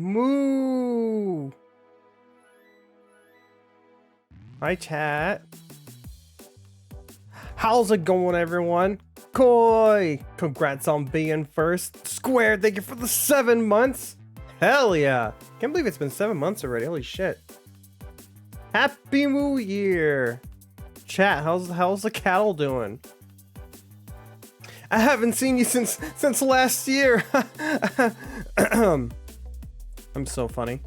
Moo. Hi, chat. How's it going, everyone? Koi, congrats on being first. Square, thank you for the 7 months. Hell yeah. Can't believe it's been 7 months already. Holy shit. Happy New Year. Chat, how's the cattle doing? I haven't seen you since last year. I'm so funny.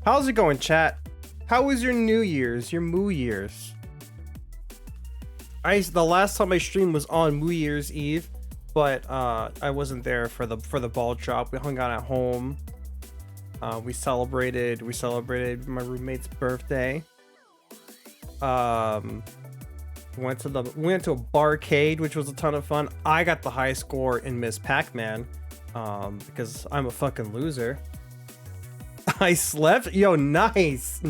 How's it going, chat? How was your New Year's, your Moo Year's? The last time I streamed was on New Year's Eve, but I wasn't there for the ball drop. We hung out at home. We celebrated my roommate's birthday. We went to a barcade, which was a ton of fun. I got the high score in Miss Pac-Man, because I'm a fucking loser. I slept? Yo, nice.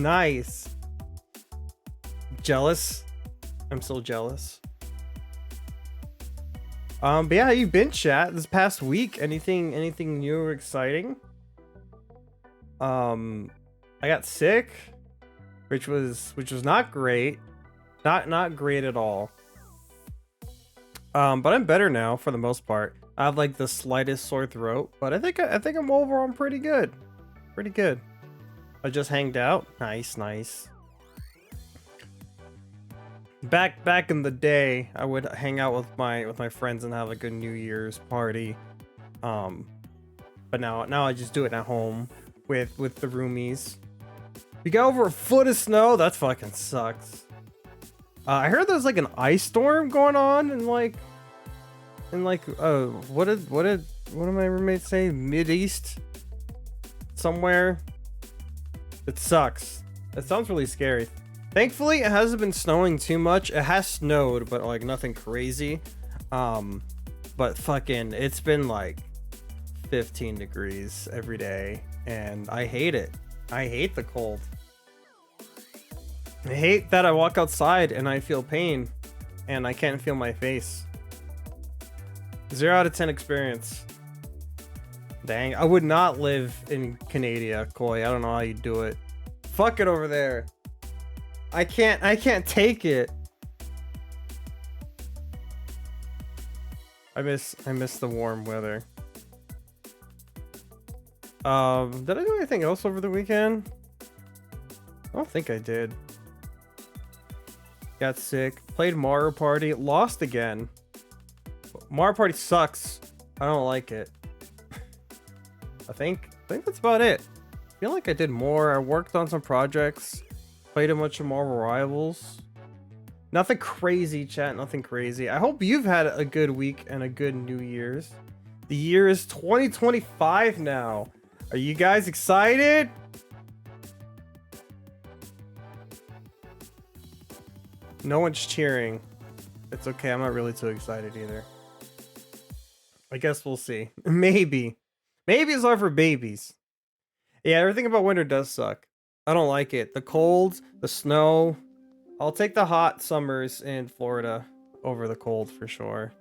Jealous. I'm so jealous. But yeah, how you been, chat, this past week? Anything new or exciting? I got sick, which was not great. Not great at all. But I'm better now for the most part. I have like the slightest sore throat, but I think I'm overall pretty good. I just hanged out. Nice. Back in the day, I would hang out with my friends and have a good New Year's party. But now I just do it at home with the roomies. We got over a foot of snow. That fucking sucks. I heard there's like an ice storm going on in what did my roommates say? Mid-East somewhere. It sucks. It sounds really scary. Thankfully, it hasn't been snowing too much. It has snowed, but like nothing crazy. But fucking, it's been like 15 degrees every day, and I hate it. I hate the cold. I hate that I walk outside and I feel pain and I can't feel my face. 0 out of 10 experience. Dang, I would not live in Canada, Koi. I don't know how you do it. Fuck it over there. I can't take it. I miss the warm weather. Did I do anything else over the weekend? I don't think I did. Got sick, played Mario Party, lost again. Mario Party sucks. I don't like it. I think that's about it. I feel like I did more. I worked on some projects, played a bunch of Marvel Rivals. Nothing crazy, chat, nothing crazy. I hope you've had a good week and a good New Year's. The year is 2025 now. Are you guys excited? No one's cheering. It's okay, I'm not really too excited either. I guess we'll see. Maybe it's hard for babies. Yeah, everything about winter does suck. I don't like it. The cold, the snow. I'll take the hot summers in Florida over the cold for sure.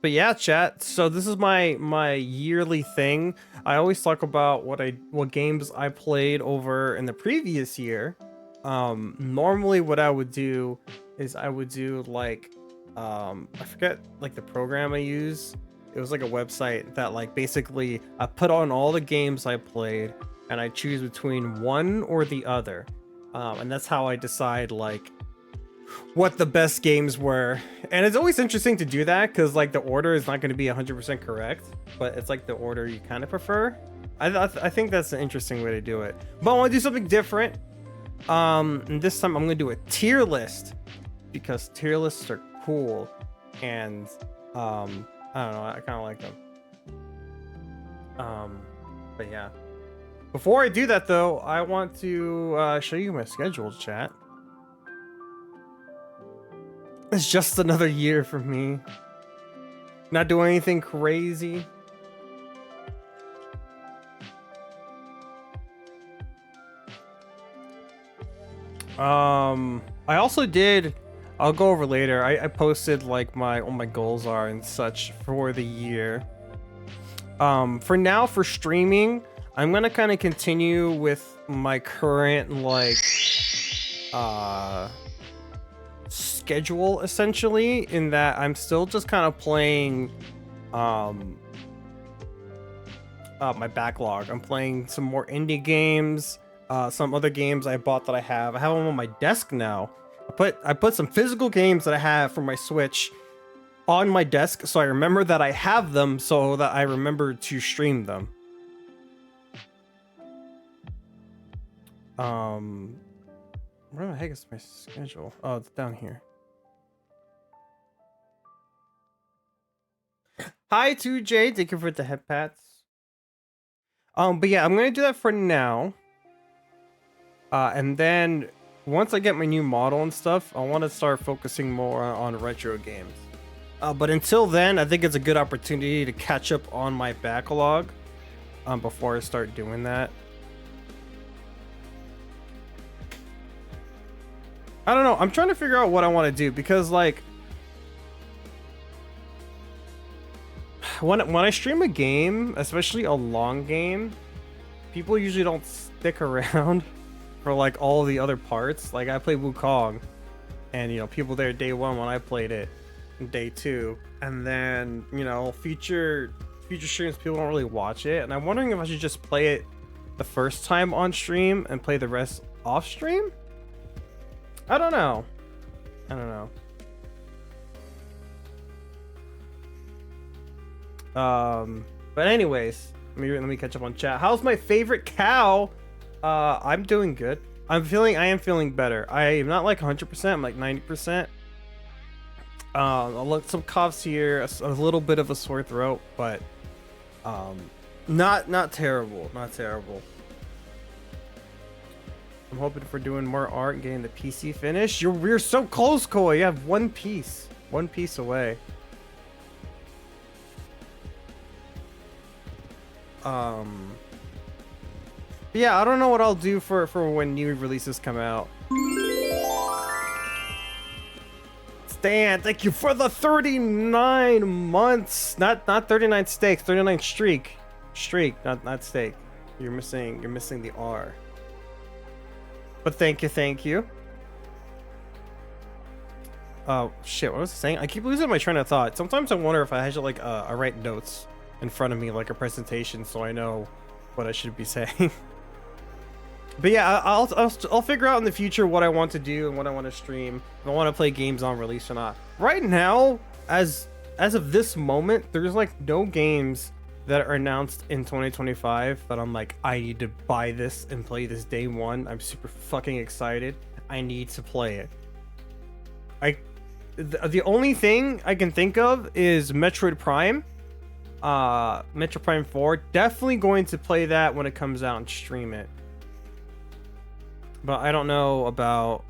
But yeah, chat, so this is my yearly thing. I always talk about what games I played over in the previous year. Normally what I would do is I would do like I forget like the program I use. It was like a website that like basically I put on all the games I played and I choose between one or the other. And that's how I decide like what the best games were. And it's always interesting to do that because like the order is not going to be 100% correct, but it's like the order you kind of prefer. I think that's an interesting way to do it, but I want to do something different. And this time I'm going to do a tier list because tier lists are cool, and I don't know, I kind of like them. But yeah, before I do that though, I want to show you my schedule, chat. It's just another year for me. Not doing anything crazy. I also did I'll go over later. I posted like what my goals are and such for the year. For now, for streaming, I'm gonna kind of continue with my current like schedule, essentially, in that I'm still just kind of playing my backlog. I'm playing some more indie games, some other games I bought that I have them on my desk now. I put some physical games that I have for my Switch on my desk, so I remember that I have them, so that I remember to stream them. Where the heck is my schedule? Oh, it's down here. Hi 2J, thank you for the head pats. But yeah, I'm gonna do that for now. And then once I get my new model and stuff, I want to start focusing more on retro games. But until then, I think it's a good opportunity to catch up on my backlog before I start doing that. I don't know. I'm trying to figure out what I want to do, because like when I stream a game, especially a long game, people usually don't stick around for like all the other parts. Like I played Wukong, and you know, people there day one when I played it, day two, and then you know, future streams people don't really watch it, and I'm wondering if I should just play it the first time on stream and play the rest off stream. I don't know. But anyways, let me catch up on chat. How's my favorite cow? I'm doing good. I am feeling better. I am not like 100%, I'm like 90%. I'll look some coughs here, a little bit of a sore throat, but not terrible, not terrible. I'm hoping for doing more art and getting the PC finished. We're so close, Koi. You have one piece away. Yeah, I don't know what I'll do for when new releases come out. Stan, thank you for the 39 months. Not 39 steaks, 39 streak, not steak. You're missing the R. But thank you. Oh shit, what was I saying? I keep losing my train of thought. Sometimes I wonder if I should like I write notes in front of me like a presentation, so I know what I should be saying. But yeah, I'll figure out in the future what I want to do and what I want to stream, if I want to play games on release or not. Right now, as of this moment, there's like no games that are announced in 2025 that I'm like, I need to buy this and play this day one. I'm super fucking excited. I need to play it. The only thing I can think of is Metroid Prime. Metroid Prime 4. Definitely going to play that when it comes out and stream it. But I don't know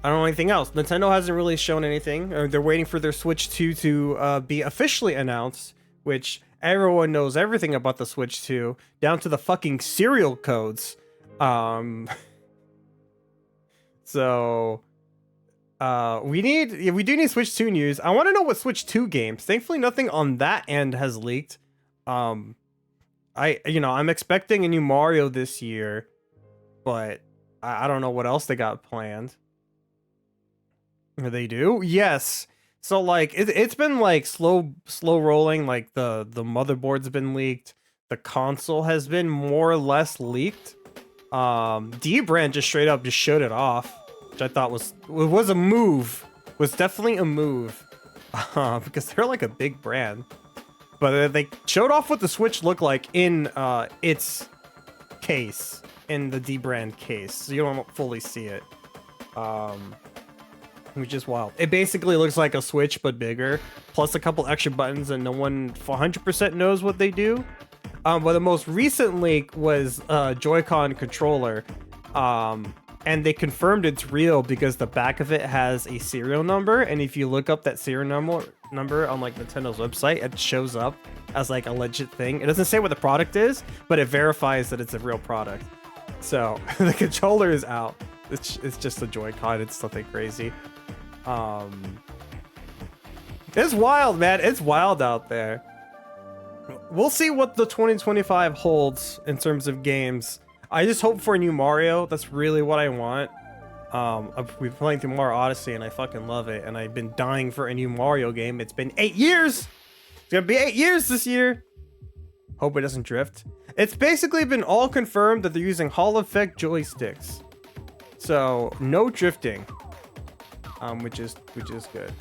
anything else. Nintendo hasn't really shown anything. Or they're waiting for their Switch 2 to be officially announced, which everyone knows everything about the Switch 2, down to the fucking serial codes. So we do need Switch 2 news. I want to know what Switch 2 games. Thankfully, nothing on that end has leaked. I'm expecting a new Mario this year, but I don't know what else they got planned. They do? Yes. So like it's been like slow rolling. Like the motherboard's been leaked. The console has been more or less leaked. D-Brand just straight up just showed it off, which I thought was a move. Was definitely a move. Because they're like a big brand. But they showed off what the Switch looked like in its case, in the D-Brand case, so you don't fully see it. Which is wild. It basically looks like a Switch but bigger, plus a couple extra buttons, and no one 100% knows what they do. But the most recent leak was Joy-Con controller, and they confirmed it's real because the back of it has a serial number, and if you look up that serial number on like Nintendo's website, it shows up as like a legit thing. It doesn't say what the product is, but it verifies that it's a real product. So the controller is out. It's just a Joy-Con. It's nothing crazy. It's wild, man. It's wild out there. We'll see what the 2025 holds in terms of games. I just hope for a new Mario. That's really what I want. We've been playing through Mario Odyssey and I fucking love it. And I've been dying for a new Mario game. It's been 8 years. It's gonna be 8 years this year. Hope it doesn't drift. It's basically been all confirmed that they're using Hall effect joysticks. So no drifting, which is good.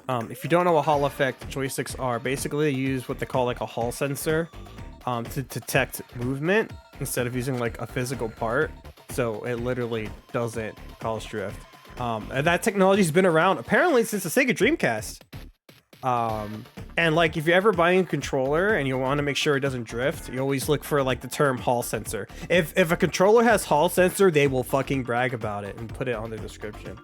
If you don't know what Hall effect joysticks are, basically they use what they call like a Hall sensor to detect movement instead of using like a physical part. So it literally doesn't cause drift. And that technology's been around apparently since the Sega Dreamcast. And like if you're ever buying a controller and you want to make sure it doesn't drift, you always look for like the term Hall sensor. If a controller has Hall sensor, they will fucking brag about it and put it on their description.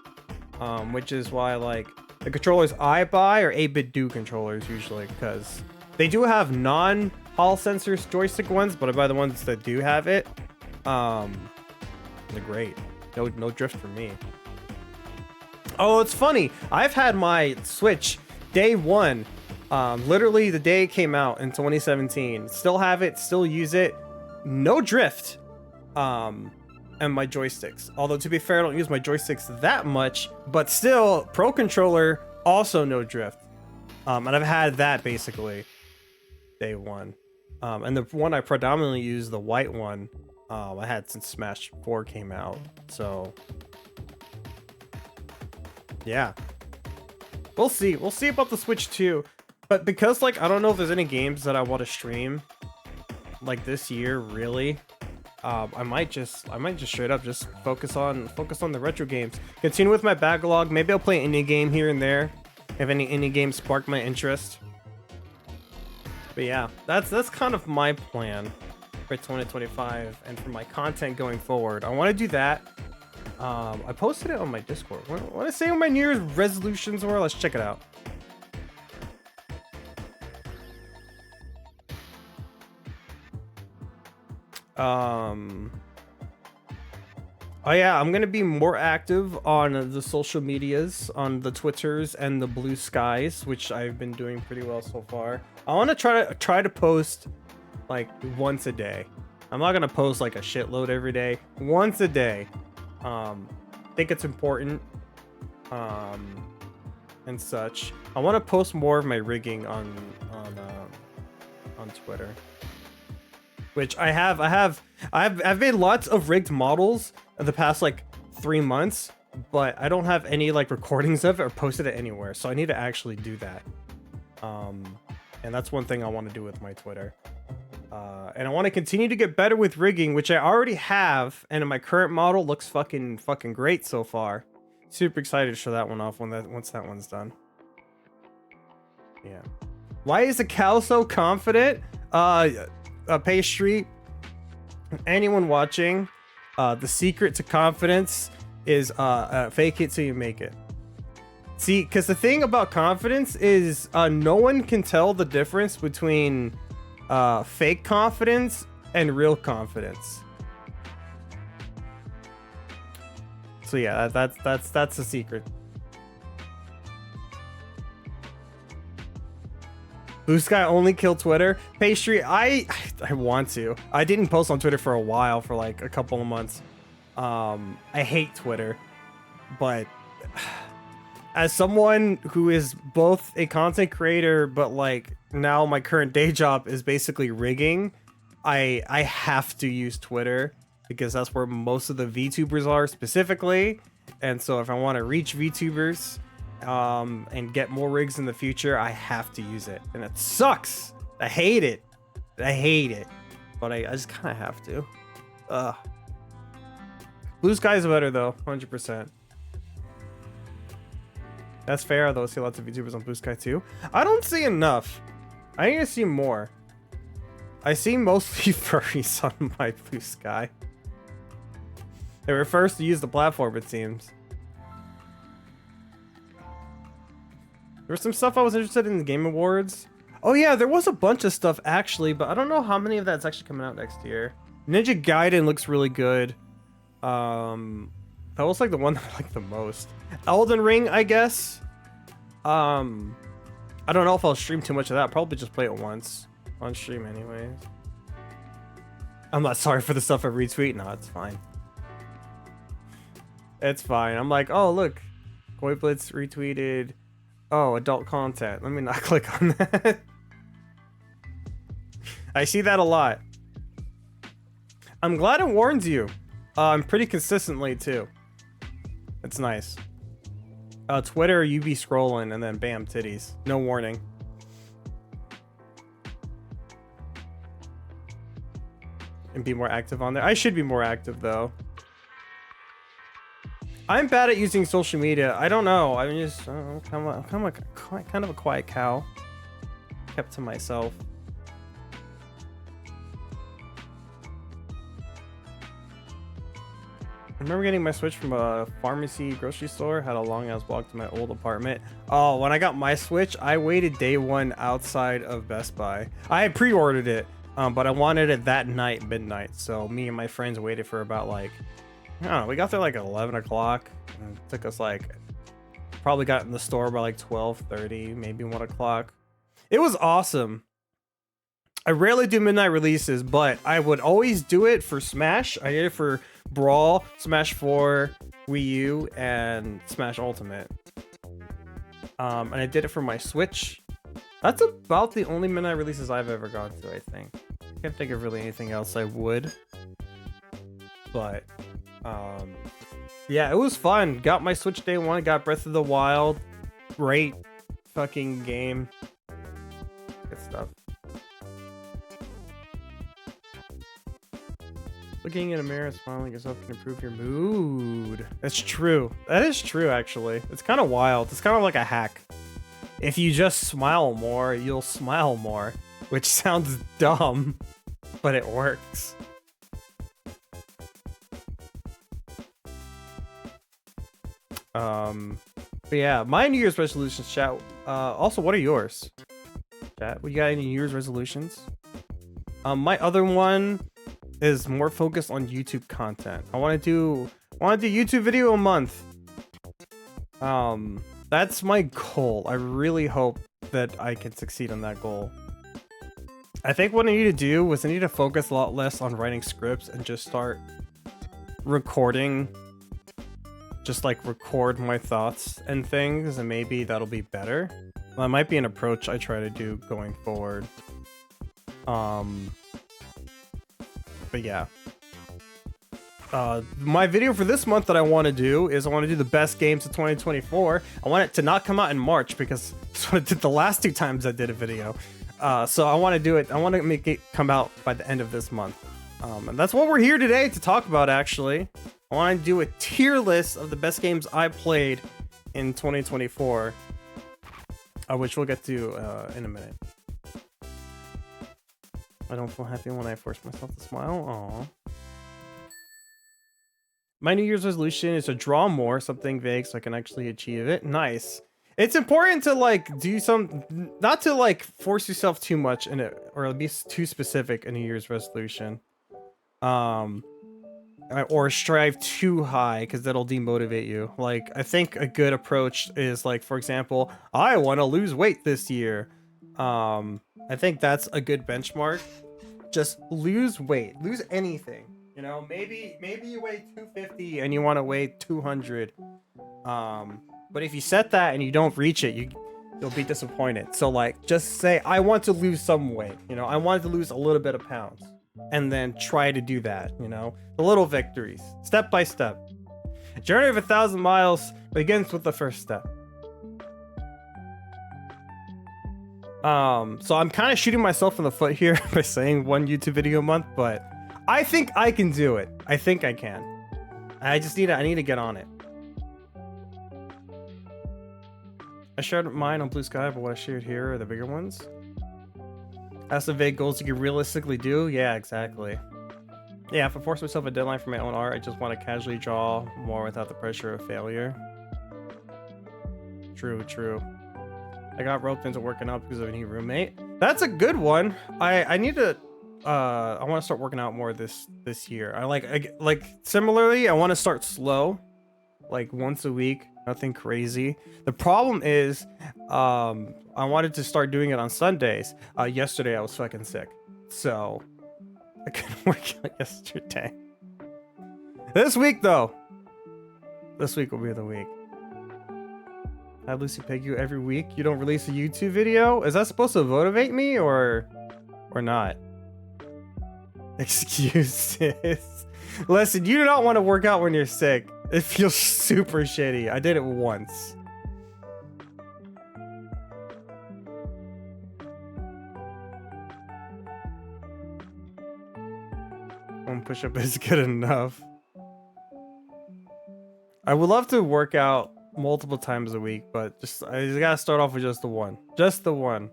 Which is why like the controllers I buy are 8-bit do controllers usually, because they do have non-Hall sensors joystick ones, but I buy the ones that do have it. They're great. No drift for me. Oh, it's funny. I've had my Switch day one, literally the day it came out in 2017. Still have it, still use it. No drift. And my joysticks. Although to be fair, I don't use my joysticks that much, but still, Pro Controller, also no drift. And I've had that basically day one. And the one I predominantly use, the white one, I had since Smash 4 came out. So yeah, we'll see. We'll see about the Switch 2. But because like I don't know if there's any games that I want to stream like this year, really. I might just straight up just focus on the retro games. Continue with my backlog. Maybe I'll play an indie game here and there if any indie games spark my interest. But yeah, that's kind of my plan for 2025 and for my content going forward. I want to do that. I posted it on my Discord. What I say what my New Year's resolutions were? Let's check it out. Oh yeah, I'm gonna be more active on the social medias, on the Twitters and the Blue Skies, which I've been doing pretty well so far. I want to try to post like once a day. I'm not gonna post like a shitload every day. Once a day. Think it's important. And such. I want to post more of my rigging on Twitter. Which I've made lots of rigged models in the past like 3 months, but I don't have any like recordings of it or posted it anywhere. So I need to actually do that. And that's one thing I want to do with my Twitter. And I want to continue to get better with rigging, which I already have, and my current model looks fucking great so far. Super excited to show that one off once that one's done. Yeah. Why is the cow so confident? Pastry, anyone watching, the secret to confidence is fake it till you make it. See, because the thing about confidence is no one can tell the difference between fake confidence and real confidence. So yeah, that's the secret. Blue Sky only kill Twitter. Pastry, I want to. I didn't post on Twitter for a while, for like a couple of months. I hate Twitter, but as someone who is both a content creator, but like now my current day job is basically rigging, I have to use Twitter because that's where most of the VTubers are specifically. And so if I want to reach VTubers, and get more rigs in the future, I have to use it, and it sucks. I hate it, but I just kind of have to. Blue Sky's better though, 100%. That's fair though. I see lots of VTubers on Blue Sky too. I don't see enough. I need to see more. I see mostly furries on my Blue Sky. They were first to use the platform, it seems. There was some stuff I was interested in the Game Awards. Oh yeah, there was a bunch of stuff actually, but I don't know how many of that's actually coming out next year. Ninja Gaiden looks really good. That was like the one that I liked the most. Elden Ring, I guess. I don't know if I'll stream too much of that. Probably just play it once on stream anyways. I'm not sorry for the stuff I retweet. No, it's fine. It's fine. I'm like, oh look, Koi Blitz retweeted. Oh, adult content. Let me not click on that. I see that a lot. I'm glad it warns you. Pretty consistently too. It's nice. Twitter, you be scrolling and then bam, titties. No warning. And be more active on there. I should be more active though. I'm bad at using social media. I don't know. I'm just kind of a quiet cow. Kept to myself. I remember getting my Switch from a pharmacy grocery store. Had a long ass walk to my old apartment. Oh, when I got my Switch, I waited day one outside of Best Buy. I had pre-ordered it, but I wanted it that night, midnight. So me and my friends waited for about like, I don't know, we got there like at 11 o'clock. It took us like, probably got in the store by like 12:30, maybe 1 o'clock. It was awesome. I rarely do midnight releases, but I would always do it for Smash. I did it for Brawl, Smash 4, Wii U, and Smash Ultimate. And I did it for my Switch. That's about the only midnight releases I've ever gone to, I think. I can't think of really anything else I would. But, yeah, it was fun. Got my Switch day one, got Breath of the Wild. Great fucking game. Good stuff. Looking in a mirror and smiling at yourself can improve your mood. That's true. That is true, actually. It's kind of wild. It's kind of like a hack. If you just smile more, you'll smile more. Which sounds dumb, but it works. But yeah, my New Year's resolutions, chat. Also, what are yours? Chat, we got any New Year's resolutions? My other one is more focused on YouTube content. I want to do YouTube video a month. That's my goal. I really hope that I can succeed on that goal. I think what I need to do was I need to focus a lot less on writing scripts and just start recording. Just like record my thoughts and things, and maybe that'll be better. That might be an approach I try to do going forward. But yeah. My video for this month that I want to do is I want to do the best games of 2024. I want it to not come out in March because that's what I did the last 2 times I did a video. So I want to do it. I want to make it come out by the end of this month. And that's what we're here today to talk about, actually. I want to do a tier list of the best games I played in 2024, which we'll get to in a minute. I don't feel happy when I force myself to smile. Aww. My New Year's resolution is to draw more, something vague so I can actually achieve it. Nice. It's important to like do some, not to like force yourself too much in it, or be too specific in a New Year's resolution. Or strive too high, because that'll demotivate you. Like, I think a good approach is like, for example, I want to lose weight this year. I think that's a good benchmark. Just lose weight, lose anything. You know, maybe you weigh 250 and you want to weigh 200. But if you set that and you don't reach it, you'll be disappointed. So like, just say, I want to lose some weight. You know, I wanted to lose a little bit of pounds. And then try to do that, you know? The little victories, step by step. A journey of 1,000 miles begins with the first step. So I'm kind of shooting myself in the foot here by saying 1 YouTube video a month, but I think I can do it. I think I can. I need to get on it. I shared mine on Blue Sky, but what I shared here are the bigger ones. That's the vague goals you can realistically do. Yeah, exactly. Yeah, if I force myself a deadline for my own art, I just want to casually draw more without the pressure of failure. True. I got roped into working out because of a new roommate. That's a good one. I need to I want to start working out more this year. I like similarly, I want to start slow like once a week, nothing crazy. The problem is, I wanted to start doing it on Sundays. Yesterday I was fucking sick, so I couldn't work out yesterday. This week though, this week will be the week. Have Lucy peg you every week. You don't release a YouTube video. Is that supposed to motivate me or not? Excuses. Listen, you do not want to work out when you're sick. It feels super shitty. I did it once. One push-up is good enough. I would love to work out multiple times a week, but I just gotta start off with just the one. Just the one.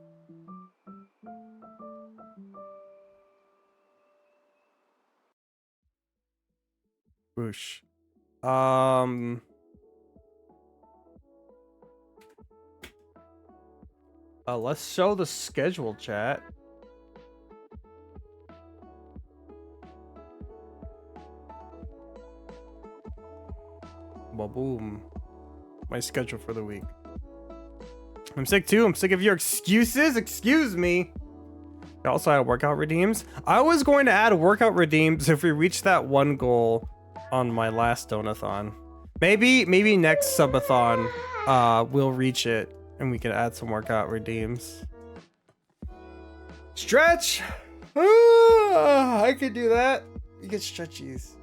Whoosh. Let's show the schedule, chat. Boom. My schedule for the week. I'm sick too. I'm sick of your excuses. Excuse me. I also had workout redeems. I was going to add workout redeems if we reach that one goal on my last donathon. Maybe next subathon we'll reach it and we can add some workout redeems. Stretch. I could do that. You get stretchies.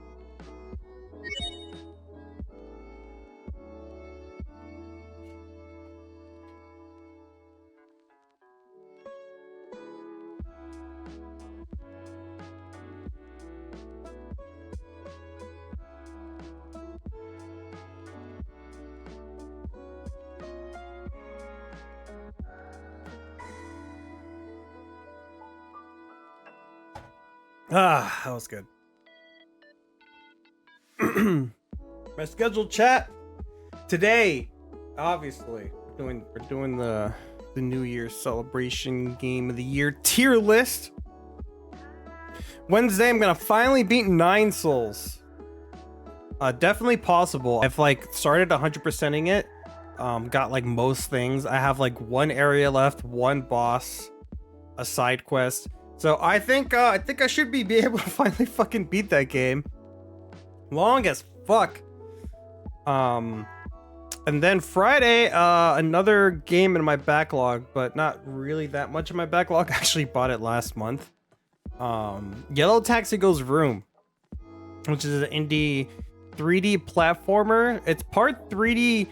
That was good. My scheduled chat today, obviously, we're doing the New Year's celebration game of the year tier list. Wednesday, I'm gonna finally beat 9 souls. Definitely possible. I've like started 100%ing it. Got like most things. I have like one area left, one boss, a side quest. So I think I should be able to finally fucking beat that game. Long as fuck. And then Friday, another game in my backlog, but not really that much in my backlog. I actually bought it last month. Yellow Taxi Goes Vroom, which is an indie 3D platformer. It's part 3D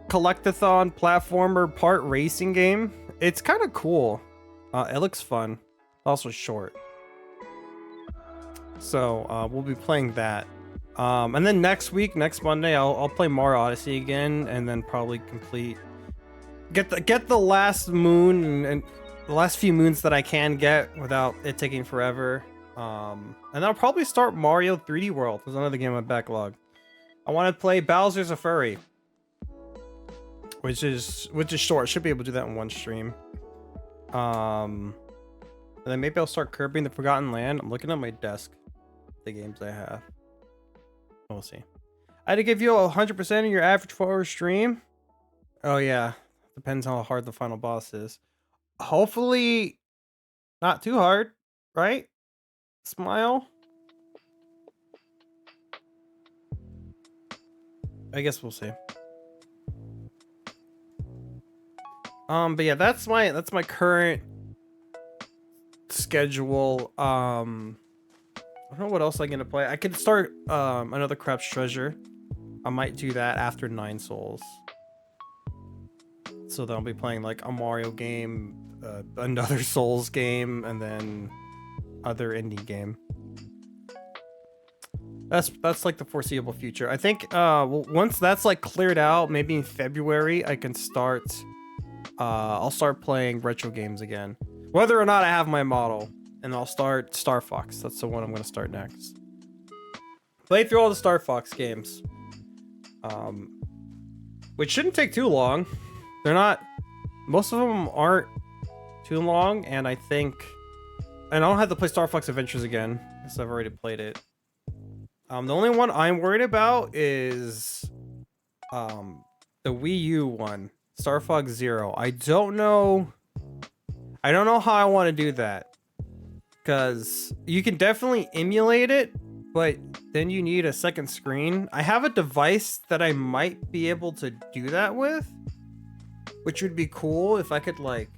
collectathon platformer, part racing game. It's kind of cool. It looks fun. Also short. So we'll be playing that. And then next Monday, I'll play Mario Odyssey again, and then probably get the last moon and the last few moons that I can get without it taking forever. And I'll probably start Mario 3D World. There's another game in my backlog. I want to play Bowser's a Furry, which is short. Should be able to do that in one stream. And then maybe I'll start Kirby in the Forgotten Land. I'm looking at my desk, the games I have. We'll see. I had to give you 100% of your average 4-hour stream. Oh yeah, depends how hard the final boss is. Hopefully, not too hard, right? Smile. I guess we'll see. But yeah, that's my current schedule. I don't know what else I'm gonna play. I could start another Crap's Treasure. I might do that after 9 souls. So then I'll be playing like a Mario game, another Souls game, and then other indie game. That's like the foreseeable future. I think well, once that's like cleared out, maybe in February I can start. I'll start playing retro games again. Whether or not I have my model, and I'll start Star Fox. That's the one I'm going to start next. Play through all the Star Fox games. Which shouldn't take too long. They're not... Most of them aren't too long, and I think... And I don't have to play Star Fox Adventures again, because I've already played it. The only one I'm worried about is the Wii U one, Star Fox Zero. I don't know how I want to do that, because you can definitely emulate it, but then you need a second screen. I have a device that I might be able to do that with, which would be cool if I could like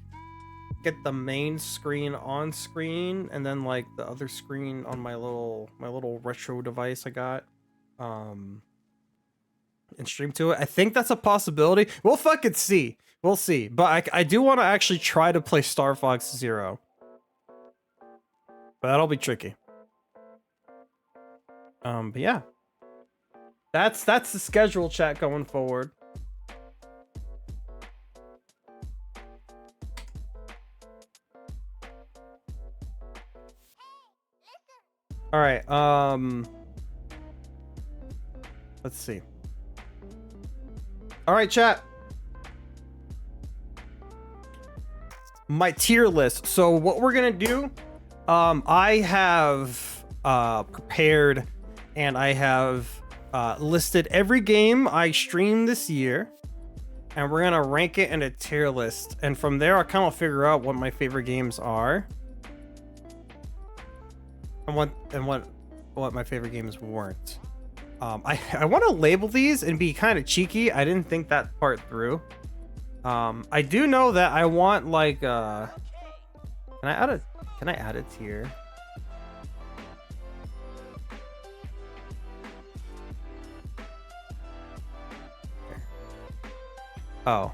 get the main screen on screen and then like the other screen on my little retro device I got, and stream to it. I think that's a possibility. We'll fucking see. We'll see. But I do want to actually try to play Star Fox Zero. But that'll be tricky. But yeah. That's the schedule, chat, going forward. All right. Let's see. All right, chat. My tier list. So what we're gonna do, I have prepared and I have listed every game I streamed this year, and we're gonna rank it in a tier list. And from there, I'll kind of figure out what my favorite games are, and what my favorite games weren't. I want to label these and be kind of cheeky. I didn't think that part through. I do know that I want like can I add a tier? Oh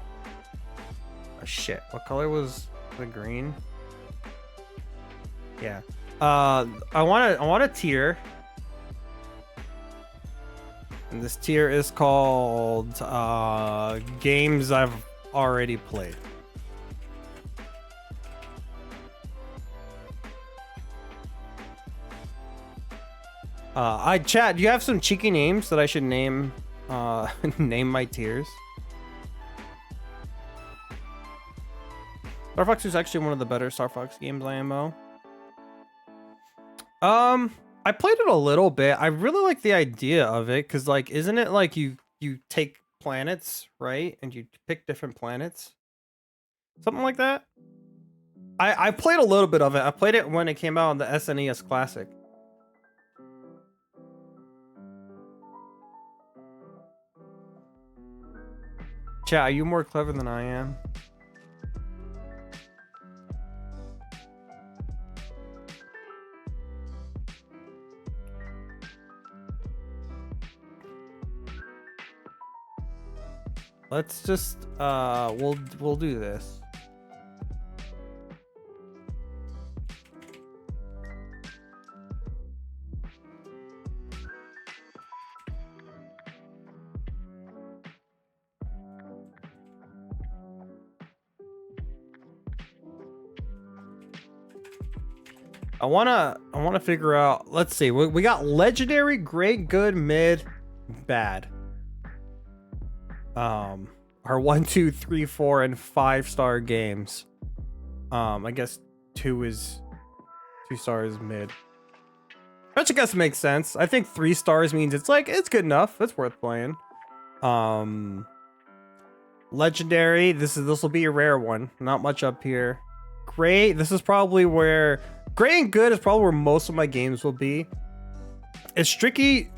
shit, what color was the green? Yeah. I want a tier. And this tier is called games I've already played. Chat, do you have some cheeky names that I should name name my tiers? Star Fox is actually one of the better Star Fox games, IMO. I played it a little bit. I really like the idea of it, because like, isn't it like you take planets, right, and you pick different planets, something like that? I played a little bit of it. I played it when it came out on the SNES Classic. Chat, are you more clever than I am? Let's just we'll do this. I wanna figure out. Let's see. We got legendary, great, good, mid, bad. Our 1, 2, 3, 4, and 5-star games. I guess 2 stars mid. Which I guess makes sense. I think 3 stars means it's like it's good enough. It's worth playing. Legendary. This will be a rare one. Not much up here. Great. This is probably where great and good is probably where most of my games will be. It's tricky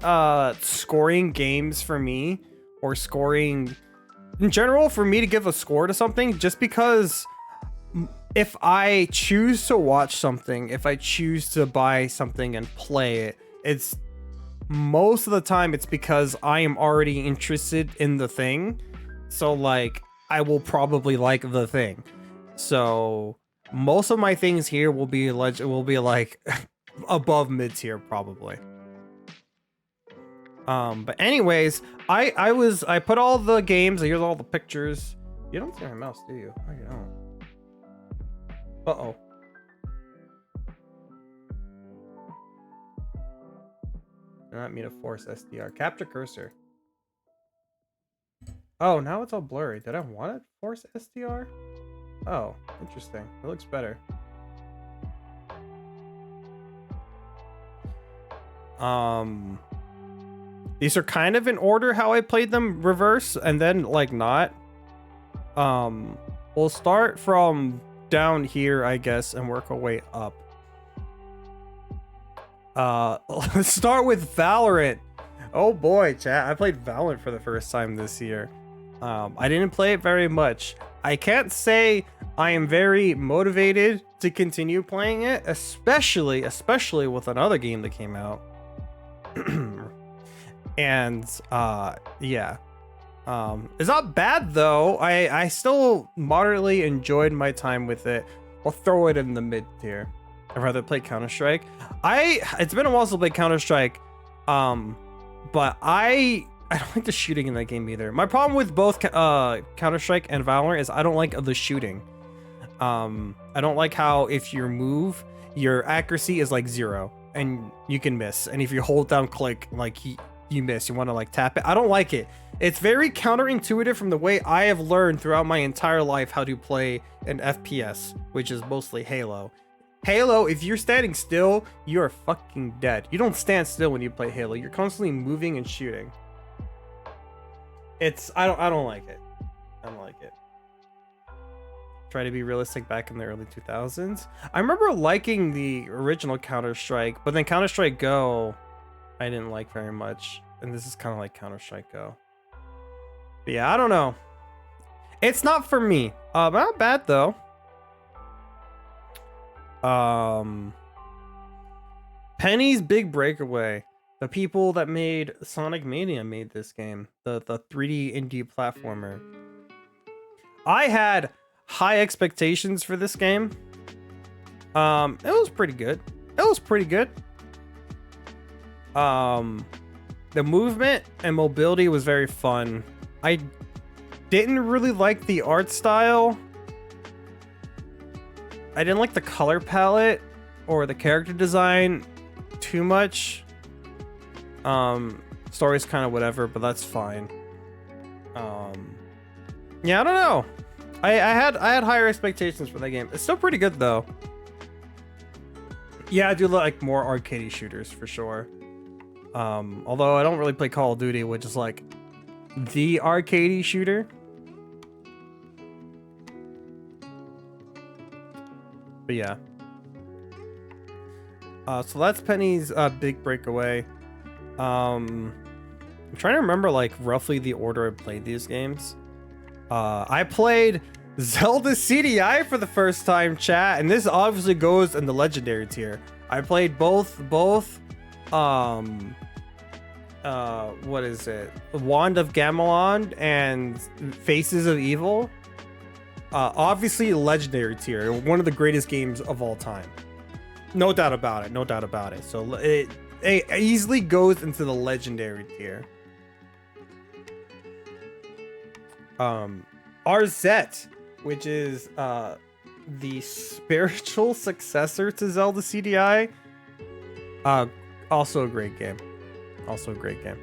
scoring games for me, or scoring in general for me to give a score to something, just because if I choose to watch something, if I choose to buy something and play it, it's most of the time it's because I am already interested in the thing. So like, I will probably like the thing. So most of my things here will be like above mid tier probably. But anyways, I put all the games, here's all the pictures. You don't see my mouse, do you? Oh, you don't. Uh-oh. Do not mean to force SDR. Capture cursor. Oh, now it's all blurry. Did I want it force SDR? Oh, interesting. It looks better. These are kind of in order how I played them, reverse, and then like not. We'll start from down here, I guess, and work our way up. Let's start with Valorant. Oh boy, chat. I played Valorant for the first time this year. I didn't play it very much. I can't say I am very motivated to continue playing it, especially with another game that came out. And yeah. It's not bad though. I still moderately enjoyed my time with it. I'll throw it in the mid tier. I'd rather play Counter-Strike. It's been a while since I played Counter-Strike. But I don't like the shooting in that game either. My problem with both Counter-Strike and Valorant is I don't like the shooting. I don't like how if you move, your accuracy is like 0 and you can miss. And if you hold down click, like you miss. You want to like tap it. I don't like it. It's very counterintuitive from the way I have learned throughout my entire life how to play an FPS, which is mostly Halo. Halo, if you're standing still, you're fucking dead. You don't stand still when you play Halo. You're constantly moving and shooting. I don't like it. I don't like it. Try to be realistic back in the early 2000s. I remember liking the original Counter-Strike, but then Counter-Strike Go, I didn't like very much. And this is kind of like Counter-Strike Go. But yeah, I don't know. It's not for me. But not bad though. Penny's Big Breakaway. The people that made Sonic Mania made this game. The 3D indie platformer. I had high expectations for this game. It was pretty good. It was pretty good. The movement and mobility was very fun. I didn't really like the art style. I didn't like the color palette or the character design too much. Story's kind of whatever, but that's fine. Yeah, I don't know. I had higher expectations for that game. It's still pretty good though. Yeah, I do like more arcadey shooters for sure. Although I don't really play Call of Duty, which is like the arcadey shooter. But yeah. So that's Penny's Big Breakaway. I'm trying to remember like roughly the order I played these games. I played Zelda CDI for the first time, chat, and this obviously goes in the legendary tier. I played both what is it? Wand of Gamelon and Faces of Evil. Obviously legendary tier, one of the greatest games of all time. No doubt about it. No doubt about it. So it easily goes into the legendary tier. RZ, which is the spiritual successor to Zelda CDI. Also a great game. Also a great game.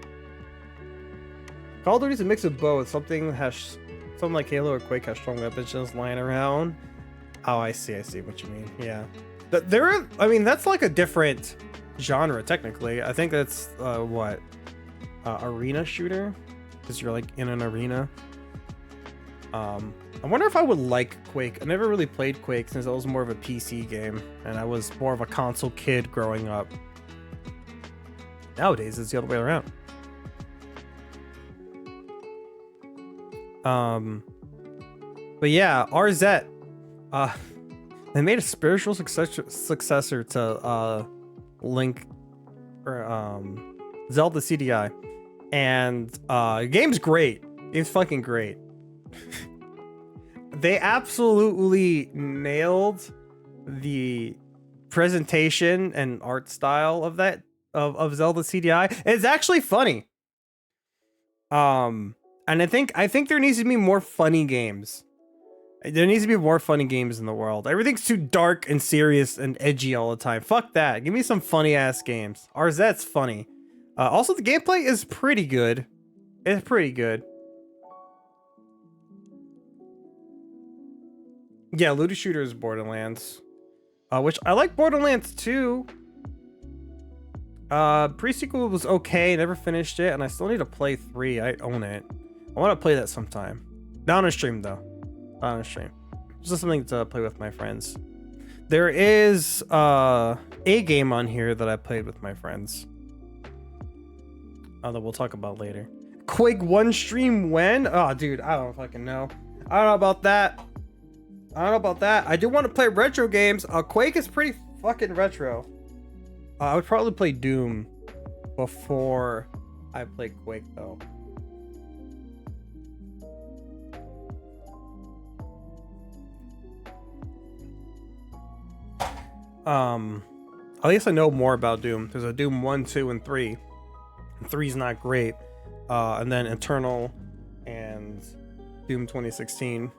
Call of Duty is a mix of both. Something like Halo or Quake has strong weapons just lying around. Oh, I see what you mean. Yeah. I mean, that's like a different genre, technically. I think that's, arena shooter? Because you're like in an arena. I wonder if I would like Quake. I never really played Quake since it was more of a PC game. And I was more of a console kid growing up. Nowadays, it's the other way around. But yeah, RZ. They made a spiritual successor to Link or Zelda CDI, and the game's great. It's fucking great. They absolutely nailed the presentation and art style of that of Zelda CDI. It's actually funny. And I think there needs to be more funny games. There needs to be more funny games in the world. Everything's too dark and serious and edgy all the time. Fuck that. Give me some funny ass games. RZ's funny. Also, the gameplay is pretty good. It's pretty good. Yeah, looter shooter is Borderlands. Which I like Borderlands 2. Pre-sequel was okay, never finished it, and I still need to play 3. I own it. I want to play that sometime. Not on a stream though. Not on a stream. Just something to play with my friends. There is a game on here that I played with my friends. That we'll talk about later. Quake 1 stream when? Oh, dude, I don't fucking know. I don't know about that. I do want to play retro games. Quake is pretty fucking retro. I would probably play Doom before I play Quake though. At least I know more about Doom. There's a Doom 1, 2, and 3. And 3's not great. And then Eternal and Doom 2016.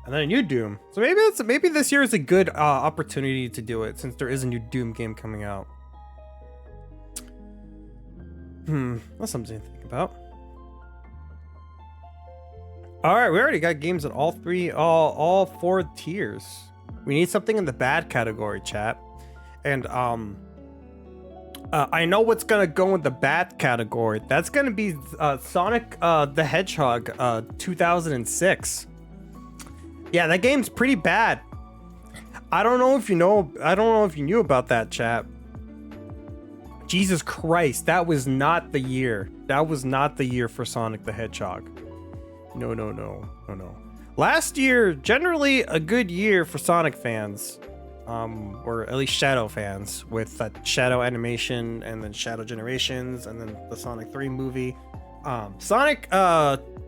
And then a new Doom. So maybe this year is a good opportunity to do it, since there is a new Doom game coming out. That's something to think about. All right, we already got games at all 4 tiers. We need something in the bad category, chat. And I know what's gonna go in the bad category. That's gonna be Sonic the Hedgehog 2006. Yeah, that game's pretty bad. I don't know if you knew about that, chat. Jesus Christ, that was not the year. That was not the year for Sonic the Hedgehog. No. Last year, generally a good year for Sonic fans. Or at least Shadow fans, with that Shadow animation and then Shadow Generations and then the Sonic 3 movie. Sonic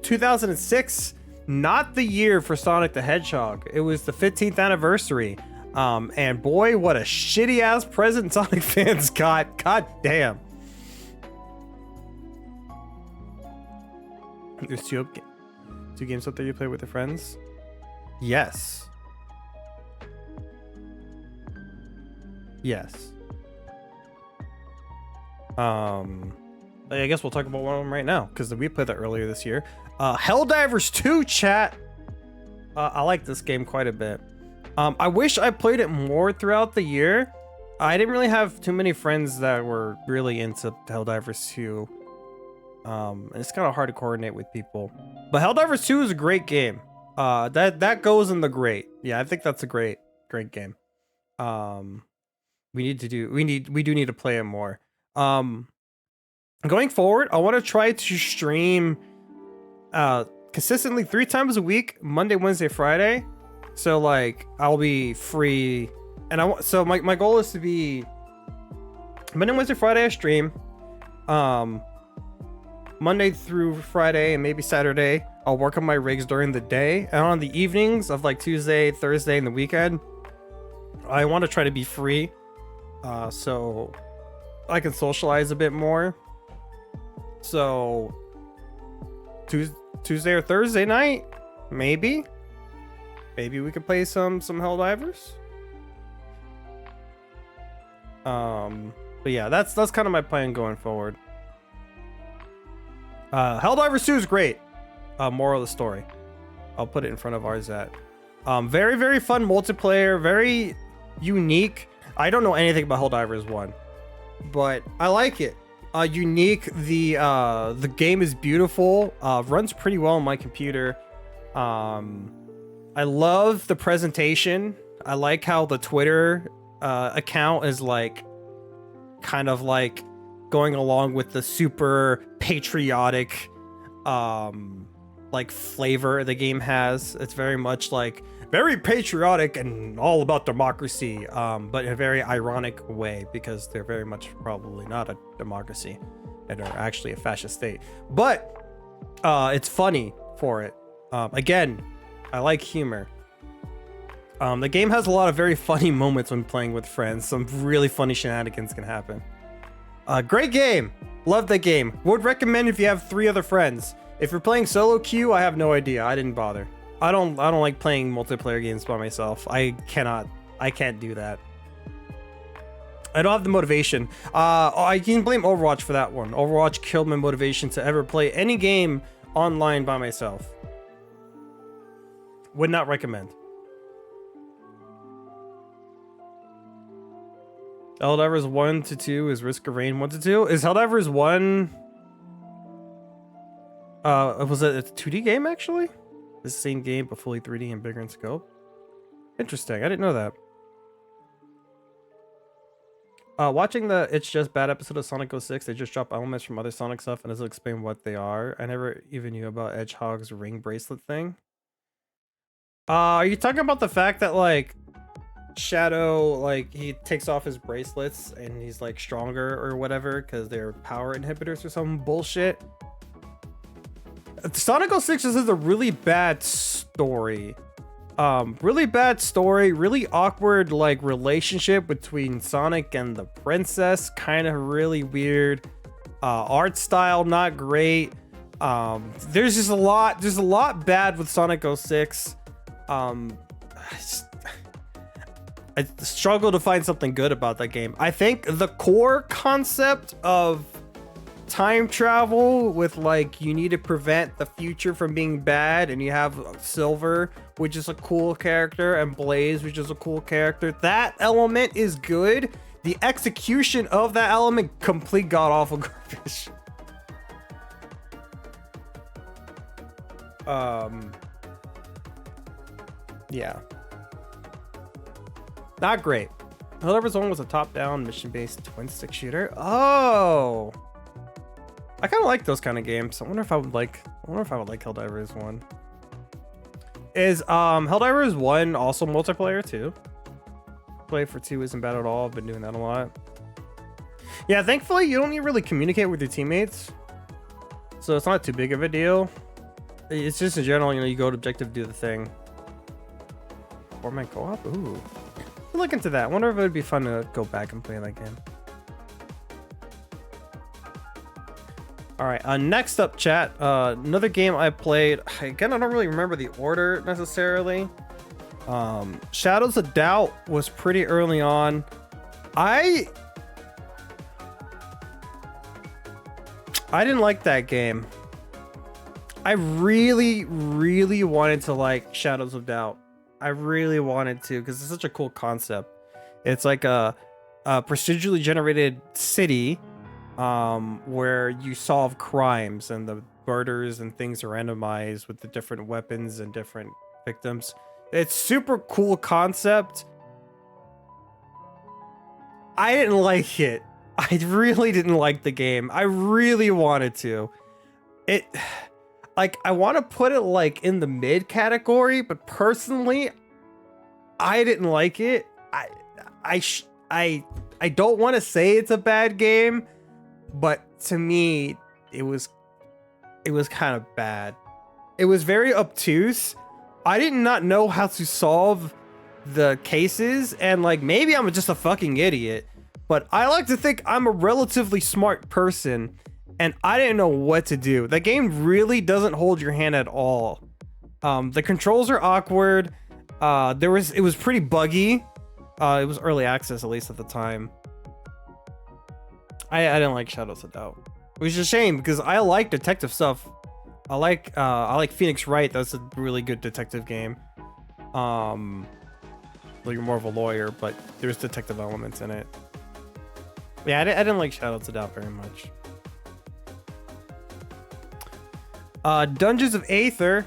2006, not the year for Sonic the Hedgehog. It was the 15th anniversary. And boy, what a shitty ass present Sonic fans got. God damn. There's two games up there you play with your friends? Yes. I guess we'll talk about one of them right now, because we played that earlier this year. Helldivers 2, chat. I like this game quite a bit. I wish I played it more throughout the year. I didn't really have too many friends that were really into Helldivers 2. And it's kind of hard to coordinate with people. But Helldivers 2 is a great game. That goes in the great. Yeah, I think that's a great game. We do need to play it more. Going forward, I want to try to stream consistently 3 times a week, Monday, Wednesday, Friday. So like I'll be free, and so my goal is to be Monday, Wednesday, Friday I stream. Monday through Friday and maybe Saturday I'll work on my rigs during the day, and on the evenings of like Tuesday, Thursday, and the weekend I want to try to be free, so I can socialize a bit more. So Tuesday or Thursday night, maybe we could play some Helldivers. But yeah, that's kind of my plan going forward. Helldivers 2 is great. Moral of the story, I'll put it in front of ours at. Very, very fun multiplayer, very unique. I don't know anything about Helldivers 1, but I like it. Unique. The game is beautiful. Runs pretty well on my computer. I love the presentation. I like how the Twitter account is like kind of like going along with the super patriotic like flavor the game has. It's very much like very patriotic and all about democracy, but in a very ironic way, because they're very much probably not a democracy and are actually a fascist state. But it's funny for it. Again, I like humor. The game has a lot of very funny moments when playing with friends. Some really funny shenanigans can happen. Great game. Love the game. Would recommend if you have 3 other friends. If you're playing solo queue, I have no idea. I didn't bother. I don't like playing multiplayer games by myself. I can't do that. I don't have the motivation. I can blame Overwatch for that one. Overwatch killed my motivation to ever play any game online by myself. Would not recommend. Helldivers 1 to 2 is Risk of Rain 1 to 2. Is Helldivers 1 was it a 2D game actually? The same game but fully 3D and bigger in scope? Interesting. I didn't know that. Watching the It's Just Bad episode of Sonic 06, they just drop elements from other Sonic stuff and doesn't explain what they are. I never even knew about Edgehog's ring bracelet thing. Are you talking about the fact that like Shadow, like he takes off his bracelets and he's like stronger or whatever because they're power inhibitors or some bullshit? Sonic 06 just has a really bad story. Really bad story, really awkward like relationship between Sonic and the princess, kind of really weird. Art style not great. There's a lot bad with Sonic 06. I struggle to find something good about that game. I think the core concept of time travel with like you need to prevent the future from being bad, and you have Silver, which is a cool character, and Blaze, which is a cool character. That element is good. The execution of that element, complete god awful garbage. Yeah, not great. Helldivers 1 was a top-down mission-based twin-stick shooter. Oh, I kind of like those kind of games. I wonder if I would like Helldivers 1. Is Helldivers 1 also multiplayer too? Play for 2 isn't bad at all. I've been doing that a lot. Yeah, thankfully you don't need to really communicate with your teammates, so it's not too big of a deal. It's just in general, you know, you go to objective, do the thing. 4-man co-op? Ooh. We'll look into that. I wonder if it would be fun to go back and play that game. All right, next up, chat. Another game I played. Again, I don't really remember the order necessarily. Shadows of Doubt was pretty early on. I didn't like that game. I really wanted to like Shadows of Doubt. I really wanted to, because it's such a cool concept. It's like a procedurally generated city where you solve crimes, and the murders and things are randomized with the different weapons and different victims. It's super cool concept. I didn't like it. I really didn't like the game. I really wanted to. Like, I want to put it like in the mid category, but personally, I didn't like it. I don't want to say it's a bad game, but to me, it was kind of bad. It was very obtuse. I did not know how to solve the cases, and like maybe I'm just a fucking idiot, but I like to think I'm a relatively smart person, and I didn't know what to do. The game really doesn't hold your hand at all. The controls are awkward. It was pretty buggy. It was early access, at least at the time. I didn't like Shadows of Doubt, which is a shame because I like detective stuff. I like Phoenix Wright. That's a really good detective game. Like you're more of a lawyer, but there's detective elements in it. Yeah, I didn't like Shadows of Doubt very much. Dungeons of Aether.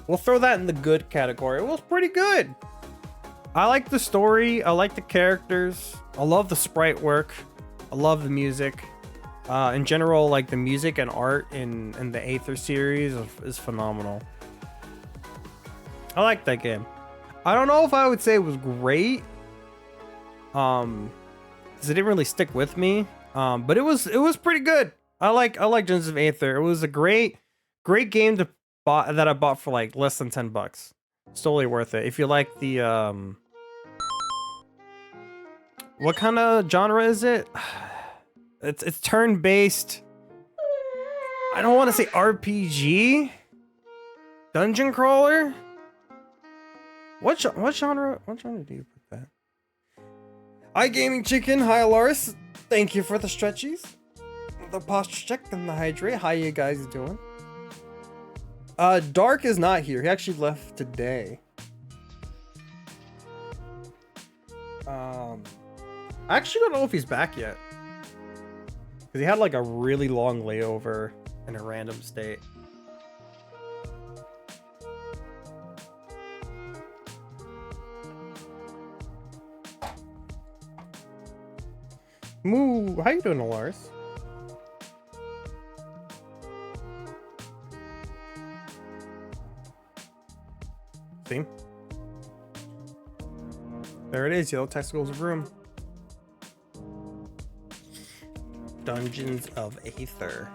We'll throw that in the good category. It was pretty good. I like the story. I like the characters. I love the sprite work. I love the music. In general, like the music and art in the Aether series is phenomenal. I like that game. I don't know if I would say it was great. Because it didn't really stick with me. But it was pretty good. I like Dungeons of Aether. It was a great game that I bought for like less than $10. It's totally worth it. If you like the what kind of genre is it? It's turn-based. I don't want to say RPG. Dungeon crawler. What genre do you put that? Hi Gaming Chicken. Hi Lars. Thank you for the stretchies, the posture check, and the hydrate. How you guys doing? Dark is not here. He actually left today. I actually don't know if he's back yet. Because he had like a really long layover in a random state. Moo, how you doing, Lars? See? There it is, Yellow Testicles Room. Dungeons of Aether.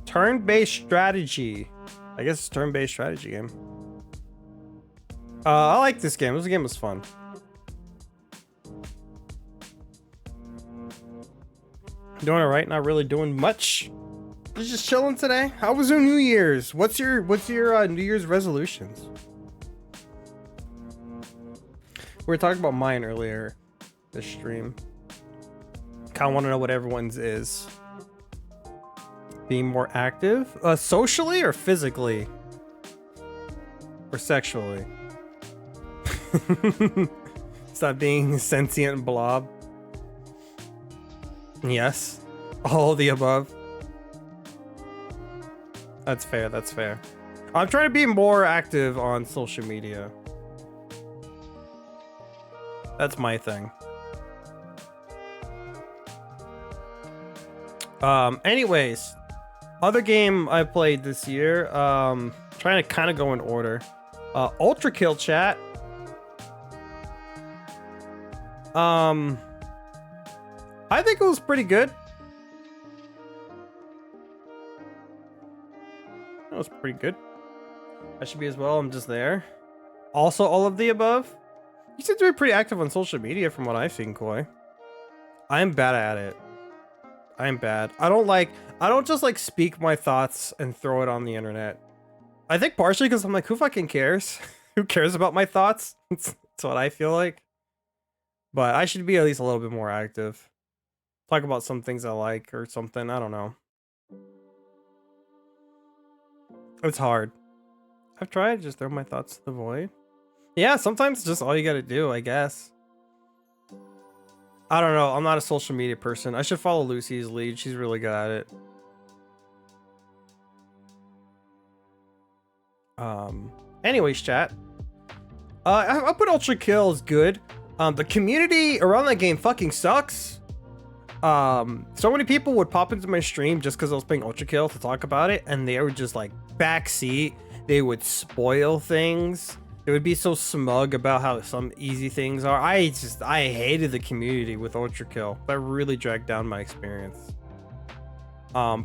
Turn-based strategy. I guess it's a turn-based strategy game. I like this game. This game was fun. Doing alright, not really doing much. Just chilling today. How was your New Year's? What's your New Year's resolutions? We were talking about mine earlier this stream. Kind of want to know what everyone's is. Being more active, socially or physically, or sexually. Stop being a sentient blob. Yes, all the above. That's fair. That's fair. I'm trying to be more active on social media. That's my thing. Anyways, other game I played this year. Trying to kind of go in order. Ultra Kill chat. I think it was pretty good. That was pretty good. I should be as well. I'm just there. Also, all of the above. You seem to be pretty active on social media from what I've seen, Koi. I'm bad at it. I'm bad. I don't just like speak my thoughts and throw it on the internet. I think partially because I'm like, who fucking cares? Who cares about my thoughts? That's what I feel like. But I should be at least a little bit more active. Talk about some things I like or something. I don't know. It's hard. I've tried to just throw my thoughts to the void. Yeah, sometimes it's just all you gotta do, I guess. I don't know. I'm not a social media person. I should follow Lucy's lead. She's really good at it. Anyways, chat. I put Ultra Kill as good. The community around that game fucking sucks. So many people would pop into my stream just because I was playing Ultra Kill to talk about it, and they were just like backseat. They would spoil things. They would be so smug about how some easy things are. I hated the community with Ultra Kill. That really dragged down my experience.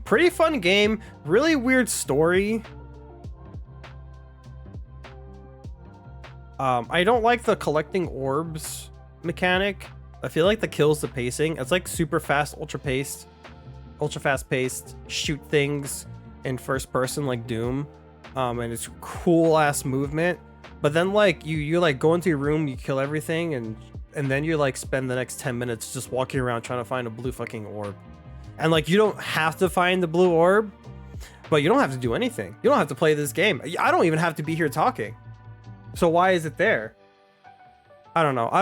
Pretty fun game. Really weird story. I don't like the collecting orbs mechanic. I feel like that kills the pacing. It's like super fast, ultra fast paced, shoot things in first person like Doom. And it's cool ass movement. But then like you like go into your room, you kill everything, and then you like spend the next 10 minutes just walking around trying to find a blue fucking orb. And like you don't have to find the blue orb, but you don't have to do anything. You don't have to play this game. I don't even have to be here talking. So why is it there? I don't know. I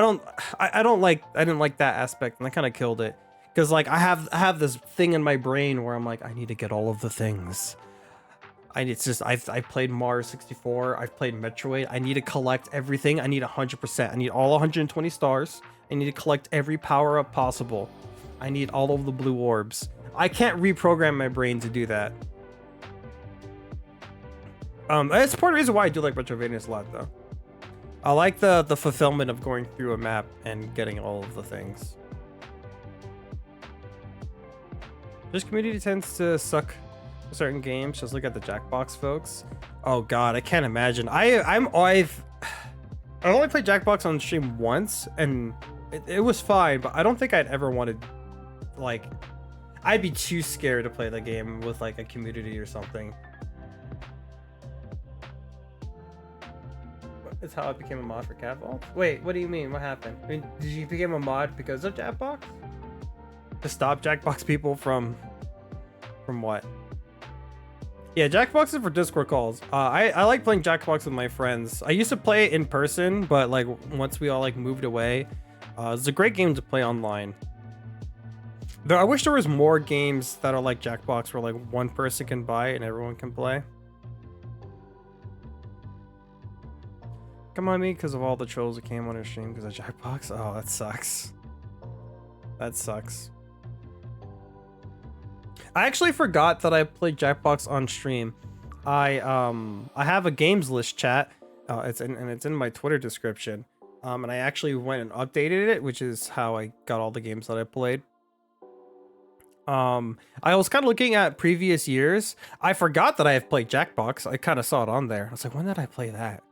didn't like that aspect, and I kind of killed it. Because like I have this thing in my brain where I'm like, I need to get all of the things. I've played Mario 64, I've played Metroid. I need to collect everything. I need 100%. I need all 120 stars. I need to collect every power up possible. I need all of the blue orbs. I can't reprogram my brain to do that. That's part of the reason why I do like Metroidvanias a lot, though. I like the fulfillment of going through a map and getting all of the things. This community tends to suck certain games. Just look at the Jackbox folks. Oh god, I can't imagine. I've only played Jackbox on stream once, and it was fine, but I don't think I'd ever wanted, like, I'd be too scared to play the game with like a community or something. It's how I became a mod for Cat Vault. Wait, what do you mean? What happened? I mean, did you become a mod because of Jackbox? To stop Jackbox people from what? Yeah, Jackbox is for Discord calls. I like playing Jackbox with my friends. I used to play it in person, but like once we all like moved away, it's a great game to play online. Though I wish there was more games that are like Jackbox where like one person can buy it and everyone can play. Come on me because of all the trolls that came on our stream because of Jackbox. Oh, that sucks. That sucks. I actually forgot that I played Jackbox on stream. I have a games list chat. It's in my Twitter description. And I actually went and updated it, which is how I got all the games that I played. I was kind of looking at previous years. I forgot that I have played Jackbox. I kind of saw it on there. I was like, when did I play that?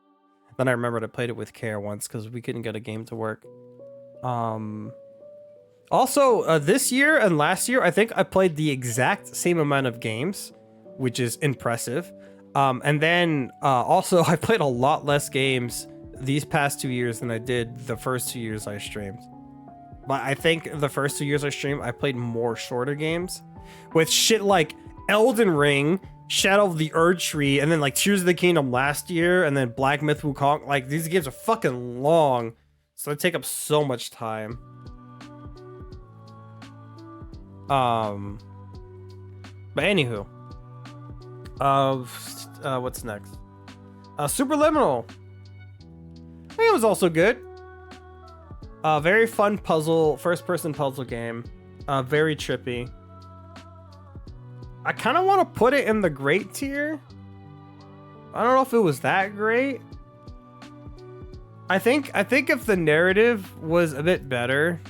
Then I remembered I played it with Care once because we couldn't get a game to work. Also, this year and last year, I think I played the exact same amount of games, which is impressive. And then also, I played a lot less games these past 2 years than I did the first 2 years I streamed. But I think the first 2 years I streamed, I played more shorter games with shit like Elden Ring, Shadow of the Erdtree, and then like Tears of the Kingdom last year, and then Black Myth Wukong. Like, these games are fucking long, so they take up so much time. But anywho, what's next? Superliminal. I think it was also good. Very fun puzzle, first-person puzzle game. Very trippy. I kind of want to put it in the great tier. I don't know if it was that great. I think if the narrative was a bit better,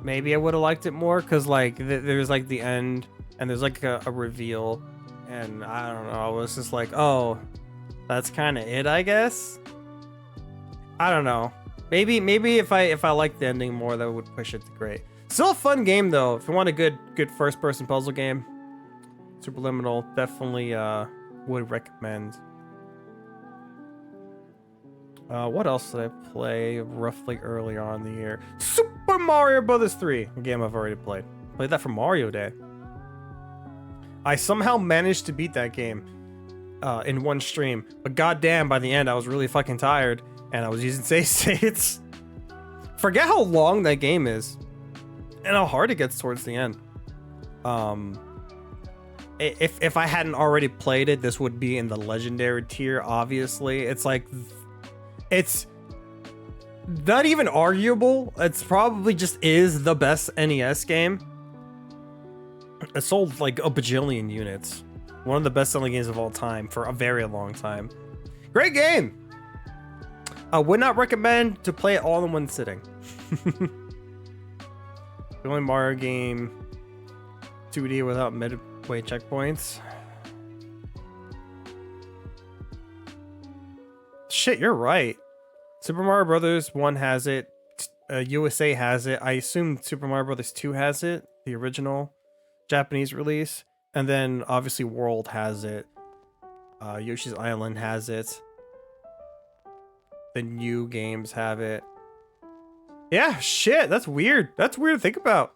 maybe I would have liked it more. Cause like there's like the end and there's like a reveal, and I don't know. I was just like, oh, that's kind of it, I guess. I don't know. Maybe if I liked the ending more, that would push it to great. Still a fun game though. If you want a good first-person puzzle game, Superliminal, definitely would recommend. What else did I play roughly early on in the year? Super Mario Bros. 3, a game I've already played. Played that for Mario Day. I somehow managed to beat that game in one stream, but goddamn, by the end I was really fucking tired and I was using save states. Forget how long that game is and how hard it gets towards the end. If I hadn't already played it, this would be in the legendary tier, obviously. It's like, it's not even arguable. It's probably just is the best NES game. It sold like a bajillion units. One of the best selling games of all time for a very long time. Great game. I would not recommend to play it all in one sitting. The only Mario game 2D without midway checkpoints. Shit, you're right. Super Mario Brothers 1 has it. USA has it. I assume Super Mario Brothers 2 has it. The original Japanese release. And then obviously World has it. Yoshi's Island has it. The new games have it. Yeah, shit, that's weird. That's weird to think about.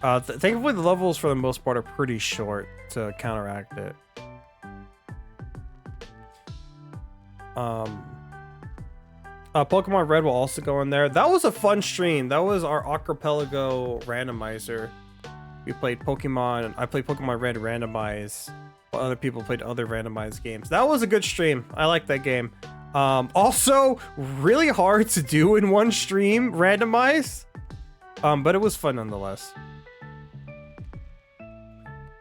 Thankfully, the levels for the most part are pretty short to counteract it. Pokemon Red will also go in there. That was a fun stream. That was our Archipelago randomizer. We played Pokemon. I played Pokemon Red randomize, while other people played other randomized games. That was a good stream. I like that game. Also, really hard to do in one stream, randomize. But it was fun nonetheless.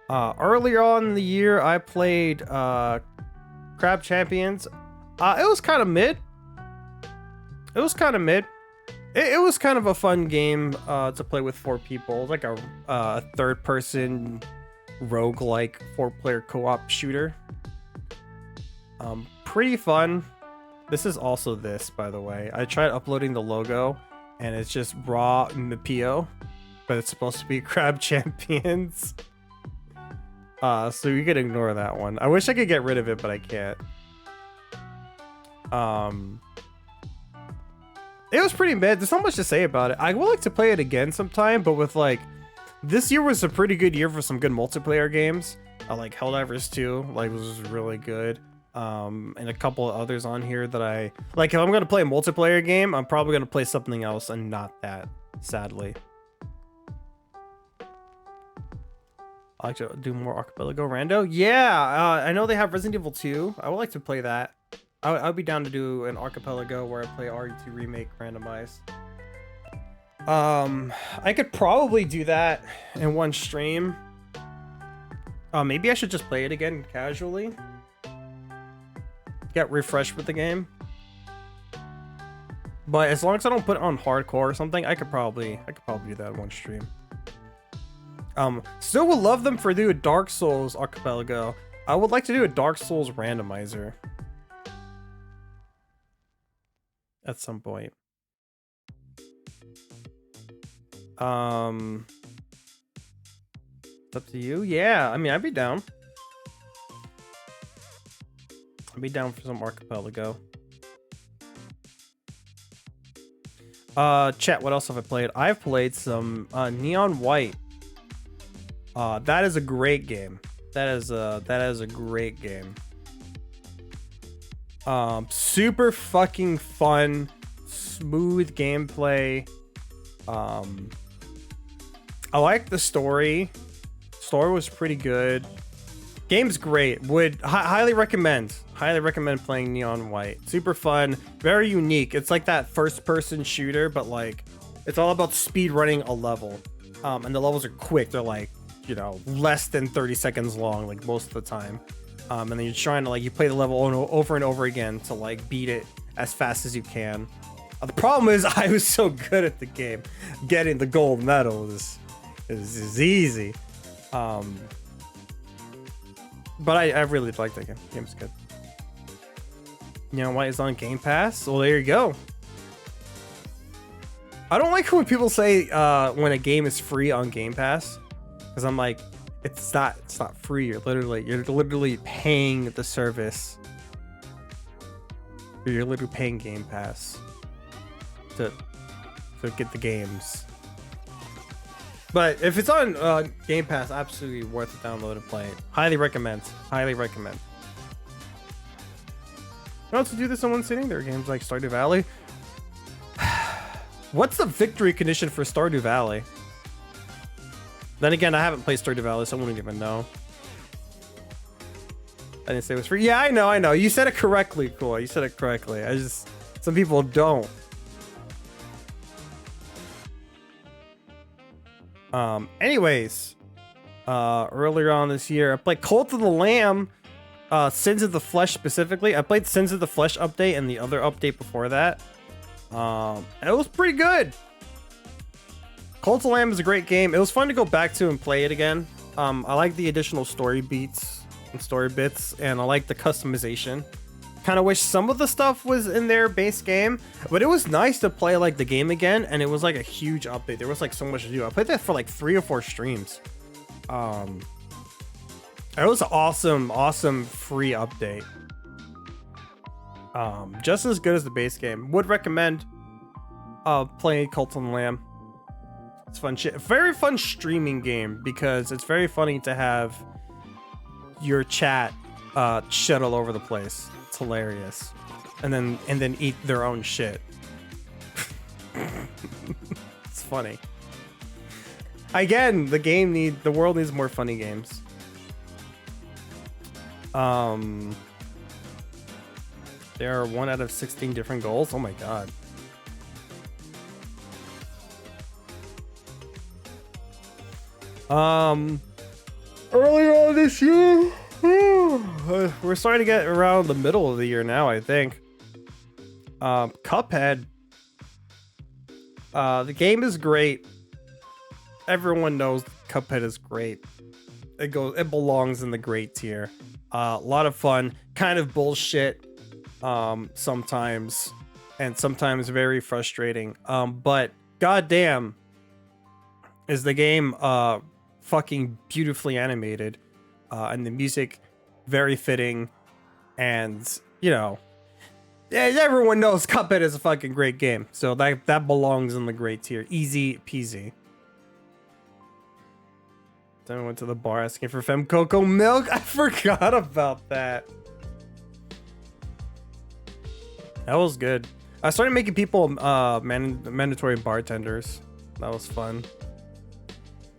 Earlier on in the year, I played Crab Champions. It was kind of mid. It was kind of mid. It was kind of a fun game to play with 4 people. Like a third-person roguelike 4-player co-op shooter. Pretty fun. This is also this, by the way. I tried uploading the logo, and it's just raw Mapio, but it's supposed to be Crab Champions. So you could ignore that one. I wish I could get rid of it, but I can't. It was pretty mid. There's not much to say about it. I would like to play it again sometime, but with like, this year was a pretty good year for some good multiplayer games. Like Helldivers 2, like was really good. And a couple of others on here that I like. If I'm gonna play a multiplayer game, I'm probably gonna play something else and not that, sadly. I like to do more Archipelago Rando. Yeah, I know they have Resident Evil 2. I would like to play that. I'd be down to do an Archipelago where I play RE2 Remake randomized. I could probably do that in one stream. Maybe I should just play it again casually. Get refreshed with the game. But as long as I don't put it on hardcore or something, I could probably do that in one stream. Still would love them for do a Dark Souls Archipelago. I would like to do a Dark Souls randomizer at some point. It's up to you. Yeah, I mean, I'd be down. I'd be down for some Archipelago. Chat, what else have I played? I've played some Neon White. That is a great game. That is a great game. Super fucking fun, smooth gameplay. I like the story. Story was pretty good. Game's great. Would highly recommend. Highly recommend playing Neon White. Super fun, very unique. It's like that first-person shooter, but like it's all about speed running a level. And the levels are quick. They're like, you know, less than 30 seconds long, like most of the time. And then you're trying to like you play the level over and over again to like beat it as fast as you can. The problem is I was so good at the game, getting the gold medal is easy. But I really like that game. Game's good. You know why it's on Game Pass? Well, there you go. I don't like when people say when a game is free on Game Pass, because I'm like, it's not free. You're literally paying the service. You're literally paying Game Pass to get the games. But if it's on Game Pass, absolutely worth it. Download and play it. Highly recommend. Highly recommend. You know, to do this in one sitting, there are games like Stardew Valley. What's the victory condition for Stardew Valley? Then again, I haven't played Stardew Valley, so I wouldn't even know. I didn't say it was free. Yeah, I know. You said it correctly, Cool. You said it correctly. Some people don't. Anyways, earlier on this year, I played Cult of the Lamb, Sins of the Flesh specifically. I played Sins of the Flesh update and the other update before that. It was pretty good. Cult of the Lamb is a great game. It was fun to go back to and play it again. I like the additional story beats and story bits, and I like the customization. Kind of wish some of the stuff was in their base game, but it was nice to play like the game again, and it was like a huge update. There was like so much to do. I played that for like 3 or 4 streams. It was an awesome free update. Just as good as the base game. Would recommend playing Cult of the Lamb. It's fun shit. Very fun streaming game because it's very funny to have your chat shit all over the place. It's hilarious. And then eat their own shit. It's funny. Again, the world needs more funny games. There are 1 out of 16 different goals. Oh my god. Earlier on this year, we're starting to get around the middle of the year now, I think. Cuphead. The game is great. Everyone knows Cuphead is great. It belongs in the great tier. A lot of fun, kind of bullshit sometimes, and sometimes very frustrating. But goddamn, is the game fucking beautifully animated, and the music very fitting, and you know, Yeah, everyone knows Cuphead is a fucking great game, so that belongs in the great tier. Easy peasy. Then I went to the bar asking for Fem Cocoa milk. I forgot about that. That was good. I started making people mandatory bartenders. That was fun.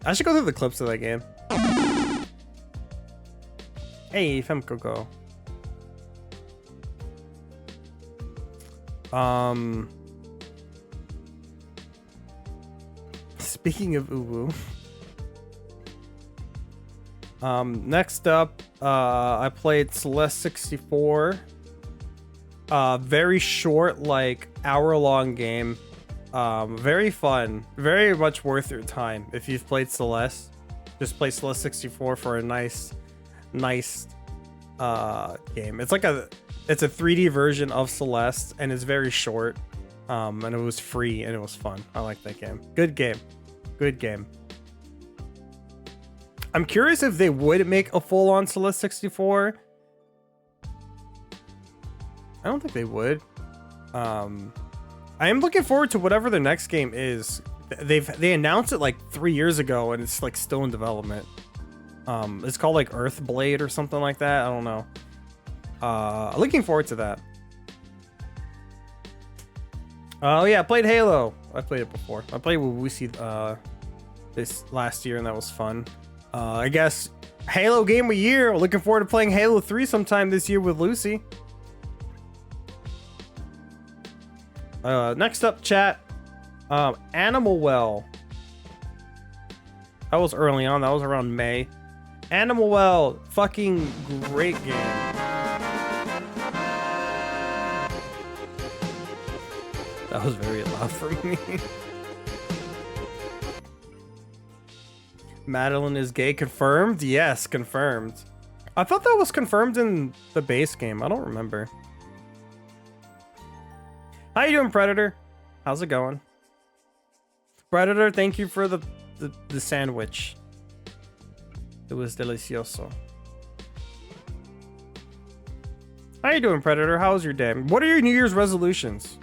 I should go through the clips of that game. Hey, Fem Cocoa. Speaking of uwu. Next up, I played Celeste 64. Very short, like hour-long game. Very fun, very much worth your time. If you've played Celeste, just play Celeste 64 for a nice game. It's a 3D version of Celeste, and it's very short. And it was free, and it was fun. I like that game. Good game. Good game. I'm curious if they would make a full-on Celeste 64. I don't think they would. I am looking forward to whatever their next game is. They announced it like 3 years ago, and it's like still in development. It's called like Earthblade or something like that. I don't know. Looking forward to that. Oh yeah, I played Halo. I played it before. I played with Wusi this last year, and that was fun. I guess Halo game of year. Looking forward to playing Halo 3 sometime this year with Lucy. Next up, chat. Animal Well. That was early on. That was around May. Animal Well, fucking great game. That was very loud for me. Madeline is gay. Confirmed? Yes, confirmed. I thought that was confirmed in the base game. I don't remember. How you doing, Predator? How's it going? Predator, thank you for the sandwich. It was delicioso. How you doing, Predator? How was your day? What are your New Year's resolutions?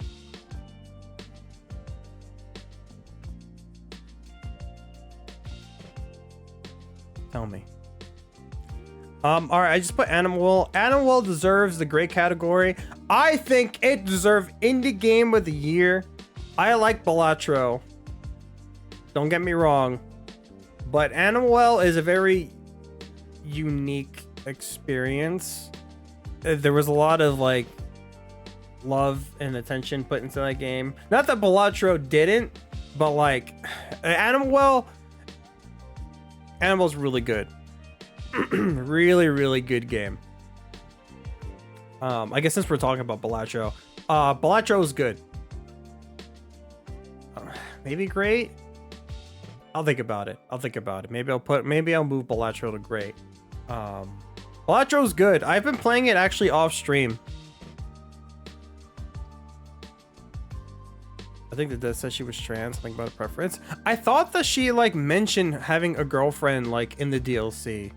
Tell me. All right, I just put Animal Well. Animal Well deserves the great category. I think it deserved Indie Game of the Year. I like Balatro. Don't get me wrong, but Animal Well is a very unique experience. There was a lot of like love and attention put into that game. Not that Balatro didn't, but like Animal's really good. really good game. I guess since we're talking about Balatro, Balatro is good. Maybe great. I'll think about it. Maybe I'll move Balatro to great. Balatro's good. I've been playing it actually off stream. I think that said she was trans. Something about a preference. I thought that she like mentioned having a girlfriend like in the DLC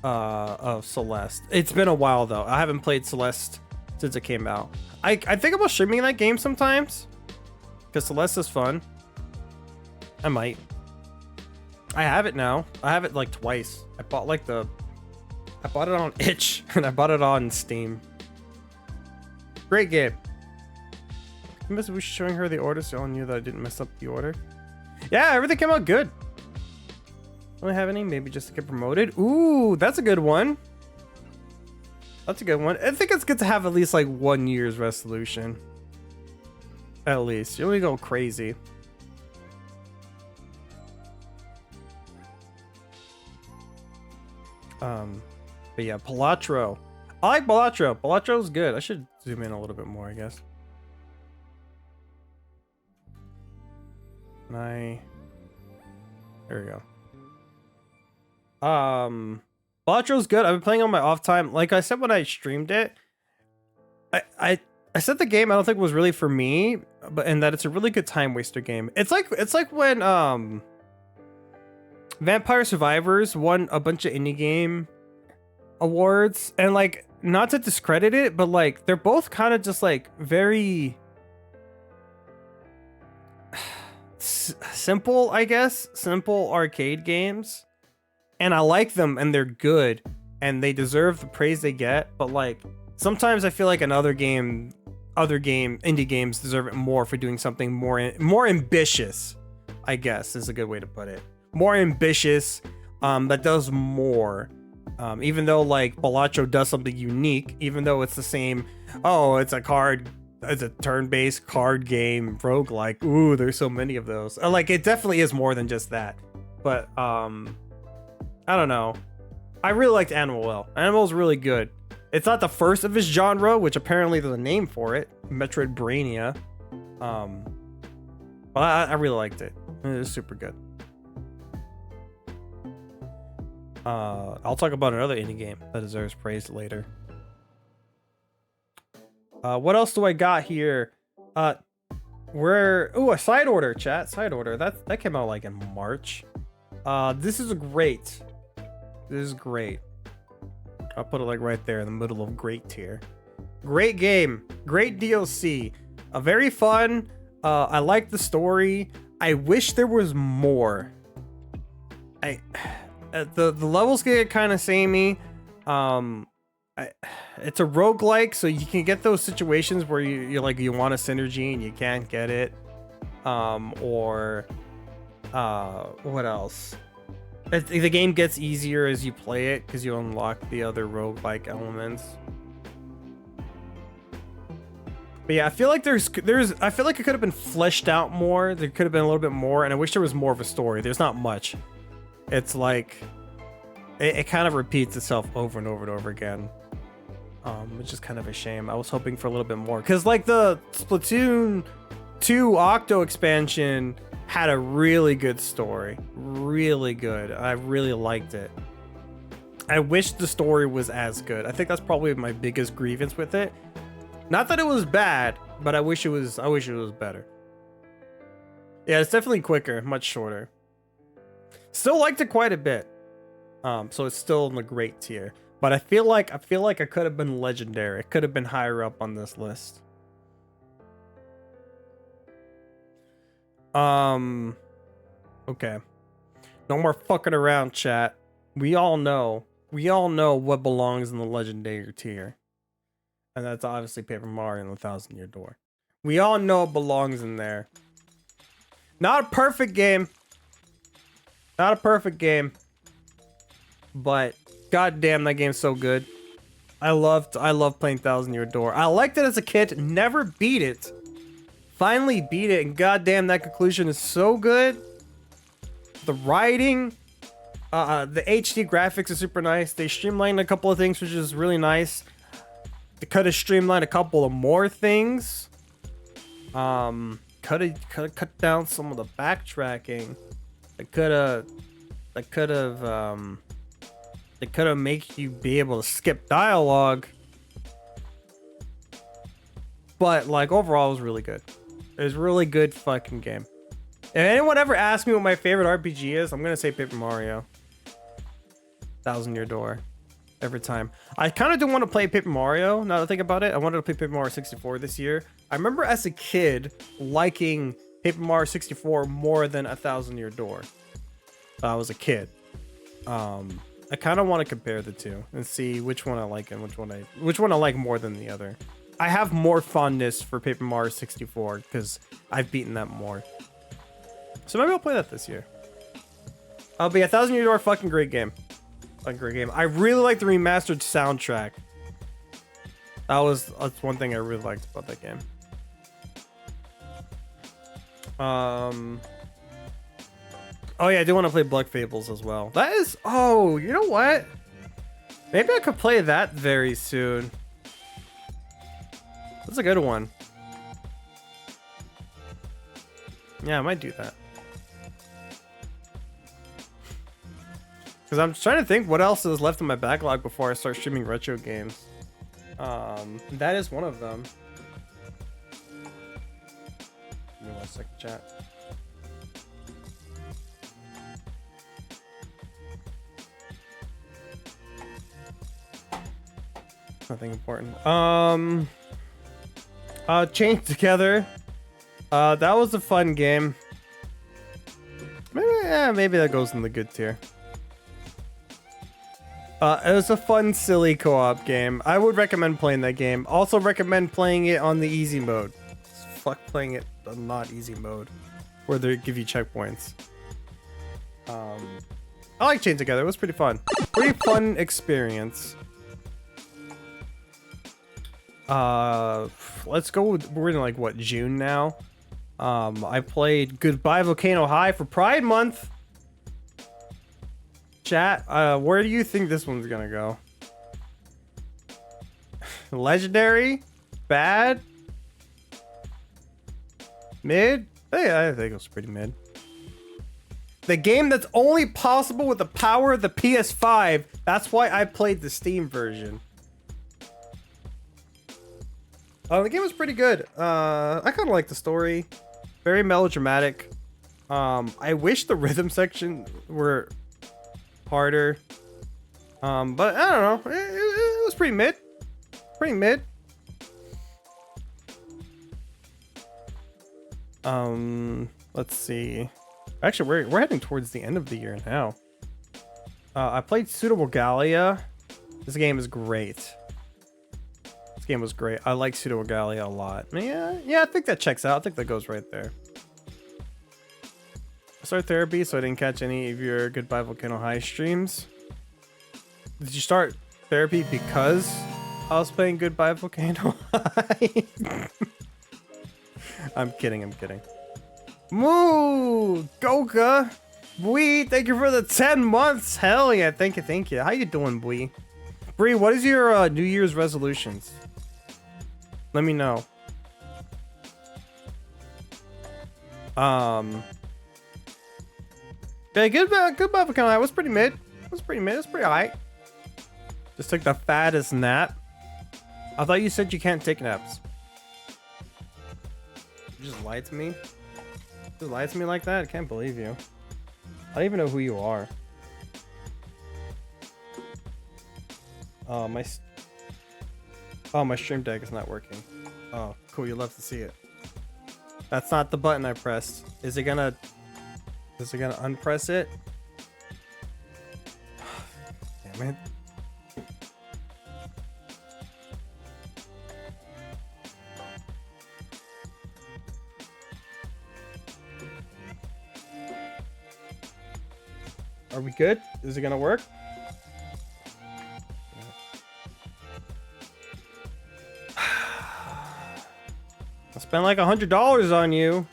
of Celeste. It's been a while though. I haven't played Celeste since it came out. I think about streaming that game sometimes because Celeste is fun. I might. I have it now. I have it like twice. I bought it on itch and I bought it on Steam. Great game. I must be showing her the order so I knew that I didn't mess up the order. Yeah, everything came out good. Don't have any, maybe just to get promoted. Ooh, that's a good one. That's a good one. I think it's good to have at least like 1 year's resolution. At least. You only go crazy. But yeah, Balatro. I like Balatro. Balatro's good. I should zoom in a little bit more, I guess. There we go. Balatro's good. I've been playing on my off time. Like I said when I streamed it, I said the game I don't think was really for me, and that it's a really good time waster game. It's like when Vampire Survivors won a bunch of indie game awards, and like not to discredit it, but like they're both kind of just like very simple, I guess, simple arcade games. And I like them and they're good and they deserve the praise they get, but like sometimes I feel like indie games deserve it more for doing something more ambitious, I guess is a good way to put it. More ambitious, that does more. Even though like Balatro does something unique, even though it's the same, it's a turn-based card game roguelike. Ooh, there's so many of those. Like it definitely is more than just that. But I don't know. I really liked Animal Well. Animal's really good. It's not the first of its genre, which apparently there's a name for it, Metroidvania. But I really liked it. It was super good. I'll talk about another indie game that deserves praise later. What else do I got here? A side order, chat. Side order. That came out like in March. This is great. This is great. I'll put it like right there in the middle of great tier. Great game. Great DLC. Very fun. I like the story. I wish there was more. The levels get kind of samey. It's a roguelike, so you can get those situations where you want a synergy and you can't get it. What else? The game gets easier as you play it because you unlock the other roguelike elements. But yeah, I feel like I feel like it could have been fleshed out more. There could have been a little bit more, and I wish there was more of a story. There's not much. It's like it kind of repeats itself over and over and over again. Which is kind of a shame. I was hoping for a little bit more because like the Splatoon 2 Octo expansion had a really good story. Really good. I really liked it. I wish the story was as good. I think that's probably my biggest grievance with it. Not that it was bad, but I wish it was better. Yeah, it's definitely quicker, much shorter. Still liked it quite a bit. So it's still in the great tier. But I feel like I could have been legendary. It could have been higher up on this list. Okay. No more fucking around, chat. We all know what belongs in the legendary tier. And that's obviously Paper Mario and the 1,000-Year Door. We all know it belongs in there. Not a perfect game. Not a perfect game. But goddamn, that game's so good. I love playing 1,000-Year Door. I liked it as a kid, never beat it. Finally beat it, and goddamn, that conclusion is so good. The writing, the HD graphics are super nice. They streamlined a couple of things, which is really nice. They could have streamlined a couple of more things. Could have cut down some of the backtracking. They could have make you be able to skip dialogue. But like overall, it was really good. It was a really good fucking game. If anyone ever asks me what my favorite RPG is, I'm gonna say Paper Mario. 1,000-Year Door. Every time. I kind of do want to play Paper Mario, now that I think about it. I wanted to play Paper Mario 64 this year. I remember as a kid liking Paper Mario 64 more than 1,000-Year Door. I was a kid. I kind of want to compare the two and see which one I like and which one I like more than the other. I have more fondness for Paper Mario 64 because I've beaten that more. So maybe I'll play that this year. But yeah, 1,000-Year Door, fucking great game. Fucking great game. I really like the remastered soundtrack. That's one thing I really liked about that game. Oh yeah, I do want to play Blood Fables as well. That is, you know what? Maybe I could play that very soon. That's a good one. Yeah, I might do that. Because I'm trying to think what else is left in my backlog before I start streaming retro games. That is one of them. Give me 1 second, chat. Nothing important. Chained Together. That was a fun game. Maybe that goes in the good tier. It was a fun, silly co-op game. I would recommend playing that game. Also recommend playing it on the easy mode. Fuck playing it on not easy mode, where they give you checkpoints. I like Chained Together. It was pretty fun. Pretty fun experience. Let's go with, we're in like what, June now. I played Goodbye Volcano High for Pride Month. Chat, where do you think this one's gonna go? Legendary? Bad? Mid? I think it was pretty mid. The game that's only possible with the power of the PS5. That's why I played the Steam version. The game was pretty good. I kind of like the story. Very melodramatic. I wish the rhythm section were harder. But I don't know. It was pretty mid. Pretty mid. Let's see. Actually, we're heading towards the end of the year now. I played Suitable Gallia. This game is great. This game was great. I like Suitable Gallia a lot. Yeah, I think that checks out. I think that goes right there. I started therapy, so I didn't catch any of your Goodbye Volcano High streams. Did you start therapy because I was playing Goodbye Volcano High? I'm kidding. Moo! Goka! Bui, thank you for the 10 months! Hell yeah, thank you. How you doing, Bui? Bree, what is your New Year's resolutions? Let me know. Okay, Goodbye Volcano High was pretty mid. It was pretty alright. Just took the fattest nap. I thought you said you can't take naps. You just lied to me? Just lied to me like that? I can't believe you. I don't even know who you are. My stream deck is not working. Oh, cool. You'll love to see it. That's not the button I pressed. Is it gonna unpress it? Damn it. Are we good? Is it gonna work? I spent like $100 on you.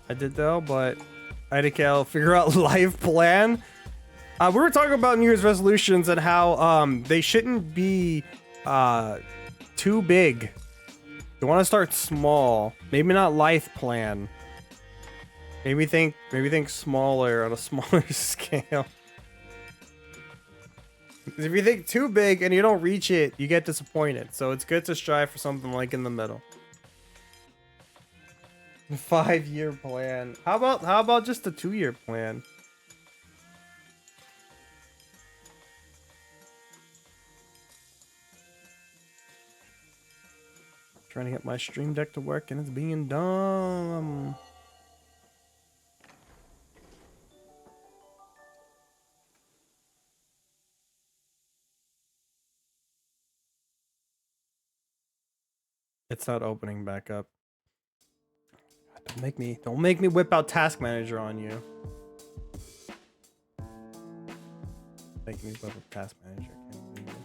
I did though, but I had to figure out life plan. We were talking about New Year's resolutions and how they shouldn't be too big. You want to start small. Maybe not life plan. Maybe think smaller on a smaller scale. Because if you think too big and you don't reach it, you get disappointed. So it's good to strive for something like in the middle. 5-year plan. How about just a 2-year plan? Trying to get my stream deck to work and it's being dumb. It's not opening back up. Don't make me whip out Task Manager on you. Make me whip out Task Manager. I can't believe it.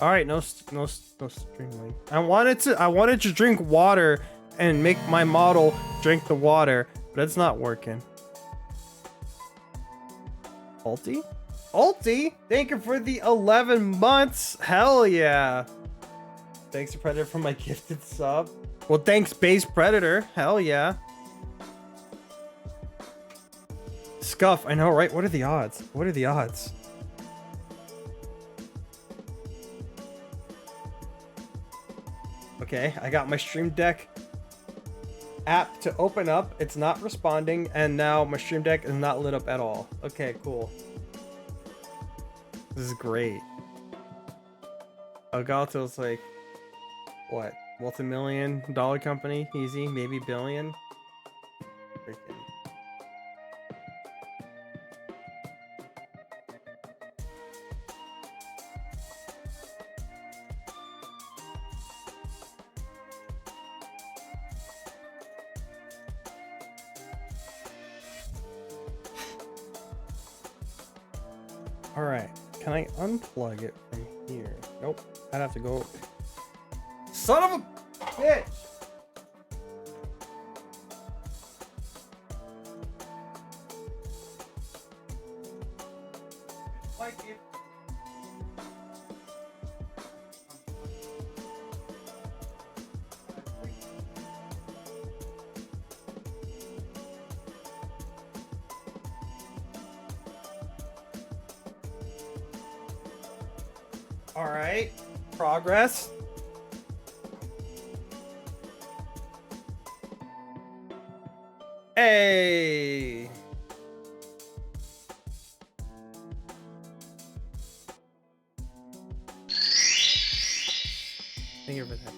All right, no stream link. I wanted to drink water and make my model drink the water, but it's not working. Ulti? Thank you for the 11 months. Hell yeah. Thanks to Predator for my gifted sub. Well, thanks Base Predator. Hell yeah. Scuff. I know, right? What are the odds? What are the odds? Okay, I got my Stream Deck app to open up. It's not responding, and now my Stream Deck is not lit up at all. Okay, cool. This is great. Elgato's like, what? Multi-million-dollar company? Easy, maybe billion? Freaking. All right, can I unplug it from here? Nope, I'd have to go. Son of a bitch! Like it. All right, progress. Hey. Thank you for that.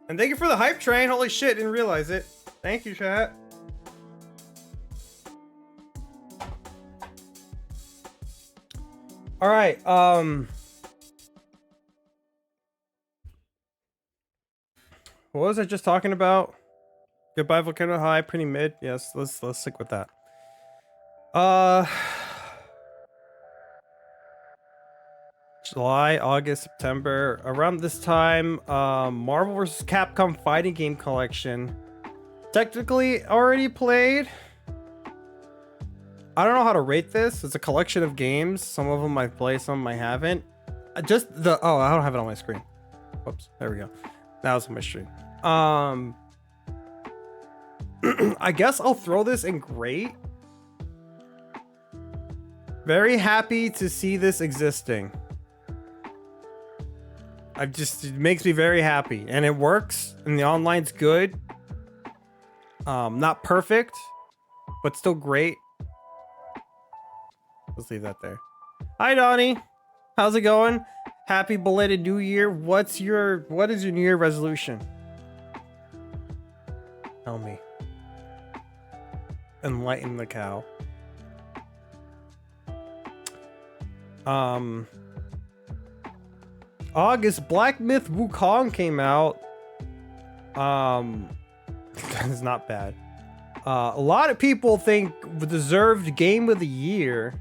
And thank you for the hype train. Holy shit, didn't realize it. Thank you, chat. All right, what was I just talking about? Goodbye Volcano High, pretty mid. Yes, let's stick with that. July, August, September, around this time, Marvel vs. Capcom Fighting Game Collection. Technically already played. I don't know how to rate this. It's a collection of games. Some of them I play, some of them I haven't. Oh, I don't have it on my screen. Whoops, there we go. That was on my stream. I guess I'll throw this in great. Very happy to see this existing. It makes me very happy, and it works, and the online's good. Not perfect, but still great. Let's leave that there. Hi, Donnie. How's it going? Happy belated New Year. What is your New Year resolution? Tell me. Enlighten the cow. August, Black Myth Wukong came out. It's not bad. A lot of people think deserved Game of the Year.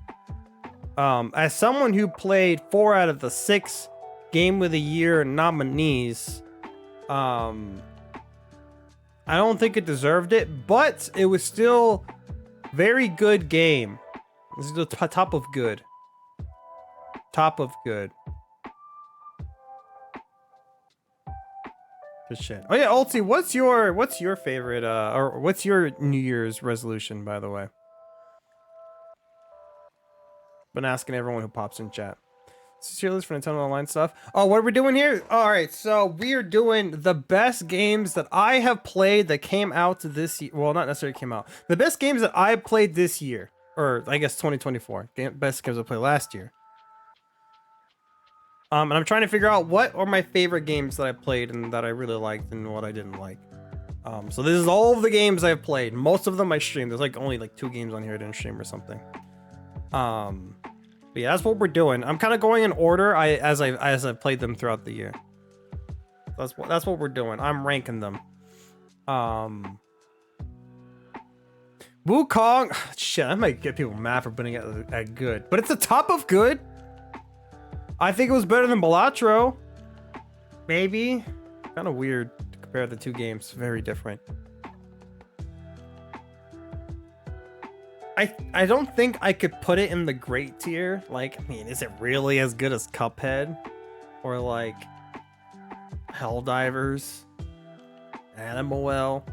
As someone who played 4 out of the 6 Game of the Year nominees, I don't think it deserved it, but it was still very good game. This is the top of good. Top of good. Good shit. Oh yeah, Ulti, what's your favorite or what's your New Year's resolution, by the way? Been asking everyone who pops in chat. This is your list for Nintendo Online stuff. Oh, what are we doing here? All right, so we are doing the best games that I have played that came out this year. Well, not necessarily came out. The best games that I played this year, or I guess 2024. Best games I played last year. And I'm trying to figure out what are my favorite games that I played and that I really liked and what I didn't like. So this is all of the games I've played. Most of them I streamed. There's like only like 2 games on here I didn't stream or something. But yeah, that's what we're doing. I'm kind of going in order as I played them throughout the year. That's what we're doing. I'm ranking them. Wukong. Shit, I might get people mad for putting it at good, but it's the top of good. I think it was better than Balatro. Maybe. Kind of weird to compare the 2 games. Very different. I don't think I could put it in the great tier. Like, I mean, is it really as good as Cuphead? Or like Helldivers? Animal Well?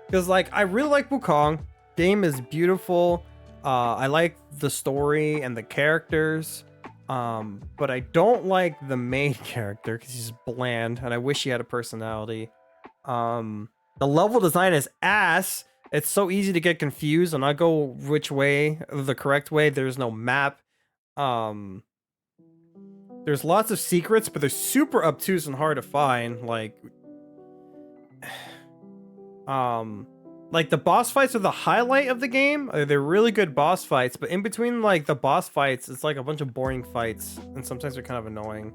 Because like, I really like Wukong. game is beautiful. I like the story and the characters. But I don't like the main character because he's bland, and I wish he had a personality. The level design is ass. It's so easy to get confused and not go which way, the correct way. There's no map. There's lots of secrets, but they're super obtuse and hard to find. Like the boss fights are the highlight of the game. They're really good boss fights, but in between like the boss fights, it's like a bunch of boring fights, and sometimes they're kind of annoying.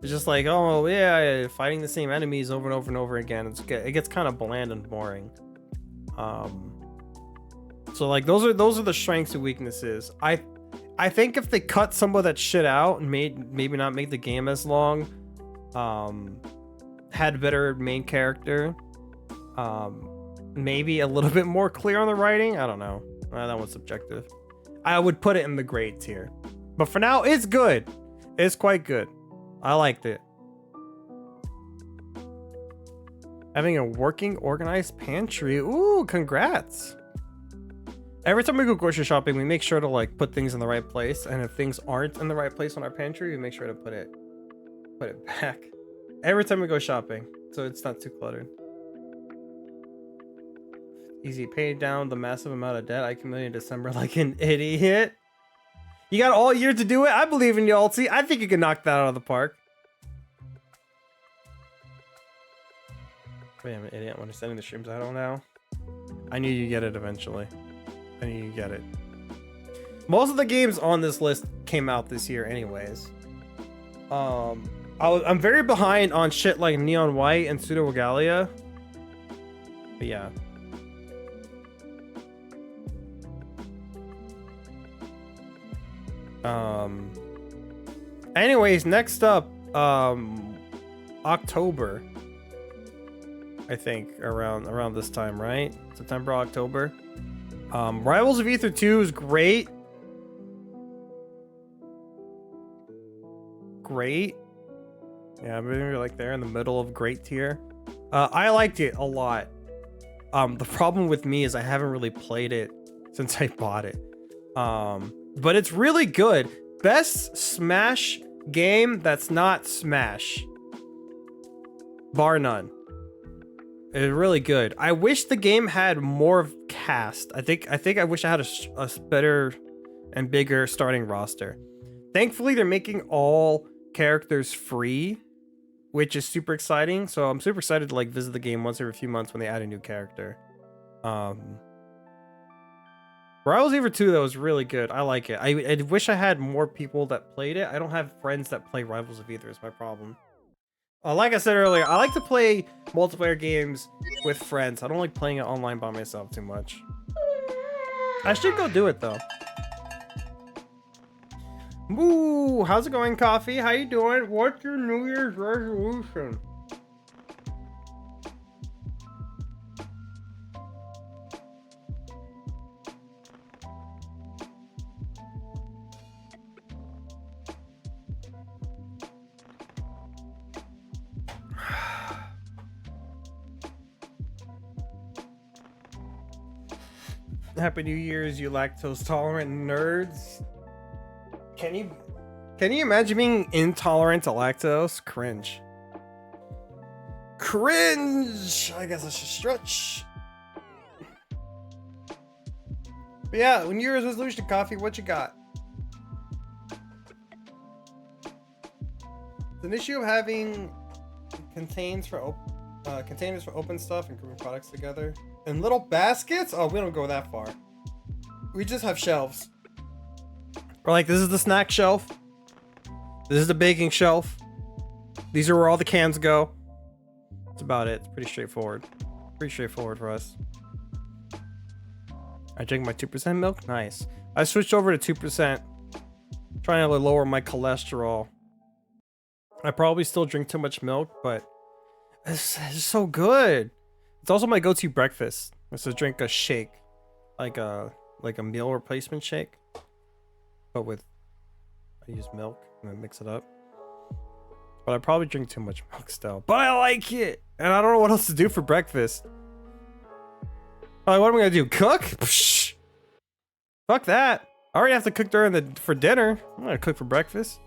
It's just like, oh yeah, fighting the same enemies over and over and over again. It gets kind of bland and boring. So like those are the strengths and weaknesses. I think if they cut some of that shit out and maybe not make the game as long, had better main character, maybe a little bit more clear on the writing. I don't know. That one's subjective. I would put it in the grade tier, but for now, it's good. It's quite good. I liked it. Having a working, organized pantry. Ooh, congrats. Every time we go grocery shopping, we make sure to like put things in the right place, and if things aren't in the right place on our pantry, we make sure to put it back. Every time we go shopping, so it's not too cluttered. Easy, pay down the massive amount of debt I accumulated in December like an idiot. You got all year to do it. I believe in you, Altsy. I think you can knock that out of the park. Wait, I'm an idiot when I'm sending the streams out now. I knew you get it eventually. I knew you get it. Most of the games on this list came out this year anyways. I'm very behind on shit like Neon White and Pseudo Regalia. But yeah. Anyways, next up, October. I think around this time, right? September, October. Rivals of Aether 2 is great. Great. Yeah, maybe like there in the middle of great tier. I liked it a lot. The problem with me is I haven't really played it since I bought it. But it's really good. Best Smash game that's not Smash. Bar none. It's really good. I wish the game had more cast. I think I wish I had a better and bigger starting roster. Thankfully, they're making all characters free, which is super exciting. So I'm super excited to like visit the game once every few months when they add a new character. Rivals of Aether 2 though is really good. I like it. I wish I had more people that played it. I don't have friends that play Rivals of Aether is my problem. Like I said earlier, I like to play multiplayer games with friends. I don't like playing it online by myself too much. I should go do it though. Woo! How's it going, Coffee? How you doing? What's your New Year's resolution? Happy New Year's, you lactose tolerant nerds. Can you imagine being intolerant to lactose? Cringe. Cringe! I guess I should stretch. But yeah, New Year's resolution, Coffee, what you got? It's an issue of having containers for open stuff and grouping products together. In little baskets? Oh, we don't go that far. We just have shelves. Or like, this is the snack shelf. This is the baking shelf. These are where all the cans go. That's about it. It's pretty straightforward. Pretty straightforward for us. I drink my 2% milk. Nice. I switched over to 2%. Trying to lower my cholesterol. I probably still drink too much milk, but it's so good. It's also my go-to breakfast. Is to drink a shake, like a meal replacement shake, but I use milk and then mix it up. But I probably drink too much milk still. But I like it, and I don't know what else to do for breakfast. Oh, what am I gonna do? Cook? Psh, fuck that. I already have to cook for dinner. I'm gonna cook for breakfast.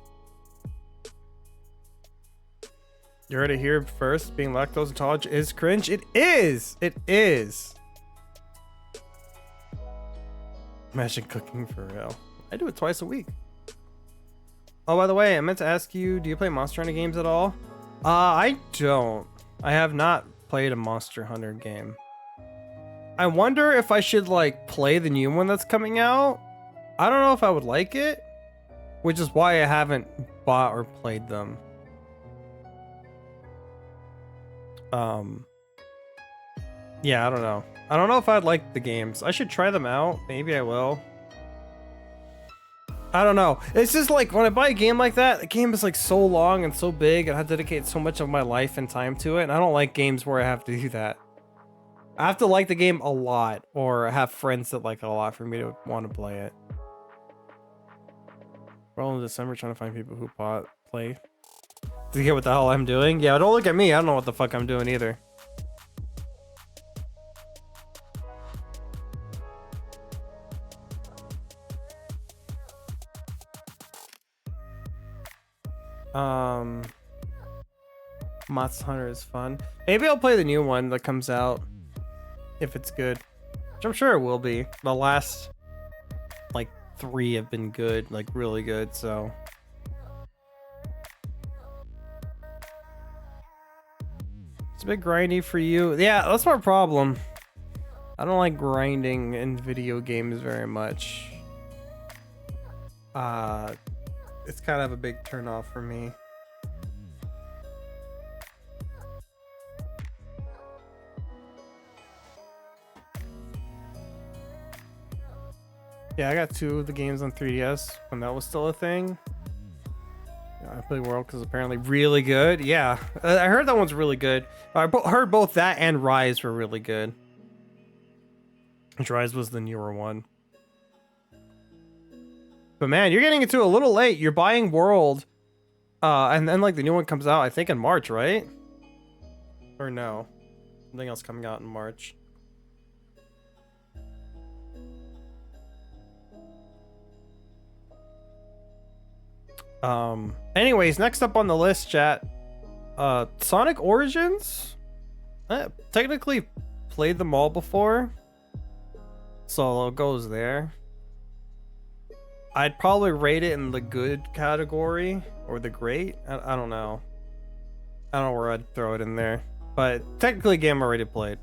You heard it here first. Being lactose intolerant is cringe. It is. It is. Imagine cooking for real. I do it twice a week. Oh, by the way, I meant to ask you, do you play Monster Hunter games at all? I don't. I have not played a Monster Hunter game. I wonder if I should like play the new one that's coming out. I don't know if I would like it, which is why I haven't bought or played them. Yeah, I don't know. I don't know if I'd like the games. I should try them out. Maybe I will. I don't know. It's just like when I buy a game like that, the game is like so long and so big and I have to dedicate so much of my life and time to it. And I don't like games where I have to do that. I have to like the game a lot or have friends that like it a lot for me to want to play it. Well, in December trying to find people who play. To get what the hell I'm doing? Yeah, don't look at me. I don't know what the fuck I'm doing either. Monster Hunter is fun. Maybe I'll play the new one that comes out if it's good, which I'm sure it will be. The last like 3 have been good, like really good, so it's a bit grindy for you. Yeah, that's my problem. I don't like grinding in video games very much. It's kind of a big turn off for me. Yeah, I got 2 of the games on 3DS when that was still a thing. Yeah, I played World because apparently really good. Yeah, I heard that one's really good. I heard both that and Rise were really good. Which Rise was the newer one. But man, you're getting into it a little late. You're buying World, and then like the new one comes out, I think in March, right? Or no, something else coming out in March. Anyways, next up on the list, chat, Sonic Origins. I technically played them all before, so it goes there. I'd probably rate it in the good category or the great. I don't know. I don't know where I'd throw it in there, but technically a game I already played.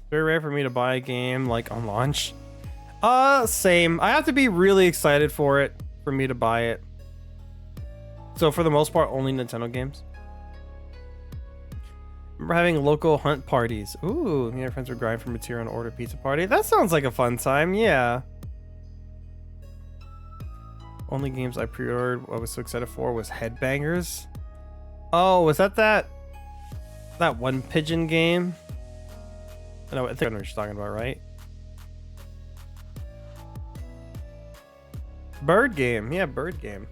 Very rare for me to buy a game like on launch. Same. I have to be really excited for it for me to buy it. So for the most part, only Nintendo games. Remember having local hunt parties. Ooh, me and friends would grind for material and order pizza party. That sounds like a fun time, yeah. Only games I pre-ordered I was so excited for was Headbangers. Oh, was that one pigeon game? I think I know what you're talking about, right? Bird game. Yeah, bird game.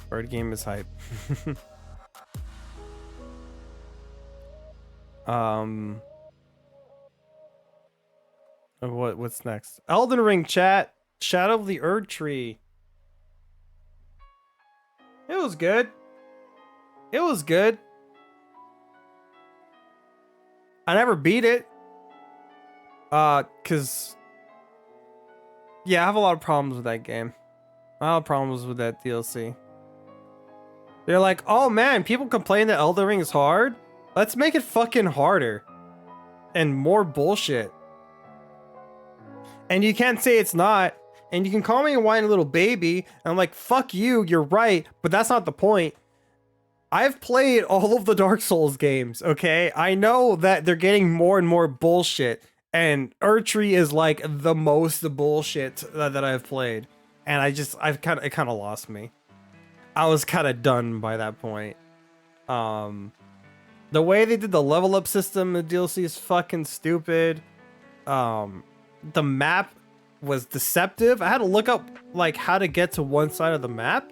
Bird game is hype. What's next? Elden Ring, chat. Shadow of the Erd Tree. It was good. It was good. I never beat it. Cause yeah, I have a lot of problems with that game. I have problems with that DLC. They're like, oh man, people complain that Elden Ring is hard. Let's make it fucking harder. And more bullshit. And you can't say it's not. And you can call me a whiny little baby. And I'm like, fuck you, you're right. But that's not the point. I've played all of the Dark Souls games, okay? I know that they're getting more and more bullshit. And Erd Tree is like the most bullshit that I've played. And it kind of lost me. I was kind of done by that point. The way they did the level up system in the DLC is fucking stupid. The map was deceptive. I had to look up like how to get to one side of the map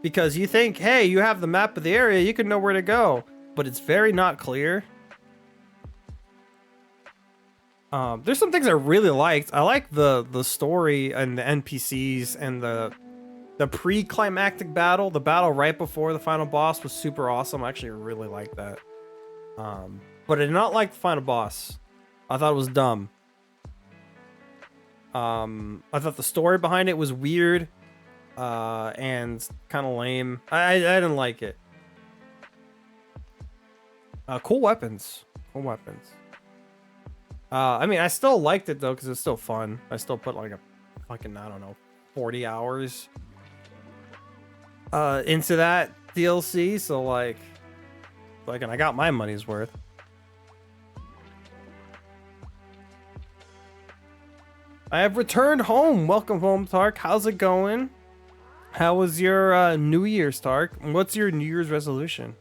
because you think, hey, you have the map of the area, you can know where to go, but it's very not clear. There's some things I really liked. I like the story and the NPCs and the pre-climactic battle. The battle right before the final boss was super awesome. I actually really liked that. But I did not like the final boss. I thought it was dumb. I thought the story behind it was weird, and kind of lame. I didn't like it. Cool weapons. Cool weapons. I mean, I still liked it though, because it's still fun. I still put like a fucking, I don't know, 40 hours into that DLC. So like, and I got my money's worth. I have returned home. Welcome home, Tark. How's it going? How was your New Year's, Tark? What's your New Year's resolution?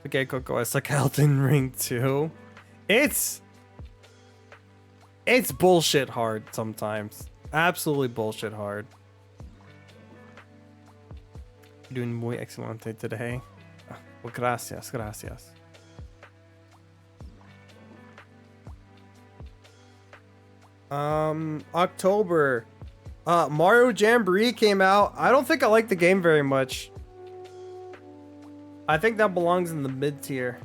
Okay, Coco, I suck Elden Ring too. It's bullshit hard sometimes. Absolutely bullshit hard. You're doing muy excelente today. Well, gracias, gracias. October. Mario Jamboree came out. I don't think I like the game very much. I think that belongs in the mid tier.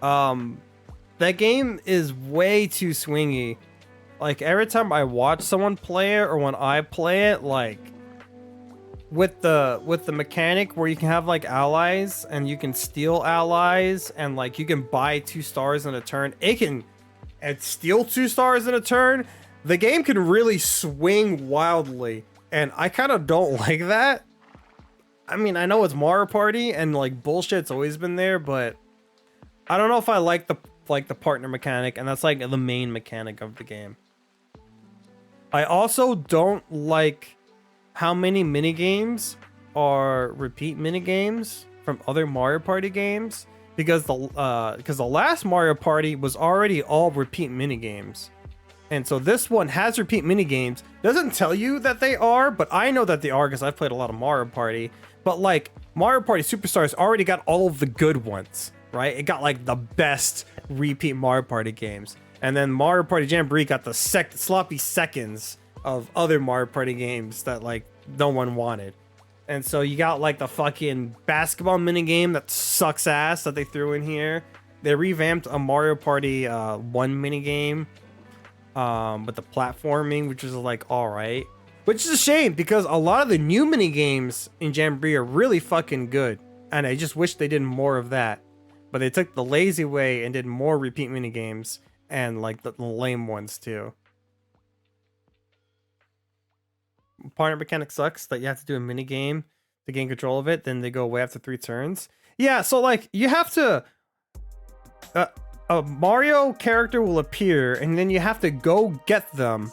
That game is way too swingy. Like every time I watch someone play it or when I play it, like with the mechanic where you can have like allies and you can steal allies and like you can buy 2 stars in a turn. And steal 2 stars in a turn. The game can really swing wildly, and I kind of don't like that. I mean, I know it's Mario Party and like bullshit's always been there, but I don't know if I like the partner mechanic, and that's like the main mechanic of the game. I also don't like how many minigames are repeat minigames from other Mario Party games, because the last Mario Party was already all repeat minigames. And so this one has repeat minigames. Doesn't tell you that they are, but I know that they are because I've played a lot of Mario Party. But like Mario Party Superstars already got all of the good ones, right? It got like the best repeat Mario Party games. And then Mario Party Jamboree got the sloppy seconds of other Mario Party games that like no one wanted. And so you got like the fucking basketball minigame that sucks ass that they threw in here. They revamped a Mario Party 1 minigame. But the platforming, which is like alright. Which is a shame because a lot of the new mini games in Jamboree are really fucking good. And I just wish they did more of that. But they took the lazy way and did more repeat mini games and like the lame ones too. Partner mechanic sucks that you have to do a mini game to gain control of it, then they go away after 3 turns. Yeah, so like you have to a Mario character will appear and then you have to go get them,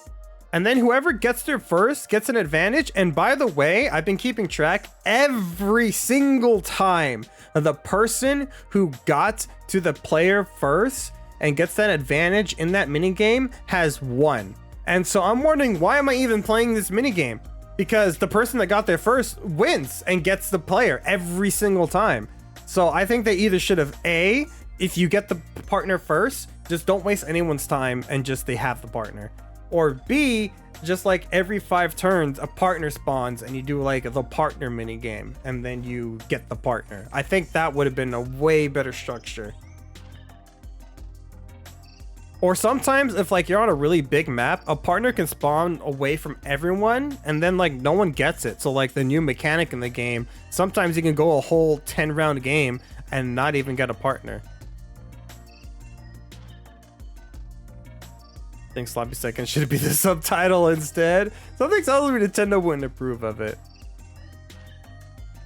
and then whoever gets there first gets an advantage. And by the way, I've been keeping track, every single time the person who got to the player first and gets that advantage in that mini game has won. And so I'm wondering, why am I even playing this mini game? Because the person that got there first wins and gets the player every single time. So I think they either should have A, if you get the partner first, just don't waste anyone's time and just they have the partner. Or B, just like every 5 turns, a partner spawns and you do like the partner mini game and then you get the partner. I think that would have been a way better structure. Or sometimes if like you're on a really big map, a partner can spawn away from everyone and then like no one gets it. So like the new mechanic in the game, sometimes you can go a whole 10 round game and not even get a partner. I think sloppy seconds should be the subtitle instead. Something tells me Nintendo wouldn't approve of it.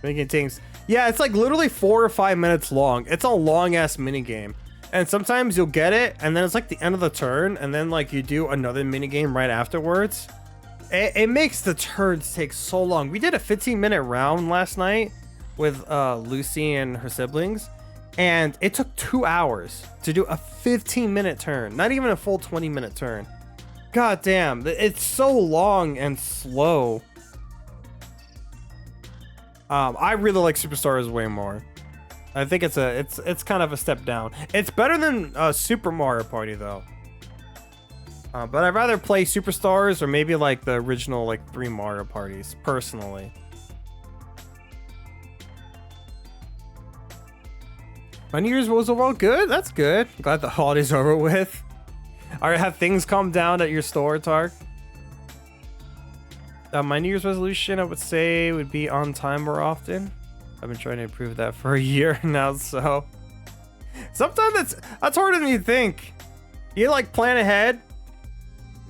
Making things, yeah, it's like literally 4 or 5 minutes long. It's a long ass mini game. And sometimes you'll get it, and then it's like the end of the turn, and then like you do another mini game right afterwards. It makes the turns take so long. We did a 15-minute round last night with Lucy and her siblings, and it took 2 hours to do a 15-minute turn, not even a full 20-minute turn. God damn, it's so long and slow. I really like Superstars way more. I think it's kind of a step down. It's better than Super Mario Party though. But I'd rather play Superstars or maybe like the original like 3 Mario Parties personally. My New Year's was overall good. That's good. Glad the holiday's over with. Alright, have things calmed down at your store, Tark? My New Year's resolution, I would say, would be on time more often. I've been trying to improve that for a year now, so sometimes that's harder than you think. You like plan ahead.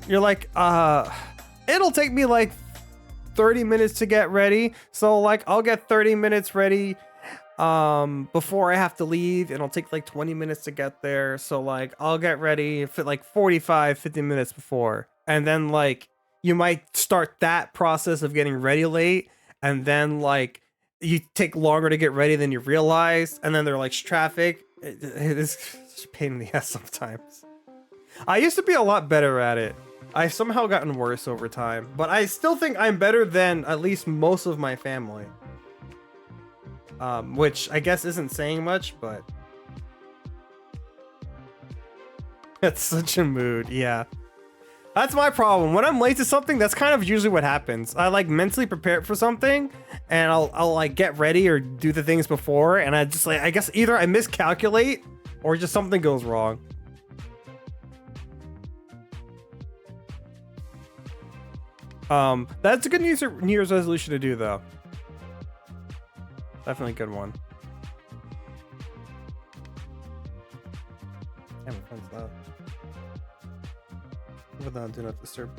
You're like, it'll take me like 30 minutes to get ready. So like I'll get 30 minutes ready before I have to leave, and it'll take like 20 minutes to get there. So like I'll get ready for like 50 minutes before, and then like you might start that process of getting ready late, and then like you take longer to get ready than you realize, and then there's like traffic. It is such a pain in the ass sometimes. I used to be a lot better at it. I've somehow gotten worse over time, but I still think I'm better than at least most of my family. Which I guess isn't saying much, but that's such a mood. Yeah, that's my problem. When I'm late to something, that's kind of usually what happens. I like mentally prepare for something, and I'll like get ready or do the things before, and I just like, I guess either I miscalculate or just something goes wrong. That's a good New Year's resolution to do though. Definitely a good one. Damn, my phone's loud. Without do not disturb.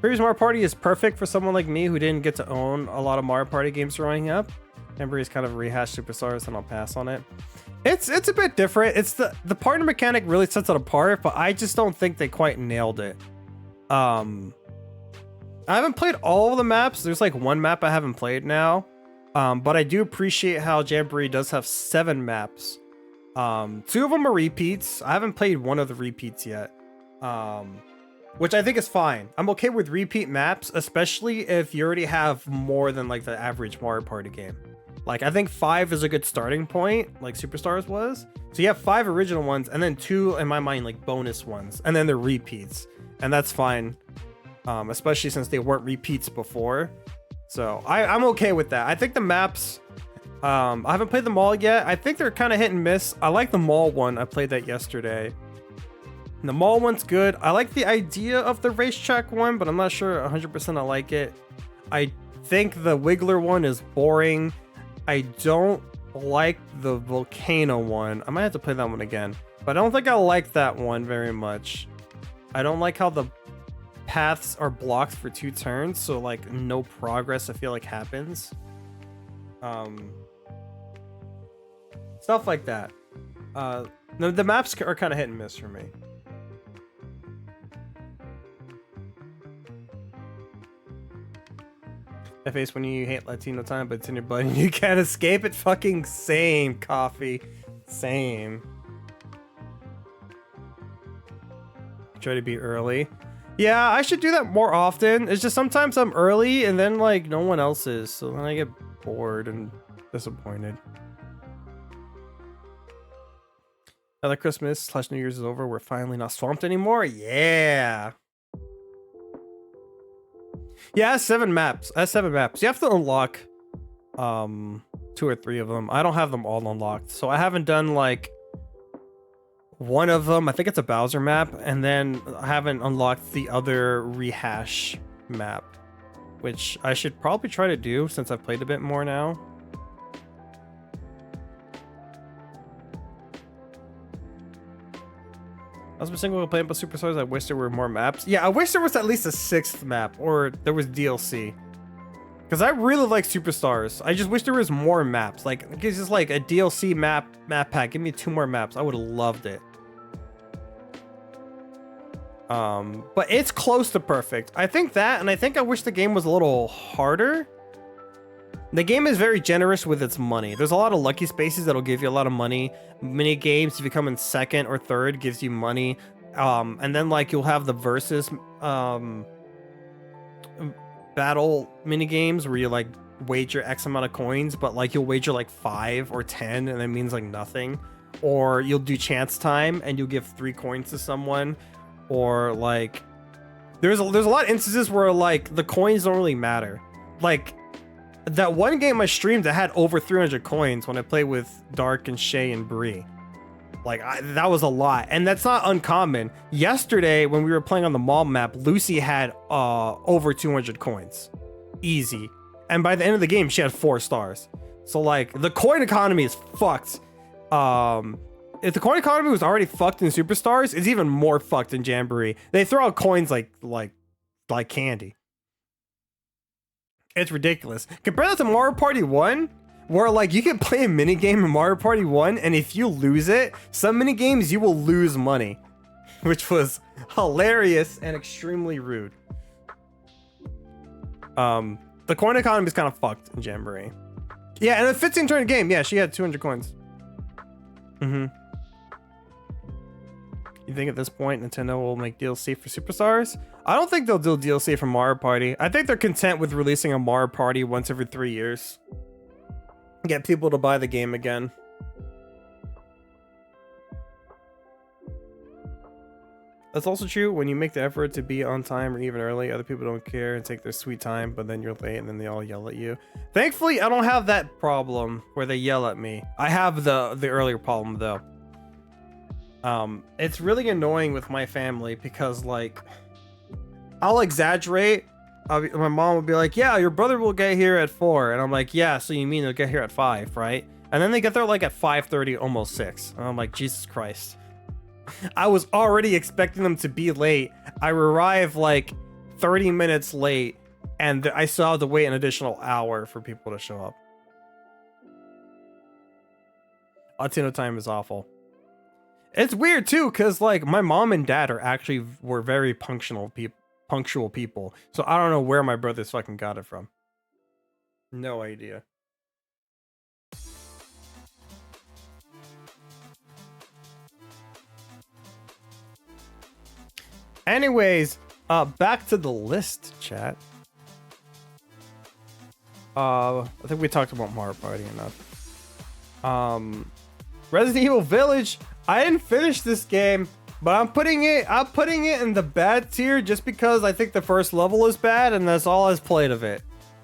Previous Mario Party is perfect for someone like me who didn't get to own a lot of Mario Party games growing up. Memories kind of rehashed Superstars, and I'll pass on it. It's a bit different. It's the partner mechanic really sets it apart, but I just don't think they quite nailed it. I haven't played all of the maps. There's like one map I haven't played now. But I do appreciate how Jamboree does have 7 maps. 2 of them are repeats. I haven't played one of the repeats yet. Which I think is fine. I'm okay with repeat maps, especially if you already have more than like the average Mario Party game. Like I think 5 is a good starting point, like Superstars was. So you have 5 original ones, and then 2 in my mind like bonus ones, and then they're repeats, and that's fine. Especially since they weren't repeats before. So I'm okay with that. I think the maps, I haven't played them all yet. I think they're kind of hit and miss. I like the mall one. I played that yesterday. And the mall one's good. I like the idea of the racetrack one, but I'm not sure 100% I like it. I think the Wiggler one is boring. I don't like the volcano one. I might have to play that one again, but I don't think I like that one very much. I don't like how the paths are blocked for 2 turns, so like no progress I feel like happens. Stuff like that. The maps are kind of hit and miss for me. That face when you hate Latino time, but it's in your blood and you can't escape it. Fucking same, coffee. Same. Try to be early. Yeah, I should do that more often. It's just sometimes I'm early and then like no one else is, so then I get bored and disappointed. Now that Christmas/New Year's is over, we're finally not swamped anymore. Yeah. Yeah, 7 maps. That's 7 maps. You have to unlock 2 or 3 of them. I don't have them all unlocked, so I haven't done like one of them. I think it's a Bowser map, and then I haven't unlocked the other rehash map, which I should probably try to do since I've played a bit more now. I was single playing about Superstars. I wish there were more maps. Yeah, I wish there was at least a 6th map, or there was DLC. Because I really like Superstars. I just wish there was more maps. Like, it's just like a DLC map pack. Give me 2 more maps. I would have loved it. But it's close to perfect. I think that, and I think I wish the game was a little harder. The game is very generous with its money. There's a lot of lucky spaces that'll give you a lot of money. Mini games, if you come in second or third, gives you money. And then like you'll have the versus battle mini games where you like wager X amount of coins, but like you'll wager like 5 or 10 and that means like nothing. Or you'll do chance time and you'll give 3 coins to someone. Or like there's a lot of instances where like the coins don't really matter. Like that one game I streamed that had over 300 coins when I played with Dark and Shay and Bree. Like that was a lot, and that's not uncommon. Yesterday when we were playing on the mall map, Lucy had over 200 coins, easy. And by the end of the game, she had 4 stars. So like the coin economy is fucked. If the coin economy was already fucked in Superstars, it's even more fucked in Jamboree. They throw out coins like candy. It's ridiculous. Compare that to Mario Party 1, where like you can play a mini game in Mario Party 1, and if you lose it, some mini games you will lose money, which was hilarious and extremely rude. The coin economy is kind of fucked in Jamboree. Yeah, and a 15-turn game. Yeah, she had 200 coins. You think at this point Nintendo will make DLC for Superstars? I don't think they'll do DLC for Mario Party. I think they're content with releasing a Mario Party once every 3 years. Get people to buy the game again. That's also true when you make the effort to be on time or even early. Other people don't care and take their sweet time, but then you're late and then they all yell at you. Thankfully, I don't have that problem where they yell at me. I have the earlier problem though. It's really annoying with my family because like I'll exaggerate. My mom will be like, yeah, your brother will get here at 4, and I'm like, yeah, so you mean they'll get here at 5, right? And then they get there like at 5:30, almost 6, and I'm like, Jesus Christ. I was already expecting them to be late. I arrived like 30 minutes late, and I still have to wait an additional hour for people to show up. Latino time is awful. It's weird too, because like my mom and dad were very punctual people. So I don't know where my brothers fucking got it from. No idea. Anyways, back to the list, chat. I think we talked about Mario Party enough. Resident Evil Village. I didn't finish this game, but I'm putting it in the bad tier just because I think the first level is bad, and that's all I've played of it.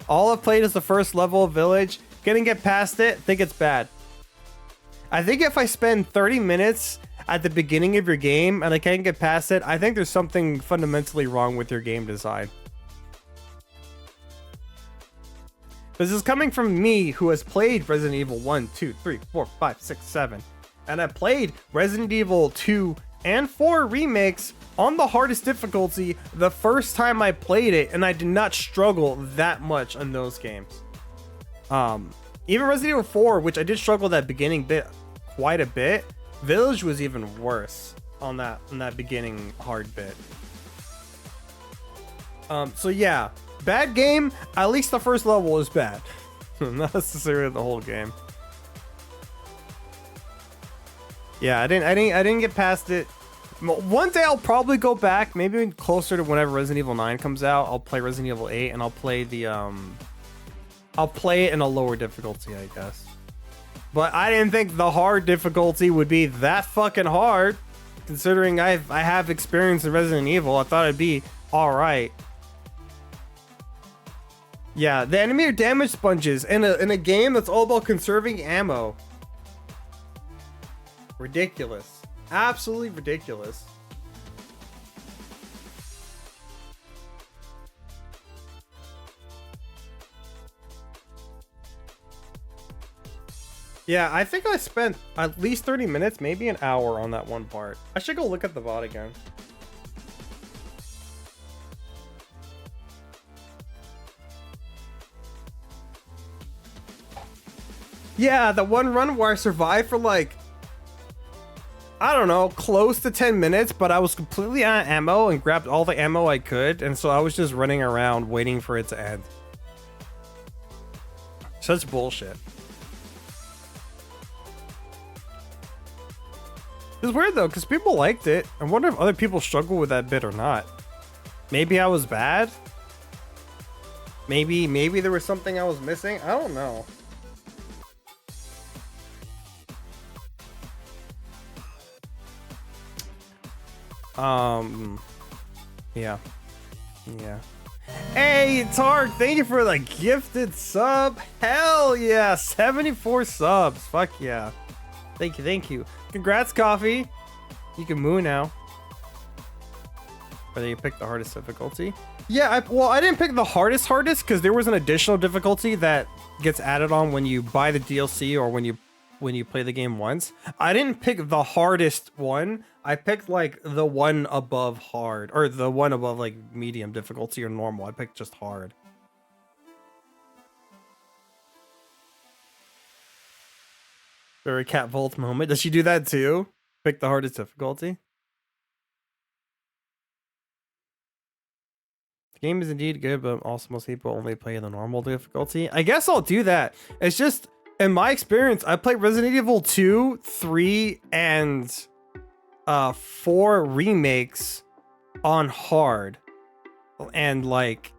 All I've played is the first level of Village. Couldn't get past it. Think it's bad. I think if I spend 30 minutes at the beginning of your game and I can't get past it, I think there's something fundamentally wrong with your game design. This is coming from me, who has played Resident Evil 1, 2, 3, 4, 5, 6, 7. And I played Resident Evil 2 and 4 remakes on the hardest difficulty the first time I played it, and I did not struggle that much on those games. Even Resident Evil 4, which I did struggle that beginning bit quite a bit, Village was even worse on that beginning hard bit. So yeah, bad game. At least the first level is bad. Not necessarily the whole game. Yeah, I didn't get past it. One day I'll probably go back, maybe closer to whenever Resident Evil 9 comes out. I'll play Resident Evil 8 and I'll play I'll play it in a lower difficulty, I guess. But I didn't think the hard difficulty would be that fucking hard, considering I have experience in Resident Evil. I thought it'd be all right. Yeah, the enemy are damage sponges in a game that's all about conserving ammo. Ridiculous. Absolutely ridiculous. Yeah, I think I spent at least 30 minutes, maybe an hour on that one part. I should go look at the VOD again. Yeah, the one run where I survived for like, I don't know, close to 10 minutes, but I was completely out of ammo and grabbed all the ammo I could, and so I was just running around waiting for it to end. Such bullshit. It's weird though, because people liked it. I wonder if other people struggle with that bit or not. Maybe I was bad. Maybe there was something I was missing. I don't know. Yeah. Hey, Tark, thank you for the gifted sub. Hell yeah, 74 subs. Fuck yeah. Thank you. Congrats, Coffee. You can moo now. Whether you picked the hardest difficulty. Yeah, I didn't pick the hardest because there was an additional difficulty that gets added on when you buy the DLC or when you play the game once. I didn't pick the hardest one. I picked like the one above hard, or the one above like medium difficulty or normal. I picked just hard. Very Cat Vault moment. Does she do that too? Pick the hardest difficulty. The game is indeed good, but also most people only play the normal difficulty. I guess I'll do that. It's just, in my experience, I played Resident Evil 2, 3, and 4 remakes on hard. And like,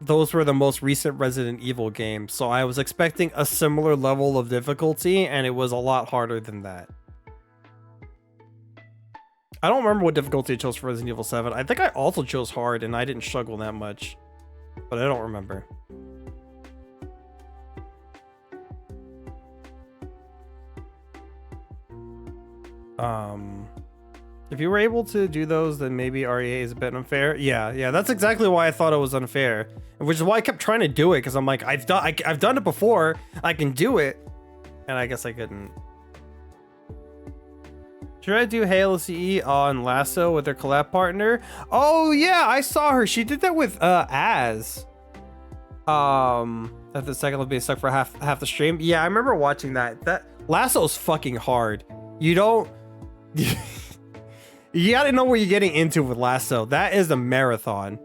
those were the most recent Resident Evil games. So I was expecting a similar level of difficulty, and it was a lot harder than that. I don't remember what difficulty I chose for Resident Evil 7. I think I also chose hard, and I didn't struggle that much. But I don't remember. If you were able to do those, then maybe REA is a bit unfair. Yeah, that's exactly why I thought it was unfair. Which is why I kept trying to do it, because I'm like, I've done it before. I can do it. And I guess I couldn't. Should I do Halo CE on Lasso with their collab partner? Oh yeah, I saw her. She did that with Az. That the second will be stuck for half the stream. Yeah, I remember watching that. That Lasso's fucking hard. You don't. You gotta know what you're getting into with Lasso. That is a marathon.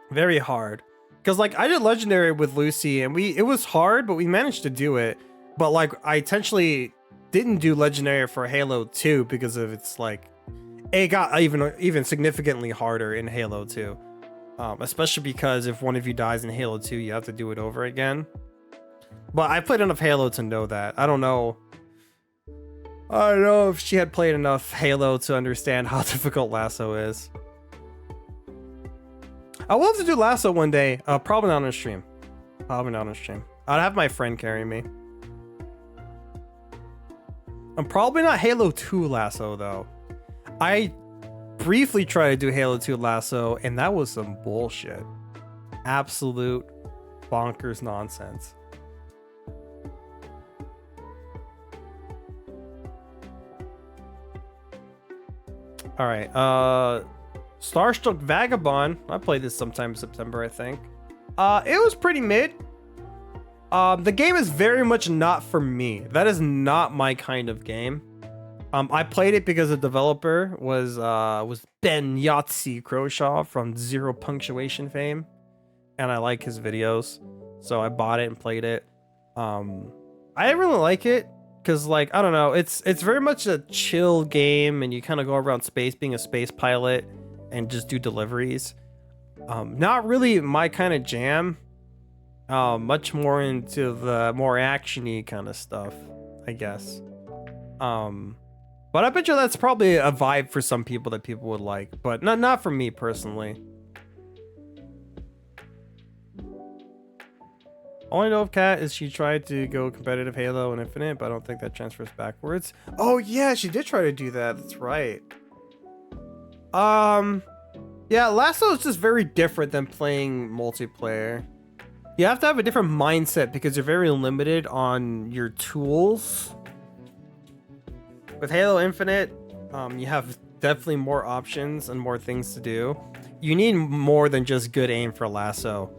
Very hard. Cause like I did Legendary with Lucy, and it was hard, but we managed to do it. But like I intentionally didn't do Legendary for Halo 2 because of it's like it got even significantly harder in Halo 2. Especially because if one of you dies in Halo 2, you have to do it over again. But I played enough Halo to know that. I don't know if she had played enough Halo to understand how difficult Lasso is. I will have to do Lasso one day. Probably not on stream. I'd have my friend carry me. I'm probably not Halo 2 Lasso though. I briefly tried to do Halo 2 Lasso, and that was some bullshit. Absolute bonkers nonsense. All right, Starstruck Vagabond. I played this sometime in September, I think. It was pretty mid. The game is very much not for me. That is not my kind of game. I played it because the developer was Ben Yahtzee Croshaw from Zero Punctuation fame, and I like his videos, so I bought it and played it. I didn't really like it because, like, I don't know, it's very much a chill game, and you kind of go around space being a space pilot and just do deliveries. Not really my kind of jam. Much more into the more actiony kind of stuff, I guess. But I bet you that's probably a vibe for some people that people would like, but not for me personally. All I know of Kat is she tried to go competitive Halo and Infinite, but I don't think that transfers backwards. Oh yeah, she did try to do that. That's right. Yeah, Lasso is just very different than playing multiplayer. You have to have a different mindset because you're very limited on your tools. With Halo Infinite, you have definitely more options and more things to do. You need more than just good aim for Lasso.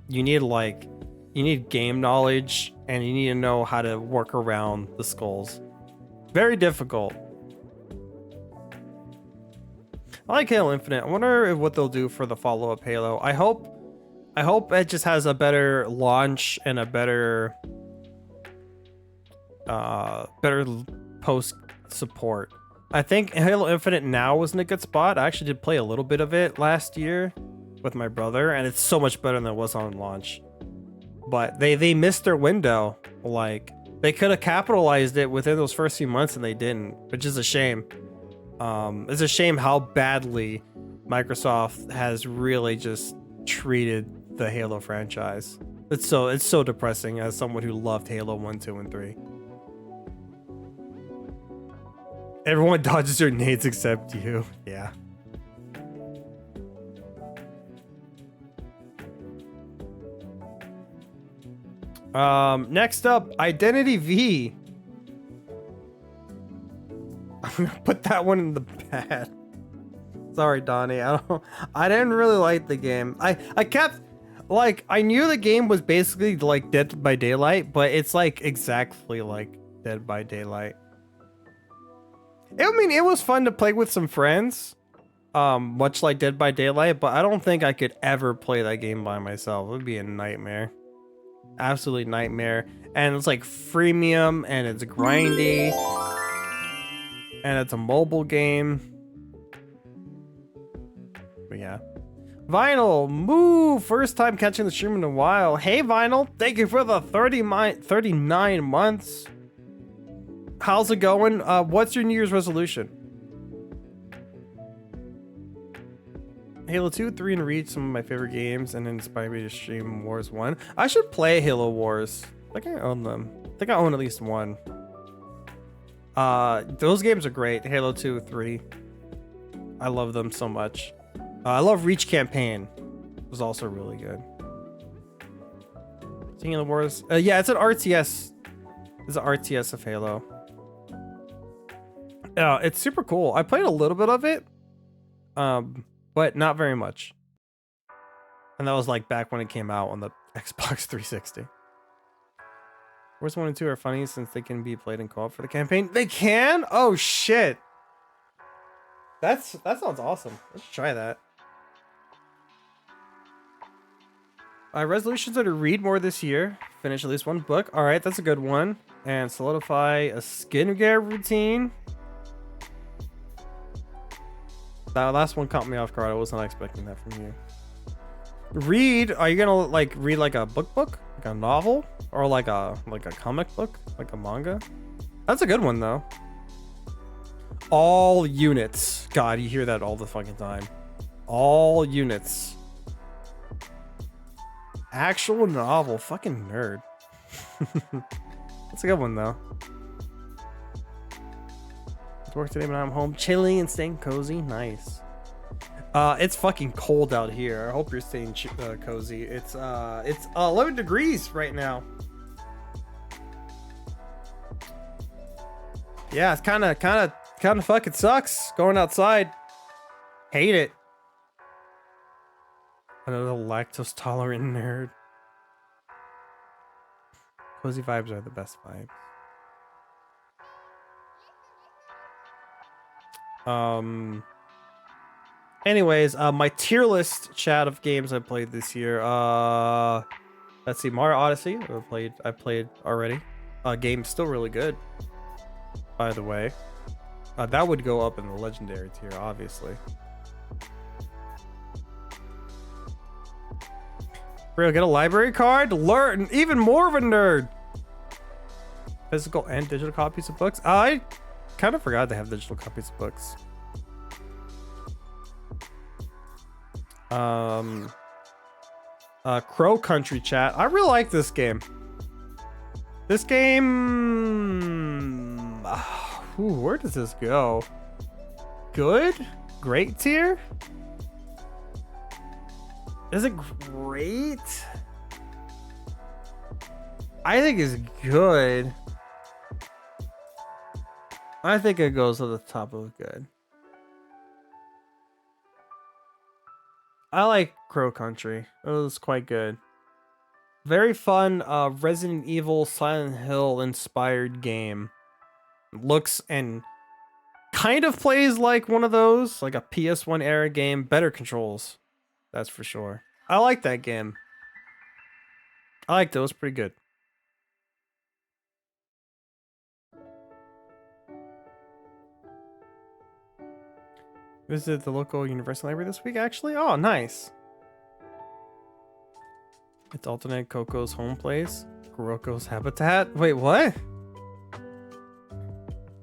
You need game knowledge, and you need to know how to work around the skulls. Very difficult. I like Halo Infinite. I wonder what they'll do for the follow-up Halo. I hope I hope it just has a better launch and a better better post support. I think Halo Infinite now was in a good spot. I actually did play a little bit of it last year with my brother, and it's so much better than it was on launch. But they missed their window. Like, they could have capitalized it within those first few months, and they didn't, which is a shame. It's a shame how badly Microsoft has really just treated the Halo franchise. It's so depressing as someone who loved Halo 1, 2, and 3. Everyone dodges your nades except you. Yeah. Next up, Identity V. I'm gonna put that one in the bad. Sorry, Donnie. I didn't really like the game. I kept, like, I knew the game was basically like Dead by Daylight, but it's like exactly like Dead by Daylight. I mean, it was fun to play with some friends, much like Dead by Daylight, but I don't think I could ever play that game by myself. It would be a nightmare. Absolute nightmare. And it's like freemium, and it's grindy, and it's a mobile game. But yeah. Vinyl, moo! First time catching the stream in a while. Hey, Vinyl, thank you for the 39 months. How's it going? What's your New Year's resolution? Halo 2, 3, and Reach, some of my favorite games, and inspired me to stream Wars 1. I should play Halo Wars. I think I own them. I think I own at least one. Those games are great. Halo 2, 3. I love them so much. I love Reach Campaign. It was also really good. Seeing the Wars. Yeah, it's an RTS. It's an RTS of Halo. Yeah, it's super cool. I played a little bit of it, but not very much. And that was like back when it came out on the Xbox 360. Wars 1 and 2 are funny since they can be played in co-op for the campaign. They can? Oh shit. That sounds awesome. Let's try that. Resolutions are to read more this year. Finish at least one book. All right, that's a good one. And solidify a skincare routine. That last one caught me off guard. I was not expecting that from you. Read? Are you gonna like read like a book, like a novel, or like a comic book, like a manga? That's a good one though. All units. God, you hear that all the fucking time. All units. Actual novel. Fucking nerd. That's a good one though. Work today, but I'm home chilling and staying cozy. Nice. It's fucking cold out here. I hope you're staying cozy. It's 11 degrees right now. Yeah, it's kind of fucking sucks going outside. Hate it. Another lactose tolerant nerd. Cozy vibes are the best vibes. Anyways, my tier list chat of games I played this year. Let's see, Mario Odyssey. I played already. Game's still really good, by the way. That would go up in the legendary tier, obviously. Real, get a library card. Learn even more of a nerd. Physical and digital copies of books. I kind of forgot they have digital copies of books. Crow Country chat. I really like this game. This game. Where does this go? Good? Great tier? Is it great? I think it's good. I think it goes to the top of good. I like Crow Country. It was quite good. Very fun Resident Evil Silent Hill inspired game. Looks and kind of plays like one of those, like a PS1 era game. Better controls. That's for sure. I like that game. I liked it. It was pretty good. Visited the local university library this week, actually. Oh, nice. It's alternate Coco's home place. Kuroko's habitat. Wait, what?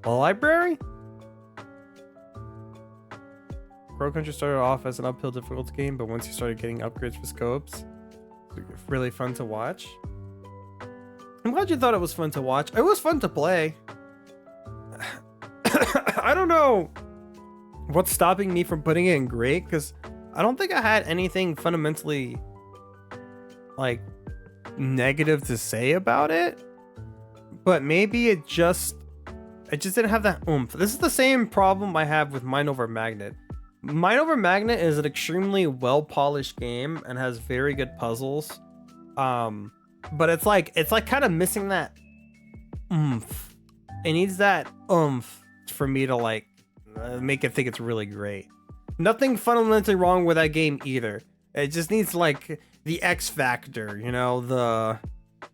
A library? Crow Country started off as an uphill difficulty game, but once you started getting upgrades for scopes, it's really fun to watch. I'm glad you thought it was fun to watch. It was fun to play. I don't know what's stopping me from putting it in great, because I don't think I had anything fundamentally like negative to say about it, but maybe it just didn't have that oomph. This is the same problem I have with Mind Over Magnet. Mind Over Magnet is an extremely well polished game and has very good puzzles, but it's like kind of missing that oomph. It needs that oomph for me to like make it think it's really great. Nothing fundamentally wrong with that game either. It just needs like the X factor, you know,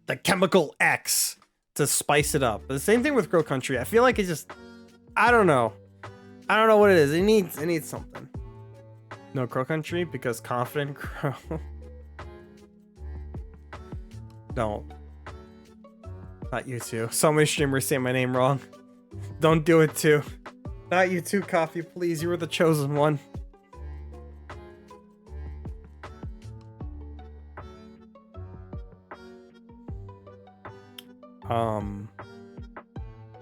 the chemical X to spice it up. But the same thing with Crow Country. I feel like it just, I don't know what it is. It needs something. No Crow Country because Confident Crow. Don't. Not you two. So many streamers say my name wrong. Don't do it too. Not you too, Coffee, please. You were the chosen one.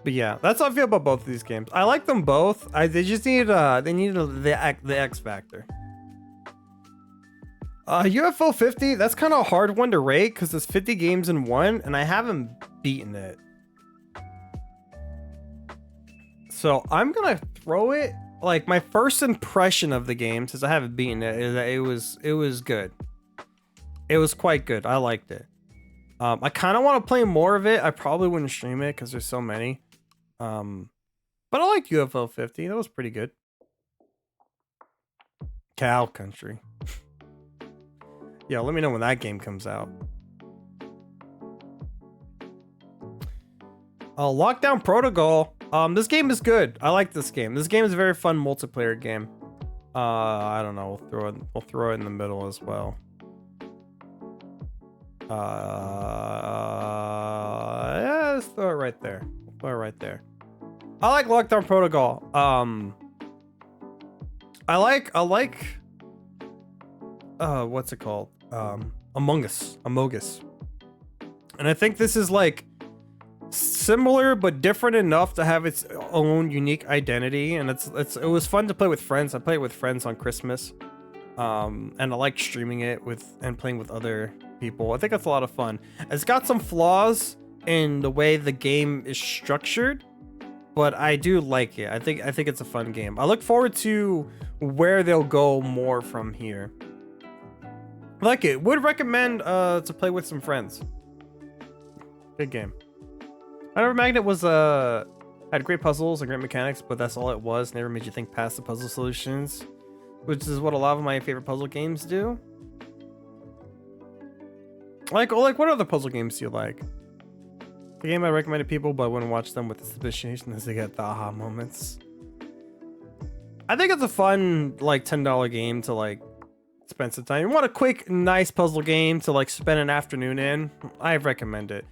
But yeah, that's how I feel about both of these games. I like them both. They just need the X factor. UFO 50, that's kind of a hard one to rate because there's 50 games in one, and I haven't beaten it. So I'm gonna throw it. Like my first impression of the game, since I haven't beaten it, is that it was good. It was quite good. I liked it. I kind of want to play more of it. I probably wouldn't stream it because there's so many. But I like UFO 50. That was pretty good. Cow Country. Yeah, let me know when that game comes out. Lockdown Protocol. This game is good. I like this game. This game is a very fun multiplayer game. I don't know. We'll throw it in the middle as well. Yeah, let's throw it right there. We'll throw it right there. I like Lockdown Protocol. I like what's it called? Among Us. And I think this is like similar but different enough to have its own unique identity, and it was fun to play with friends. I played with friends on Christmas. And I like streaming it and playing with other people. I think that's a lot of fun. It's got some flaws in the way the game is structured, but I do like it. I think it's a fun game. I look forward to where they'll go more from here. I like it. Would recommend to play with some friends. Good game. Mind Magnet was had great puzzles and great mechanics, but that's all it was. Never made you think past the puzzle solutions, which is what a lot of my favorite puzzle games do. Like what other puzzle games do you like? The game I recommend to people, but I wouldn't watch them with the suspicion as they get the aha moments. I think it's a fun like $10 game to like spend some time. You want a quick, nice puzzle game to like spend an afternoon in? I recommend it.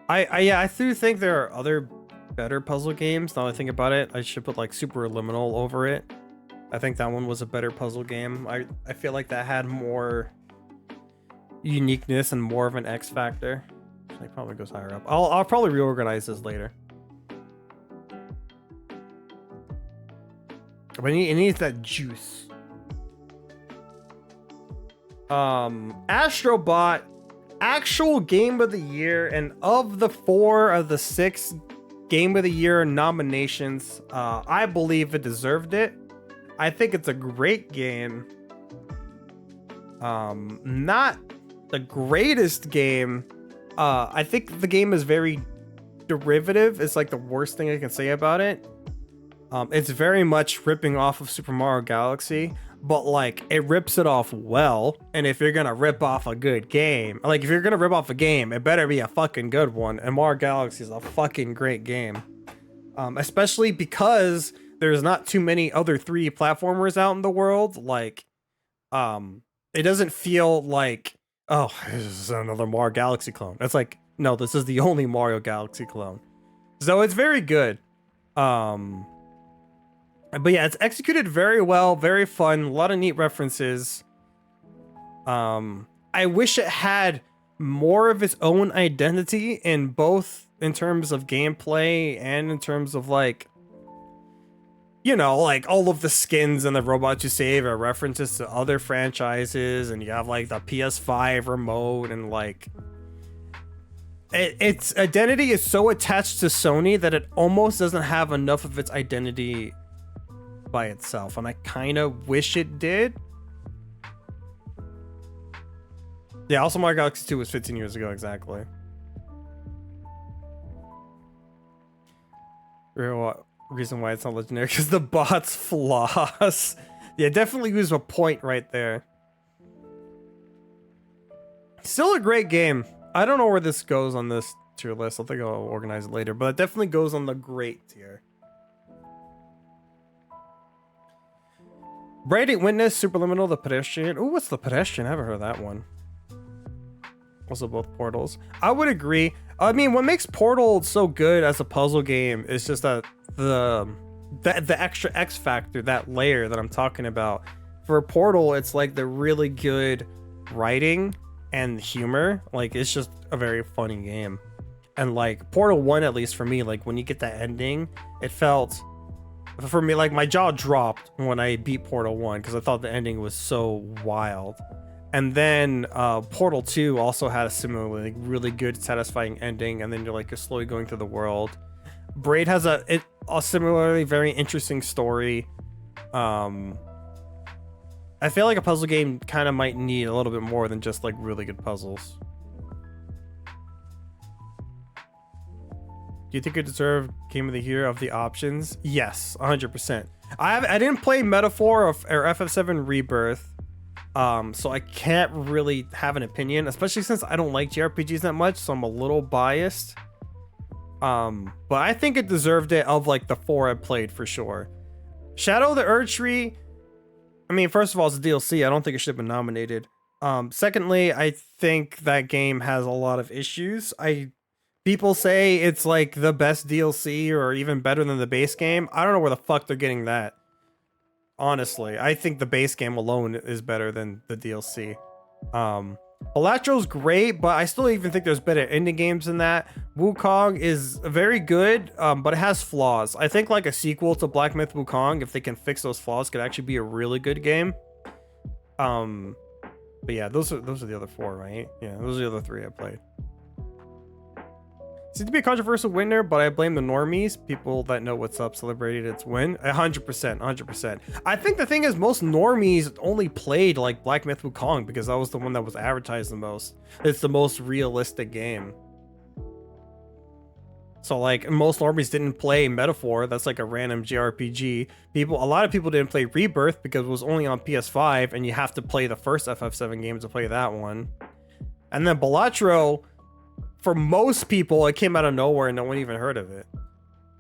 I do think there are other better puzzle games. Now that I think about it, I should put like Superliminal over it. I think that one was a better puzzle game. I feel like that had more uniqueness and more of an X factor. It probably goes higher up. I'll probably reorganize this later. But it needs that juice. Astrobot, actual game of the year, and of the 4 of the 6 game of the year nominations, I believe it deserved it. I think it's a great game. Not the greatest game. I think the game is very derivative. It's like the worst thing I can say about it. It's very much ripping off of Super Mario Galaxy, but like it rips it off well. And if you're gonna rip off a good game, like if you're gonna rip off a game, it better be a fucking good one. And Mario Galaxy is a fucking great game, especially because there's not too many other 3D platformers out in the world. Like, it doesn't feel like, oh, this is another Mario Galaxy clone. It's like, no, this is the only Mario Galaxy clone. So it's very good. But yeah, it's executed very well, very fun, a lot of neat references. I wish it had more of its own identity in both in terms of gameplay and in terms of like, you know, like all of the skins and the robots you save are references to other franchises, and you have like the PS5 remote, and like its identity is so attached to Sony that it almost doesn't have enough of its identity by itself, and I kind of wish it did. Yeah, also Mario Galaxy 2 was 15 years ago exactly. Reason why it's not legendary, because the bot's floss. Yeah, definitely use a point right there. Still a great game. I don't know where this goes on this tier list. I think I'll organize it later, but it definitely goes on the great tier. Radiant Witness, Superliminal, The Pedestrian. Ooh, what's The Pedestrian? I haven't heard of that one. Also both Portals. I would agree. I mean, what makes Portal so good as a puzzle game is just that the extra X factor, that layer that I'm talking about. For Portal, it's like the really good writing and humor. Like, it's just a very funny game. And like Portal 1, at least for me, like when you get that ending, it felt, for me, like my jaw dropped when I beat Portal 1 because I thought the ending was so wild. And then Portal 2 also had a similarly like, really good, satisfying ending, and then you're slowly going through the world. Braid has a similarly very interesting story. I feel like a puzzle game kind of might need a little bit more than just like really good puzzles. Do you think it deserved Game of the Year of the options? Yes, 100%. I didn't play Metaphor or FF7 Rebirth, so I can't really have an opinion, especially since I don't like JRPGs that much, so I'm a little biased. But I think it deserved it of like the 4 I played for sure. Shadow of the Erdtree, I mean, first of all, it's a DLC. I don't think it should have been nominated. Secondly, I think that game has a lot of issues. People say it's like the best DLC or even better than the base game. I don't know where the fuck they're getting that. Honestly, I think the base game alone is better than the DLC. Elatro's great, but I still even think there's better indie games than that. Wukong is very good, but it has flaws. I think like a sequel to Black Myth Wukong, if they can fix those flaws, could actually be a really good game. But yeah, those are the other 4, right? Yeah, those are the other 3 I played. Seems to be a controversial winner, but I blame the normies. People that know what's up celebrated its win. 100%, 100%. I think the thing is, most normies only played like Black Myth Wukong because that was the one that was advertised the most. It's the most realistic game. So like most normies didn't play Metaphor. That's like a random JRPG. A lot of people didn't play Rebirth because it was only on PS5, and you have to play the first FF7 game to play that one. And then Balatro, for most people, it came out of nowhere and no one even heard of it.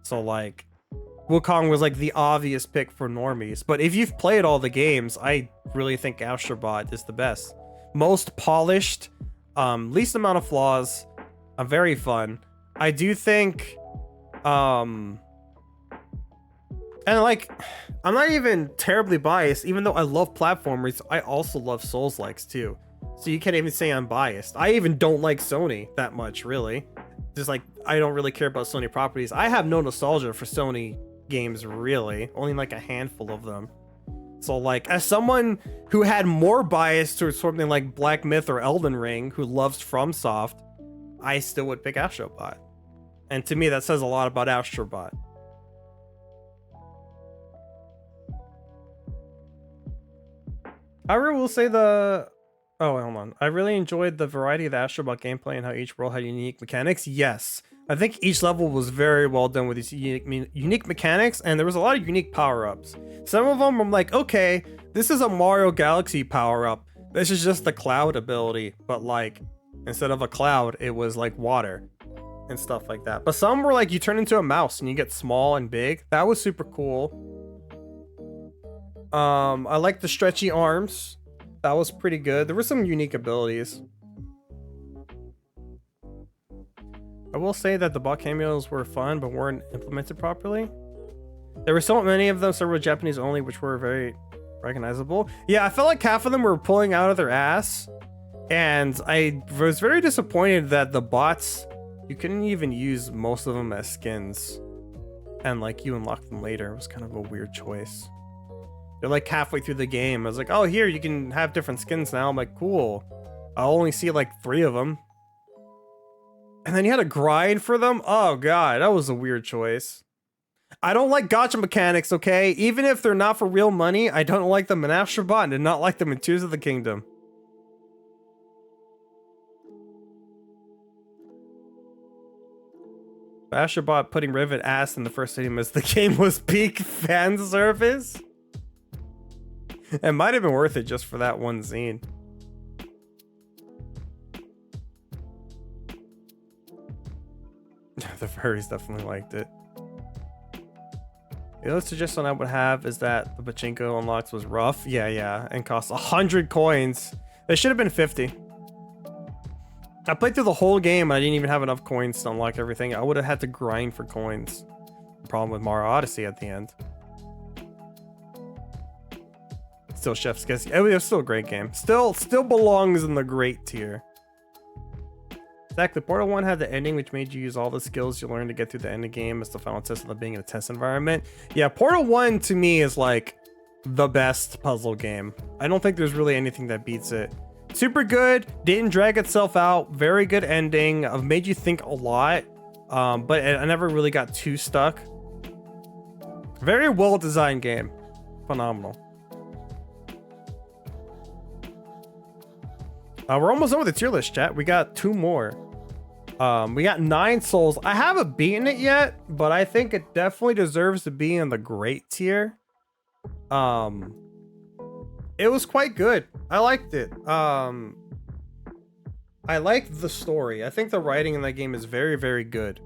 So like, Wukong was like the obvious pick for normies. But if you've played all the games, I really think Astrobot is the best. Most polished, least amount of flaws, very fun. I do think, and like, I'm not even terribly biased, even though I love platformers, I also love Souls-likes too. So you can't even say I'm biased. I even don't like Sony that much, really. Just like, I don't really care about Sony properties. I have no nostalgia for Sony games, really. Only like a handful of them. So like, as someone who had more bias towards something like Black Myth or Elden Ring, who loves FromSoft, I still would pick Astrobot. And to me, that says a lot about Astrobot. I will say Oh, hold on. I really enjoyed the variety of the Astrobot gameplay and how each world had unique mechanics. Yes. I think each level was very well done with these unique mechanics, and there was a lot of unique power-ups. Some of them I'm like, okay, this is a Mario Galaxy power-up. This is just the cloud ability, but like, instead of a cloud, it was like water and stuff like that. But some were like, you turn into a mouse and you get small and big. That was super cool. I like the stretchy arms. That was pretty good. There were some unique abilities. I will say that the bot cameos were fun, but weren't implemented properly. There were so many of them, several Japanese only, which were very recognizable. Yeah, I felt like half of them were pulling out of their ass, and I was very disappointed that the bots, you couldn't even use most of them as skins, and like you unlock them later. It was kind of a weird choice. They're like halfway through the game. I was like, oh, here, you can have different skins now. I'm like, cool. I'll only see like 3 of them. And then you had to grind for them? Oh god, that was a weird choice. I don't like gacha mechanics, okay? Even if they're not for real money, I don't like them in Astrobot and did not like them in Tears of the Kingdom. Astrobot putting Rivet ass in the first stadium as the game was peak fan service. It might have been worth it just for that one scene. The furries definitely liked it. The other suggestion I would have is that the pachinko unlocks was rough. Yeah, and cost 100 coins. It should have been 50. I played through the whole game and I didn't even have enough coins to unlock everything. I would have had to grind for coins. The problem with Mario Odyssey at the end. Still Chef's Kiss. It was still a great game. Still belongs in the great tier. Exactly. Portal 1 had the ending, which made you use all the skills you learned to get through the end of the game as the final test of being in a test environment. Yeah, Portal 1 to me is like the best puzzle game. I don't think there's really anything that beats it. Super good, didn't drag itself out, very good ending, made you think a lot, but I never really got too stuck. Very well designed game. Phenomenal. We're almost done with the tier list, chat. We got 2 more. We got 9 souls. I haven't beaten it yet, but I think it definitely deserves to be in the great tier. It was quite good. I liked it. I liked the story. I think the writing in that game is very, very good.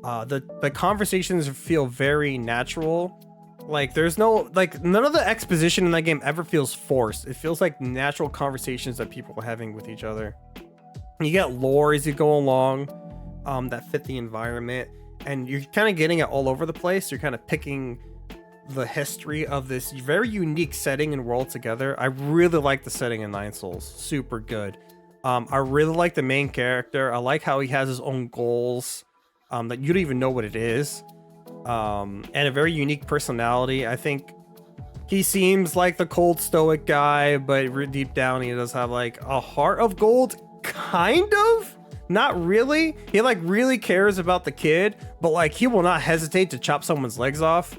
The conversations feel very natural. Like there's no, like none of the exposition in that game ever feels forced. It feels like natural conversations that people are having with each other. You get lore as you go along, that fit the environment, and you're kind of getting it all over the place. You're kind of picking the history of this very unique setting and world together. I really like the setting in Nine Souls. Super good. I really like the main character. I like how he has his own goals that you don't even know what it is. And a very unique personality. I think he seems like the cold stoic guy, but deep down he does have like a heart of gold, kind of. Not really. He like really cares about the kid, but like he will not hesitate to chop someone's legs off.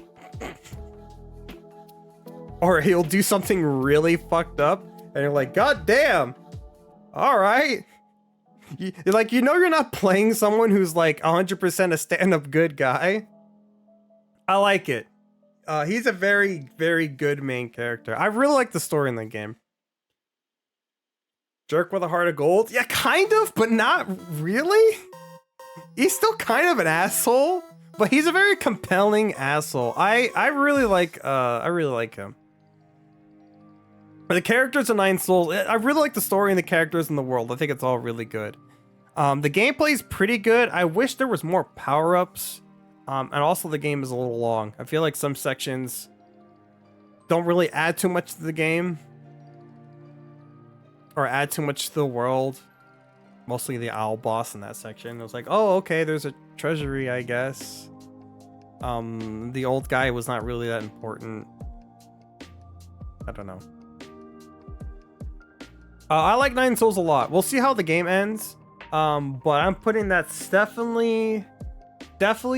Or he'll do something really fucked up and you're like, god damn, all right. Like, you know, you're not playing someone who's like 100% a stand-up good guy. I like it. He's a very, very good main character. I really like the story in the game. Jerk with a heart of gold? Yeah, kind of, but not really. He's still kind of an asshole, but he's a very compelling asshole. I really like him. But the characters in Nine Souls, I really like the story and the characters in the world. I think it's all really good. The gameplay is pretty good. I wish there was more power-ups. And also the game is a little long. I feel like some sections don't really add too much to the game. Or add too much to the world. Mostly the owl boss in that section. It was like, oh, okay, there's a treasury, I guess. The old guy was not really that important. I don't know. I like Nine Souls a lot. We'll see how the game ends. But I'm putting that definitely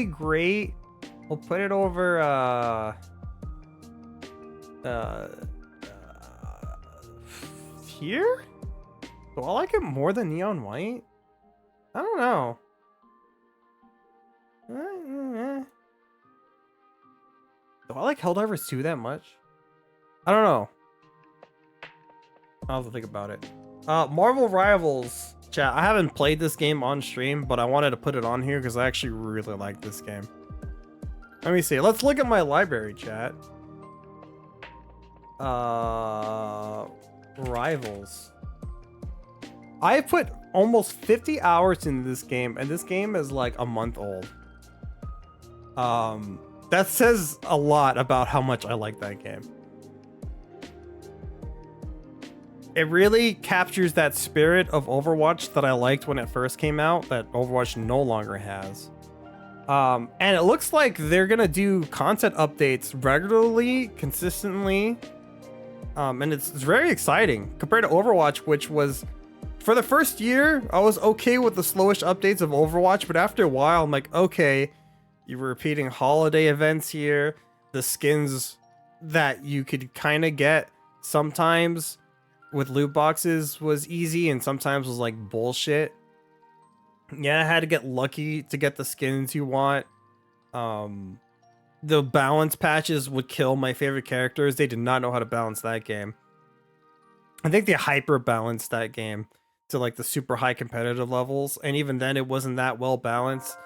great. We'll put it over here. Do I like it more than Neon White? I don't know. Do I like Helldivers 2 that much? I don't know. I'll have to think about it. Marvel Rivals. Chat, I haven't played this game on stream, but I wanted to put it on here because I actually really like this game. Let me see. Let's look at my library, chat. Rivals. I put almost 50 hours into this game, and this game is like a month old. That says a lot about how much I like that game. It really captures that spirit of Overwatch that I liked when it first came out, that Overwatch no longer has. And it looks like they're gonna do content updates regularly, consistently. And it's very exciting compared to Overwatch, which was, for the first year, I was okay with the slowish updates of Overwatch, but after a while, I'm like, okay, you were repeating holiday events here. The skins that you could kind of get sometimes with loot boxes was easy and sometimes was like bullshit. Yeah, I had to get lucky to get the skins you want. The balance patches would kill my favorite characters. They did not know how to balance that game. I think they hyper balanced that game to like the super high competitive levels, and even then it wasn't that well balanced.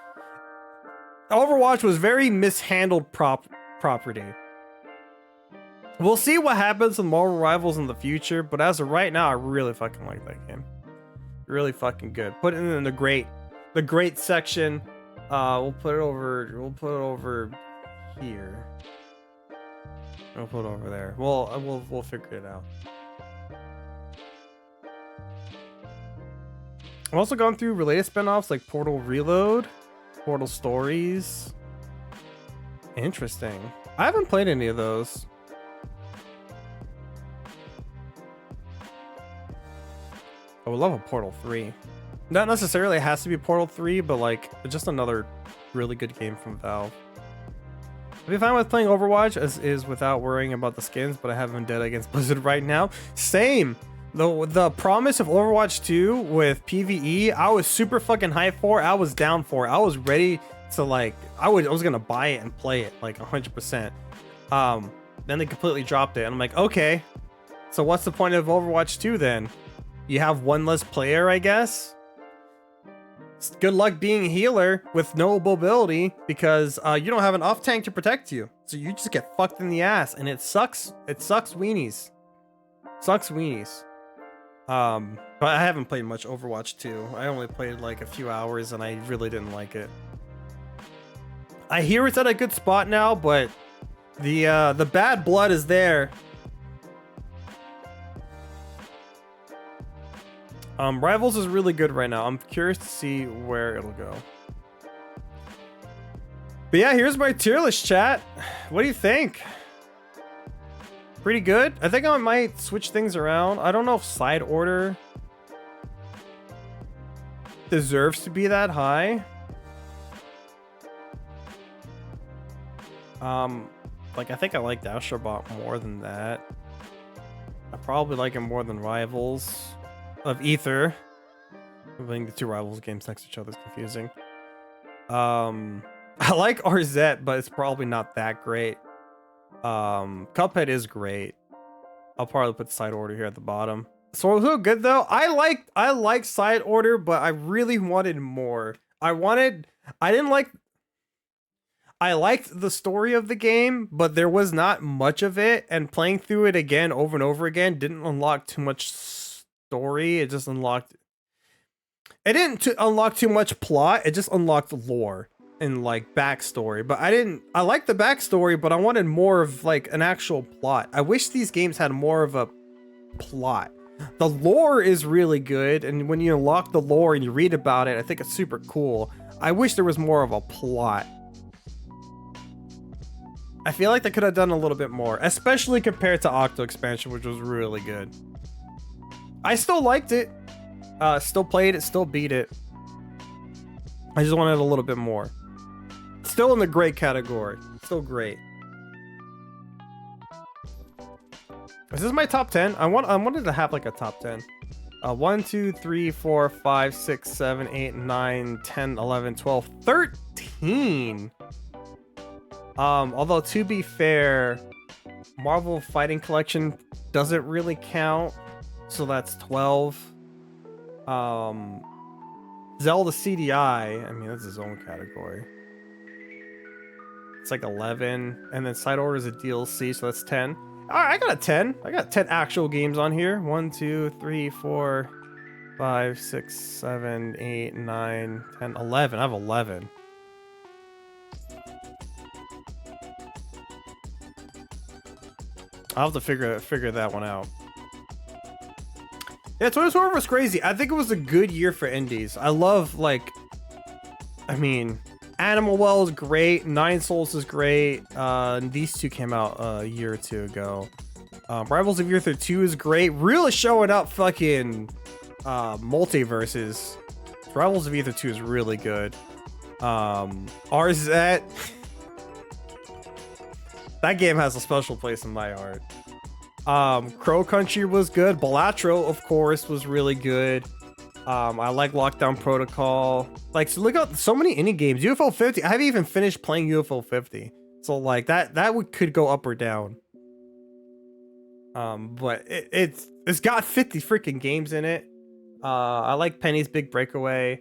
Overwatch was very mishandled property. We'll see what happens with Marvel Rivals in the future, but as of right now, I really fucking like that game. Really fucking good. Put it in the great section. We'll put it over here. We'll put it over there. We'll figure it out. I've also gone through related spinoffs like Portal Reload, Portal Stories. Interesting. I haven't played any of those. I would love a Portal 3. Not necessarily it has to be Portal 3, but like just another really good game from Valve. I'd be fine with playing Overwatch as is without worrying about the skins, but I have Vendetta against Blizzard right now. Same. The promise of Overwatch 2 with PvE, I was super fucking hyped for. I was down for. I was ready to like, I was gonna buy it and play it like 100%. Then they completely dropped it, and I'm like, okay, so what's the point of Overwatch 2 then? You have one less player, I guess. Good luck being a healer with no mobility because you don't have an off tank to protect you. So you just get fucked in the ass, and it sucks. It sucks weenies. Sucks weenies. But I haven't played much Overwatch 2. I only played like a few hours, and I really didn't like it. I hear it's at a good spot now, but the bad blood is there. Rivals is really good right now. I'm curious to see where it'll go. But yeah, here's my tier list, chat. What do you think? Pretty good. I think I might switch things around. I don't know if side order deserves to be that high. Like I think I like Astrobot more than that. I probably like him more than Rivals of Ether. Putting the two Rivals games next to each other is confusing. I like RZ, but it's probably not that great. Cuphead is great. I'll probably put side order here at the bottom. So it's so good though. I like side order, but I really wanted more. I liked the story of the game, but there was not much of it, and playing through it again over and over again didn't unlock too much story. It just unlocked, it didn't unlock too much plot. It just unlocked lore and like backstory. But I liked the backstory, but I wanted more of like an actual plot. I wish these games had more of a plot. The lore is really good, and when you unlock the lore and you read about it, I think it's super cool. I wish there was more of a plot. I feel like they could have done a little bit more, especially compared to Octo expansion, which was really good. I still liked it, still played it, still beat it. I just wanted a little bit more. Still in the great category, still great. Is this my top 10? I wanted to have like a top 10. 1, 2, 3, 4, 5, 6, 7, 8, 9, 10, 11, 12, 13. 13. Although to be fair, Marvel Fighting Collection doesn't really count, so that's 12. Zelda CDI, I mean, that's his own category. It's like 11, and then side order is a DLC, so that's 10. All right, I got a 10. I got 10 actual games on here. 1, 2, 3, 4, 5, 6, 7, 8, 9, 10, 11. I have 11. I'll have to figure that one out. Yeah, 2024 was crazy. I think it was a good year for indies. I love, like, I mean, Animal Well is great. Nine Souls is great. These two came out a year or two ago. Rivals of Earth 2 is great. Really showing up fucking multiverses. Rivals of Ether 2 is really good. RZ. That game has a special place in my heart. Crow Country was good. Balatro, of course, was really good. I like Lockdown Protocol. Like, so look at so many indie games. UFO 50. I haven't even finished playing UFO 50. So like that could go up or down. But it's got 50 freaking games in it. I like Penny's Big Breakaway,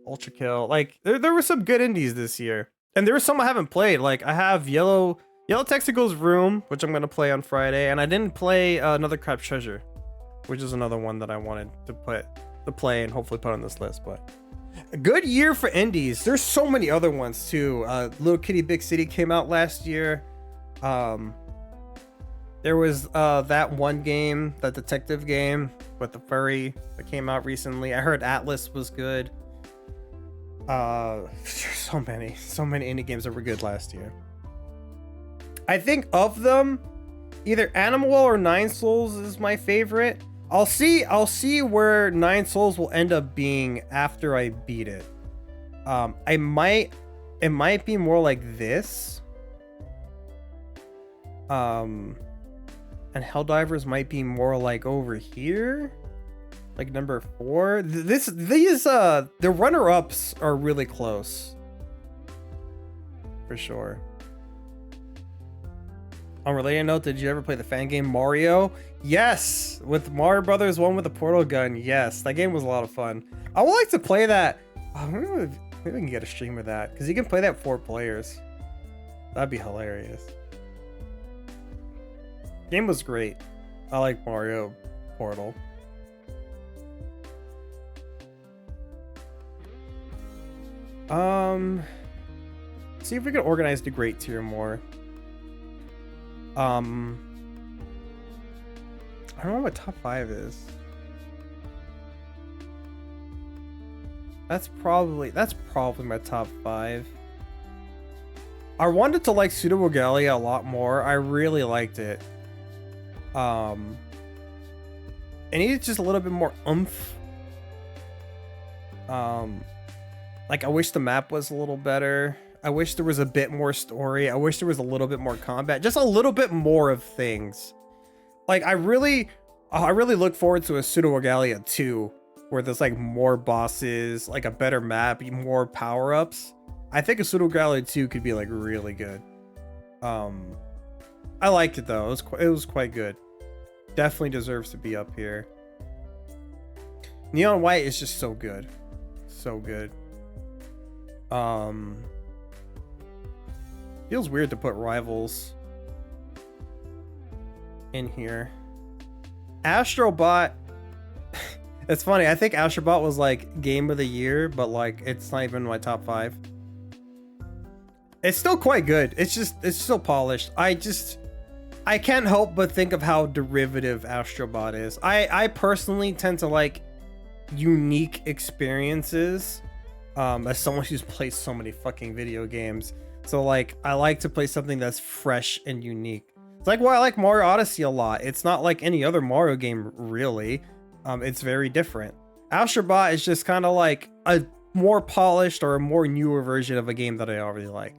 Ultra Kill. Like there were some good indies this year, and there were some I haven't played. Like I have Yellow Texacle's Room, which I'm gonna play on Friday, and I didn't play Another Crap Treasure, which is another one that I wanted to play and hopefully put on this list. But a good year for indies. There's so many other ones too. Little Kitty Big City came out last year. There was that one game, that detective game with the furry that came out recently. I heard Atlas was good. So many indie games that were good last year. I think of them, either Animal Well or Nine Souls is my favorite. I'll see where Nine Souls will end up being after I beat it. It might be more like this. And Helldivers might be more like over here, like number 4. The runner-ups are really close, for sure. On a related note, did you ever play the fan game Mario? Yes, with Mario Brothers, one with the portal gun. Yes, that game was a lot of fun. I would like to play that. Maybe we can get a stream of that, because you can play that 4 players. That'd be hilarious. Game was great. I like Mario Portal. See if we can organize the great tier more. I don't know what top 5 is. That's probably my top 5. I wanted to like Pseudo-Regalia a lot more. I really liked it. It needed just a little bit more oomph. Like I wish the map was a little better. I wish there was a bit more story. I wish there was a little bit more combat. Just a little bit more of things. Like I really look forward to a Pseudo-Regalia 2, where there's like more bosses, like a better map, more power-ups. I think a Pseudo-Regalia 2 could be like really good. I liked it though. It was quite good. Definitely deserves to be up here. Neon White is just so good. So good. Feels weird to put Rivals in here. Astrobot. It's funny. I think Astrobot was like game of the year, but like it's not even in my top 5. It's still quite good. It's still polished. I can't help but think of how derivative Astrobot is. I personally tend to like unique experiences as someone who's played so many fucking video games. So like I like to play something that's fresh and unique. It's like why I like Mario Odyssey a lot. It's not like any other Mario game really. It's very different. Astrobot is just kind of like a more polished or a more newer version of a game that I already like.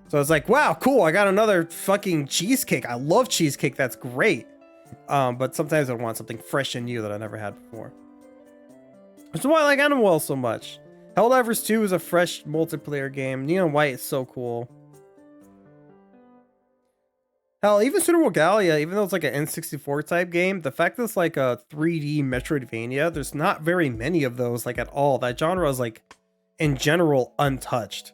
So it's like, wow, cool, I got another fucking cheesecake. I love cheesecake, that's great. But sometimes I want something fresh and new that I never had before. That's why I like Animal Well so much. Helldivers 2 is a fresh multiplayer game. Neon White is so cool. Hell, even Pseudo Gallia, even though it's like an N64 type game, the fact that it's like a 3D Metroidvania, there's not very many of those like at all. That genre is like, in general, untouched.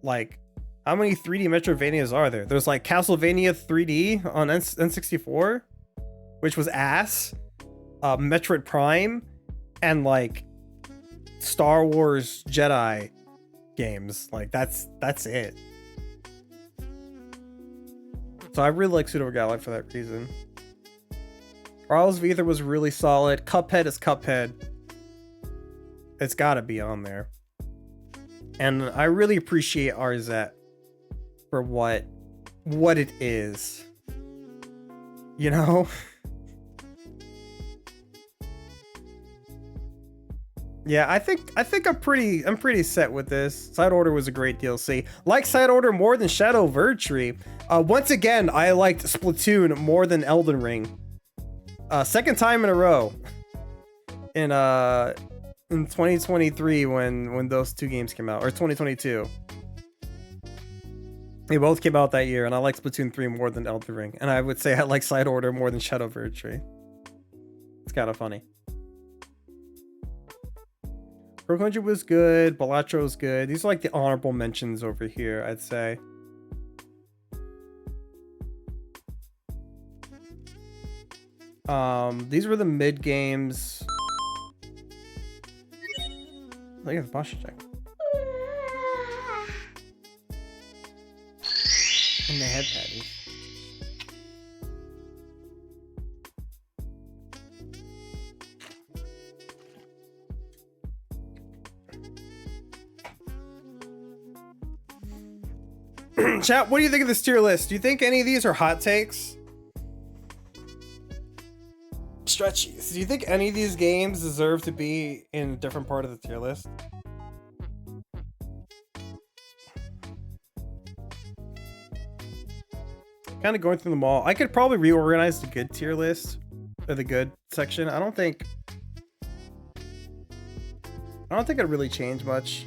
Like, how many 3D Metroidvanias are there? There's like Castlevania 3D on N64, which was ass. Metroid Prime, and like Star Wars Jedi games. Like that's it. So I really like Pseudo Gallic for that reason. Trials of Ether was really solid. Cuphead is Cuphead. It's gotta be on there. And I really appreciate RZ for what it is. You know? Yeah, I think I'm pretty set with this. Side Order was a great DLC. Like Side Order more than Shadow Verdtree. Once again, I liked Splatoon more than Elden Ring. Second time in a row. In 2023 when those two games came out, or 2022. They both came out that year, and I like Splatoon 3 more than Elden Ring. And I would say I like Side Order more than Shadow Verdtree. It's kind of funny. Pro Country was good. Balatro was good. These are like the honorable mentions over here, I'd say. These were the mid games. Look at the posture check. And the head patties. Chat, what do you think of this tier list? Do you think any of these are hot takes? Stretchies, do you think any of these games deserve to be in a different part of the tier list? Kind of going through them all. I could probably reorganize the good tier list, or the good section. I don't think it'd really change much.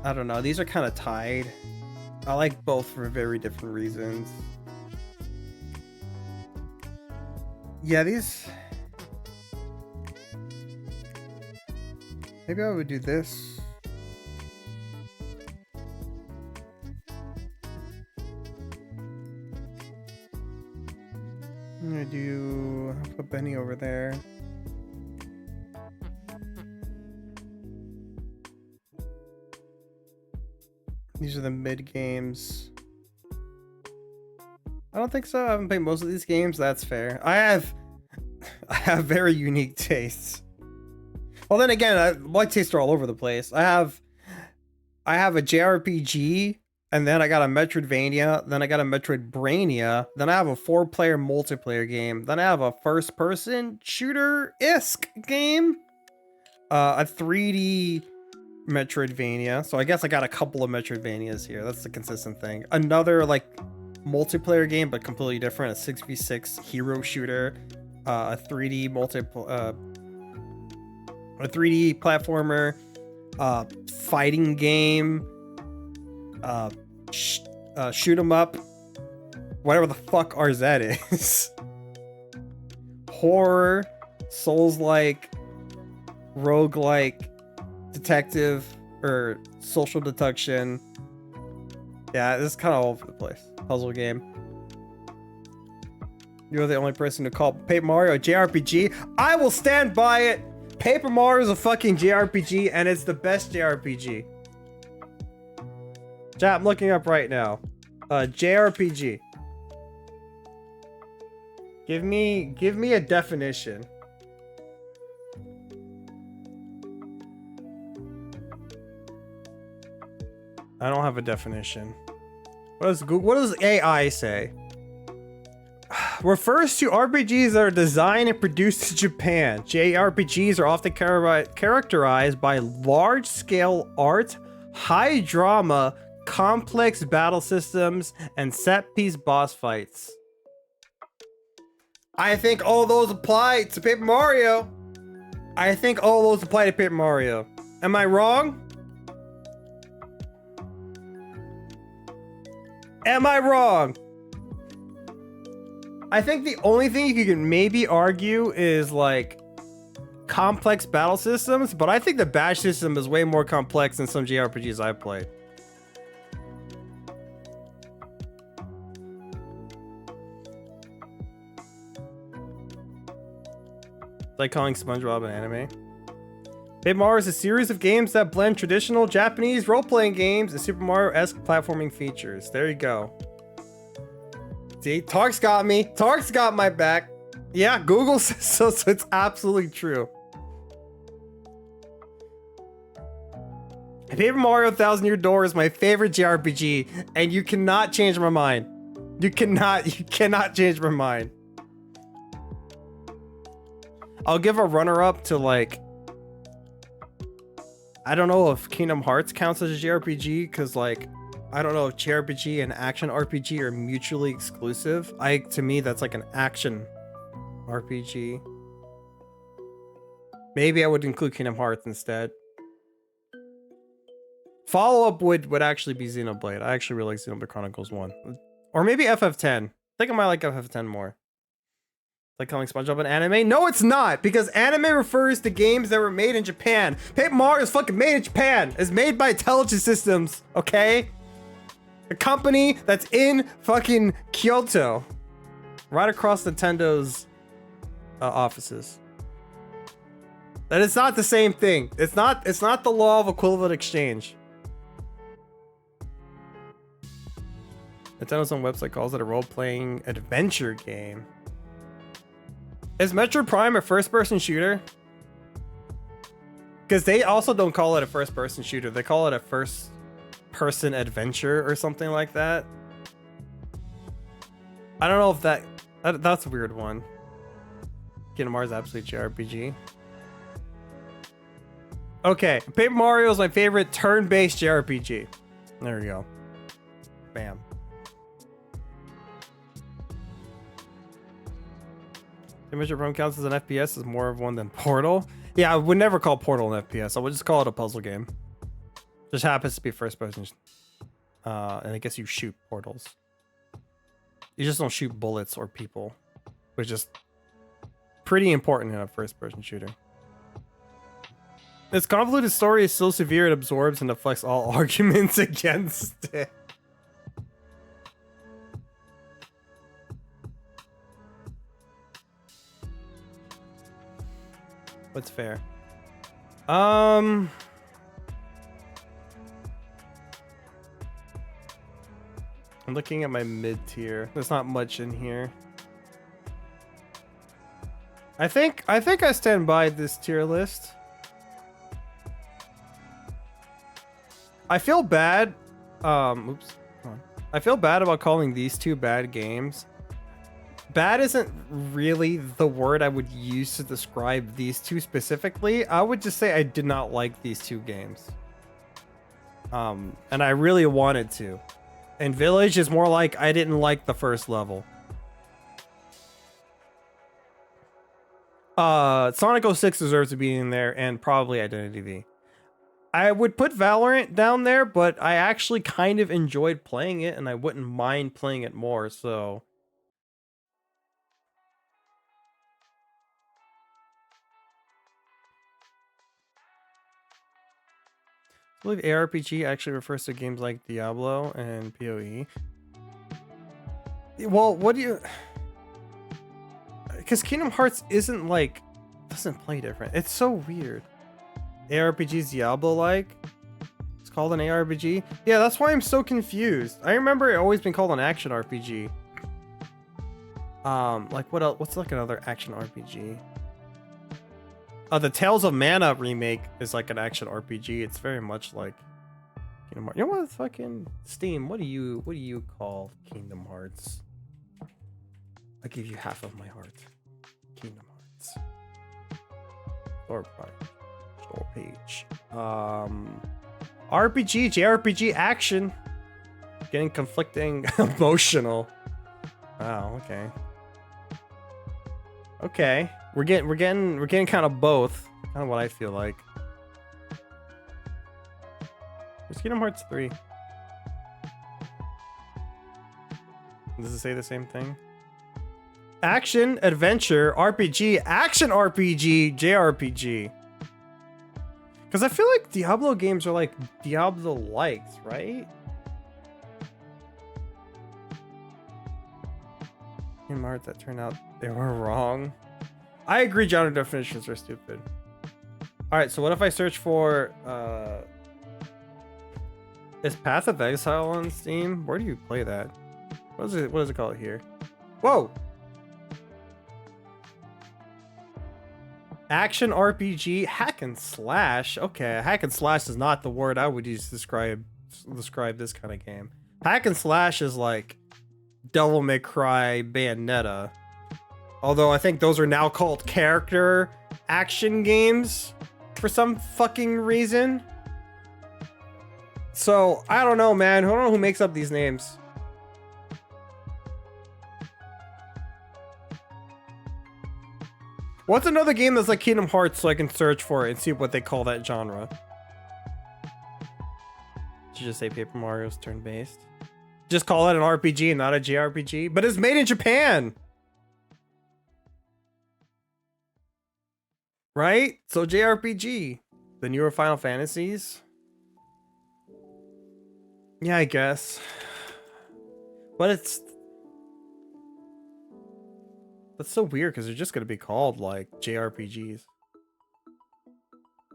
I don't know. These are kind of tied. I like both for very different reasons. Yeah, these... Maybe I would do this. I'm gonna put Benny over there. These are the mid games. I don't think so. I haven't played most of these games. That's fair. I have very unique tastes. Well, then again, my tastes are all over the place. I have a JRPG, and then I got a Metroidvania, then I got a Metroidbrania, then I have a 4-player multiplayer game, then I have a first-person shooter-esque game, a 3D Metroidvania. So I guess I got a couple of Metroidvanias here. That's the consistent thing. Another like multiplayer game, but completely different. A 6v6 hero shooter, a 3D a 3D platformer, fighting game, shoot 'em up, whatever the fuck RZ is. Horror, Souls-like, roguelike, detective, or social deduction. Yeah, this is kind of all over the place. Puzzle game. You're the only person to call Paper Mario a JRPG. I will stand by it. Paper Mario is a fucking JRPG, and it's the best JRPG. Chat, I'm looking up right now. JRPG. Give me a definition. I don't have a definition. What does AI say? Refers to RPGs that are designed and produced in Japan. JRPGs are often characterized by large-scale art, high drama, complex battle systems, and set-piece boss fights. I think all those apply to Paper Mario. I think all those apply to Paper Mario. Am I wrong? Am I wrong? I think the only thing you can maybe argue is like complex battle systems, but I think the bash system is way more complex than some JRPGs I've played. It's like calling SpongeBob an anime. Paper Mario is a series of games that blend traditional Japanese role-playing games and Super Mario-esque platforming features. There you go. See, Tark's got me. Tark's got my back. Yeah, Google says so, so it's absolutely true. Paper Mario Thousand Year Door is my favorite JRPG, and you cannot change my mind. You cannot change my mind. I'll give a runner-up to like, I don't know if Kingdom Hearts counts as a JRPG, because like, I don't know if JRPG and action RPG are mutually exclusive. To me, that's like an action RPG. Maybe I would include Kingdom Hearts instead. Follow-up would actually be Xenoblade. I actually really like Xenoblade Chronicles 1. Or maybe FF10. I think I might like FF10 more. Like calling SpongeBob an anime? No, it's not, because anime refers to games that were made in Japan. Paper Mario is fucking made in Japan. It's made by Intelligent Systems, okay? A company that's in fucking Kyoto. Right across Nintendo's offices. That is not the same thing. It's not the law of equivalent exchange. Nintendo's own website calls it a role-playing adventure game. Is Metroid Prime a first-person shooter? Because they also don't call it a first-person shooter. They call it a first-person adventure or something like that. I don't know if that's a weird one. Kingdom Hearts absolute JRPG. Okay, Paper Mario is my favorite turn-based JRPG. There we go. Bam. Metroid Prime counts as an FPS is more of one than Portal. Yeah, I would never call Portal an FPS. I would just call it a puzzle game. Just happens to be first person. And I guess you shoot portals. You just don't shoot bullets or people, which is pretty important in a first person shooter. Its convoluted story is so severe it absorbs and deflects all arguments against it. What's fair? I'm looking at my mid tier. There's not much in here. I think I stand by this tier list. I feel bad. Oops. Hold on. I feel bad about calling these two bad games. Bad isn't really the word I would use to describe these two specifically. I would just say I did not like these two games. And I really wanted to. And Village is more like I didn't like the first level. Sonic 06 deserves to be in there, and probably Identity V. I would put Valorant down there, but I actually kind of enjoyed playing it, and I wouldn't mind playing it more, so... I believe ARPG actually refers to games like Diablo and PoE. Well, what do you... Because Kingdom Hearts isn't like... doesn't play different. It's so weird. ARPG's Diablo-like? It's called an ARPG? Yeah, that's why I'm so confused. I remember it always been called an action RPG. Like what else? What's like another action RPG? The Tales of Mana remake is like an action RPG. It's very much like Kingdom Hearts. You know what? Fucking Steam. What do you call Kingdom Hearts? I give you half of my heart. Kingdom Hearts. Store page. RPG, JRPG action. Getting conflicting emotional. Wow. Okay. Okay. We're getting kind of both. Kind of what I feel like. Where's Kingdom Hearts 3? Does it say the same thing? Action, adventure, RPG, action RPG, JRPG. Because I feel like Diablo games are like Diablo likes, right? Kingdom Hearts that turned out they were wrong. I agree, genre definitions are stupid. Alright, so what if I search for is Path of Exile on Steam? Where do you play that? What is it called here? Whoa! Action RPG, hack and slash. Okay, hack and slash is not the word I would use to describe this kind of game. Hack and slash is like Devil May Cry, Bayonetta. Although I think those are now called character action games for some fucking reason. So I don't know, man. I don't know who makes up these names. What's another game that's like Kingdom Hearts so I can search for it and see what they call that genre? Did you just say Paper Mario's turn-based? Just call it an RPG and not a JRPG? But it's made in Japan! Right? So JRPG. The newer Final Fantasies? Yeah, I guess. But it's... That's so weird because they're just going to be called like JRPGs.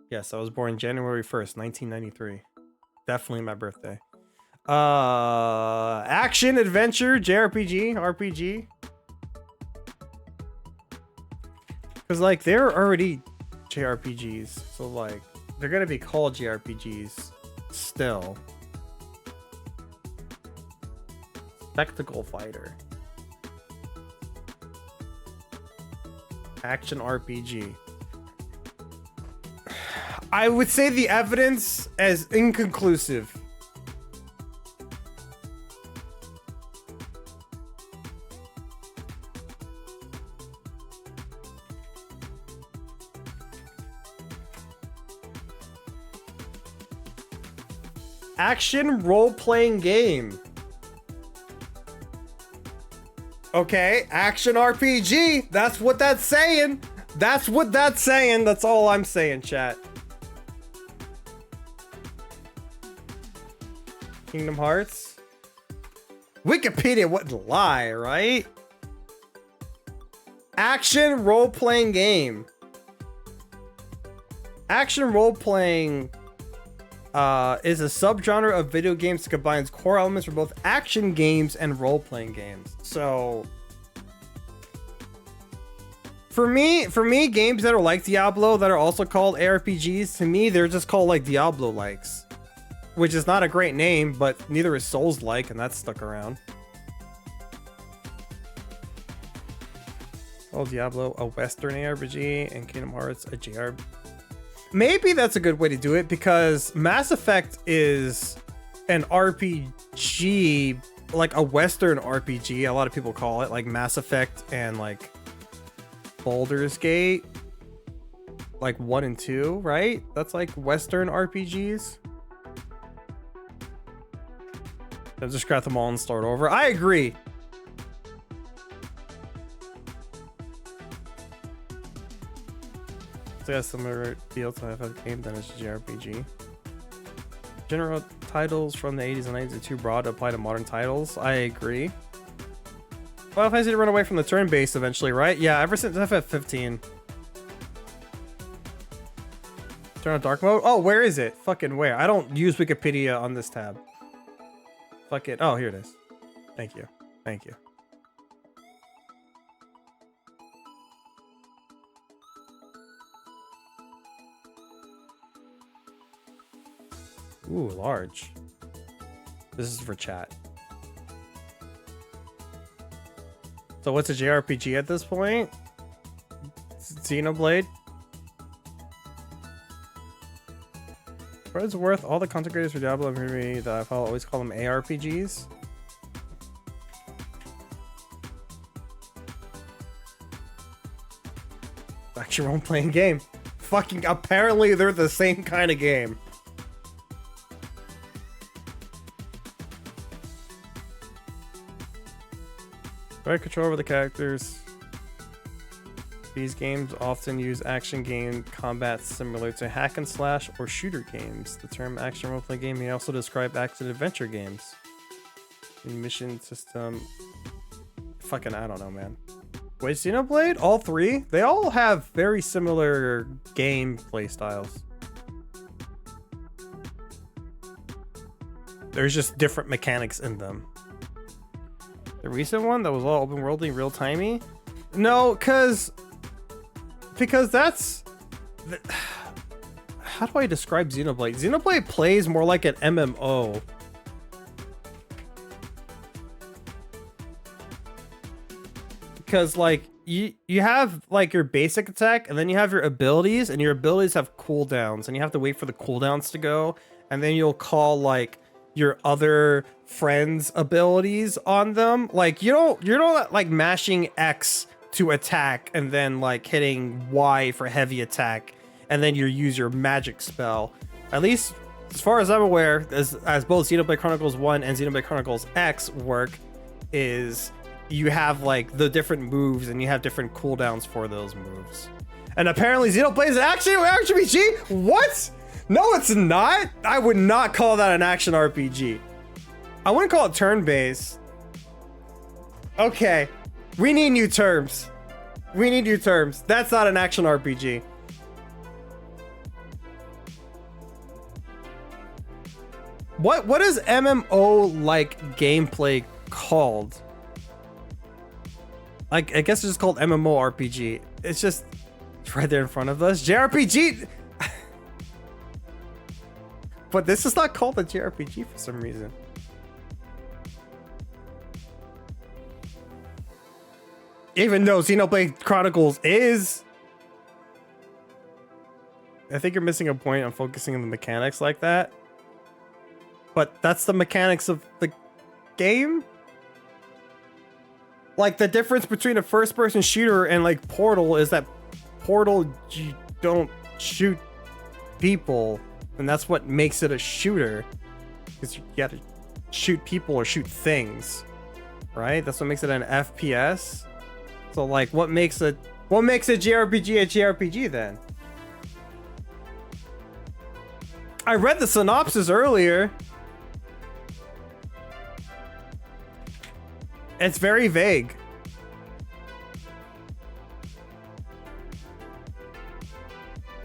Yes, I was born January 1st, 1993. Definitely my birthday. Action, adventure, JRPG, RPG. Because like they're already JRPGs. So like they're going to be called JRPGs still. Spectacle fighter. Action RPG. I would say the evidence is inconclusive. Action role-playing game. Okay, action RPG. That's what that's saying. That's what that's saying. That's all I'm saying, chat. Kingdom Hearts. Wikipedia wouldn't lie, right? Action role-playing game. Action role-playing is a subgenre of video games that combines core elements from both action games and role-playing games. So for me, games that are like Diablo that are also called ARPGs, to me, they're just called like Diablo likes, which is not a great name, but neither is Souls-like, and that's stuck around. Oh, Diablo, a Western ARPG, and Kingdom Hearts, a JRPG. Maybe that's a good way to do it because Mass Effect is an RPG, like a Western RPG. A lot of people call it like Mass Effect and like Baldur's Gate, like 1 and 2, right? That's like Western RPGs. I'll just scrap them all and start over. I agree. It's got a similar feel to a game than it's a JRPG. General titles from the 80s and 90s are too broad to apply to modern titles. I agree. Well, if I need to run away from the turn base eventually, right? Yeah, ever since FF15. Turn on dark mode? Oh, where is it? Fucking where? I don't use Wikipedia on this tab. Fuck it. Oh, here it is. Thank you. Thank you. Ooh, large. This is for chat. So what's a JRPG at this point? Xenoblade? For what it's worth, all the content creators for Diablo and that I follow always call them ARPGs. Action role-playing game. Fucking apparently they're the same kind of game. Right control over the characters. These games often use action game combat similar to hack and slash or shooter games. The term action role-playing game may also describe action adventure games. In mission system. Fucking, I don't know, man. Wait, Xenoblade? All three? They all have very similar gameplay styles. There's just different mechanics in them. The recent one that was all open worldly, real timey? No, because that's... How do I describe Xenoblade? Xenoblade plays more like an MMO. Because like you have like your basic attack and then you have your abilities, and your abilities have cooldowns, and you have to wait for the cooldowns to go, and then you'll call like your other friends' abilities on them. Like you're not like mashing X to attack and then like hitting Y for heavy attack and then you use your magic spell. At least as far as I'm aware, as both Xenoblade Chronicles 1 and Xenoblade Chronicles X work, is you have like the different moves and you have different cooldowns for those moves. And apparently Xenoblade is actually an RPG? What? No, it's not. I would not call that an action RPG. I wouldn't call it turn-based. Okay. We need new terms. We need new terms. That's not an action RPG. What is MMO like gameplay called? Like, I guess it's just called MMORPG. It's just right there in front of us. JRPG. But this is not called a JRPG for some reason. Even though Xenoblade Chronicles is. I think you're missing a point on focusing on the mechanics like that. But that's the mechanics of the game. Like, the difference between a first-person shooter and like Portal is that Portal, you don't shoot people, and that's what makes it a shooter, because you gotta shoot people or shoot things, right? That's what makes it an FPS. So like, what makes a JRPG a JRPG then? I read the synopsis earlier. It's very vague.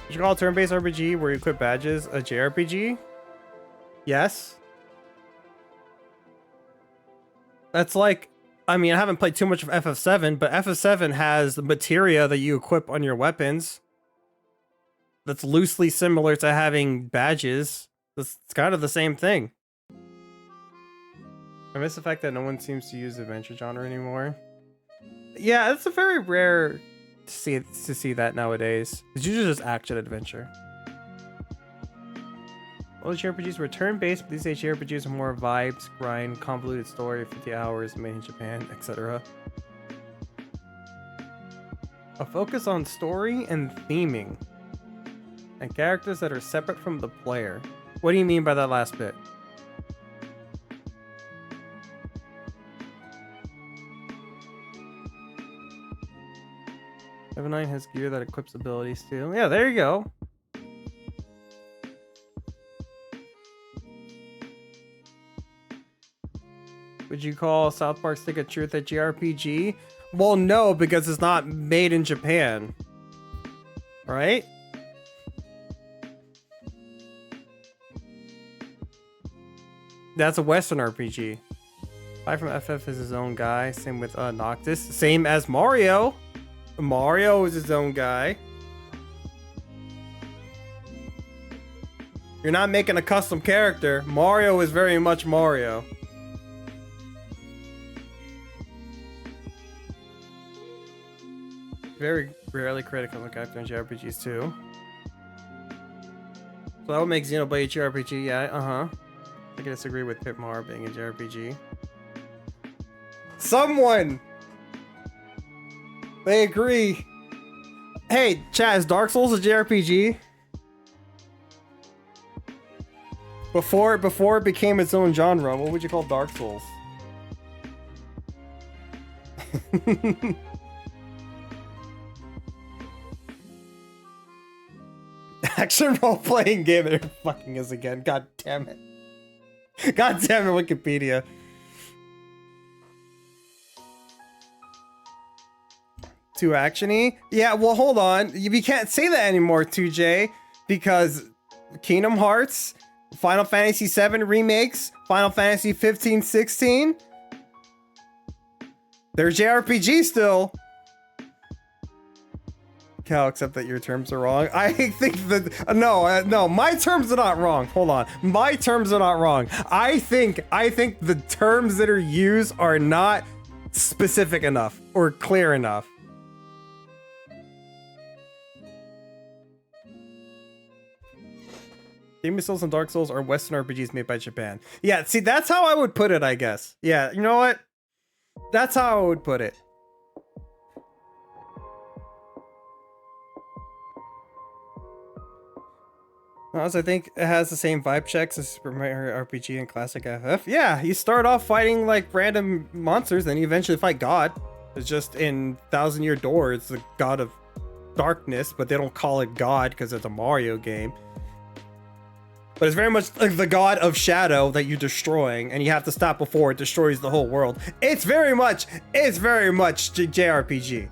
You call a turn-based RPG where you equip badges a JRPG? Yes. That's like, I mean, I haven't played too much of FF7, but FF7 has the materia that you equip on your weapons. That's loosely similar to having badges. It's kind of the same thing. I miss the fact that no one seems to use the adventure genre anymore. Yeah, it's a very rare to see that nowadays. It's usually just action adventure. All the JRPGs were turn-based, but these days JRPGs are more vibes, grind, convoluted story, 50 hours, made in Japan, etc. A focus on story and theming, and characters that are separate from the player. What do you mean by that last bit? F9 has gear that equips abilities too. Yeah, there you go. Would you call South Park Stick of Truth a JRPG? Well, no, because it's not made in Japan. Right? That's a Western RPG. Guy from FF is his own guy. Same with Noctis. Same as Mario. Mario is his own guy. You're not making a custom character. Mario is very much Mario. Very rarely critical of character in JRPGs too. So that would make Xenoblade a JRPG, yeah, I can disagree with Pipmar being a JRPG. Someone! They agree. Hey, chat, is Dark Souls a JRPG? Before it became its own genre, what would you call Dark Souls? Action role-playing game. There fucking is again. God damn it. God damn it, Wikipedia. Too actiony? Yeah, well, hold on. We can't say that anymore, 2J, because Kingdom Hearts, Final Fantasy VII remakes, Final Fantasy 15, 16. They're JRPG still. Cal, except that your terms are wrong. I think that no, my terms are not wrong. Hold on, my terms are not wrong. I think the terms that are used are not specific enough or clear enough. Demon Souls and Dark Souls are Western RPGs made by Japan. Yeah, see, that's how I would put it, I guess. Yeah, you know what? That's how I would put it. Honestly, I think it has the same vibe checks as Super Mario RPG and Classic FF. Yeah, you start off fighting like random monsters, then you eventually fight God. It's just in Thousand Year Door, it's the God of Darkness, but they don't call it God because it's a Mario game. But it's very much like the God of Shadow that you're destroying, and you have to stop before it destroys the whole world. It's very much JRPG.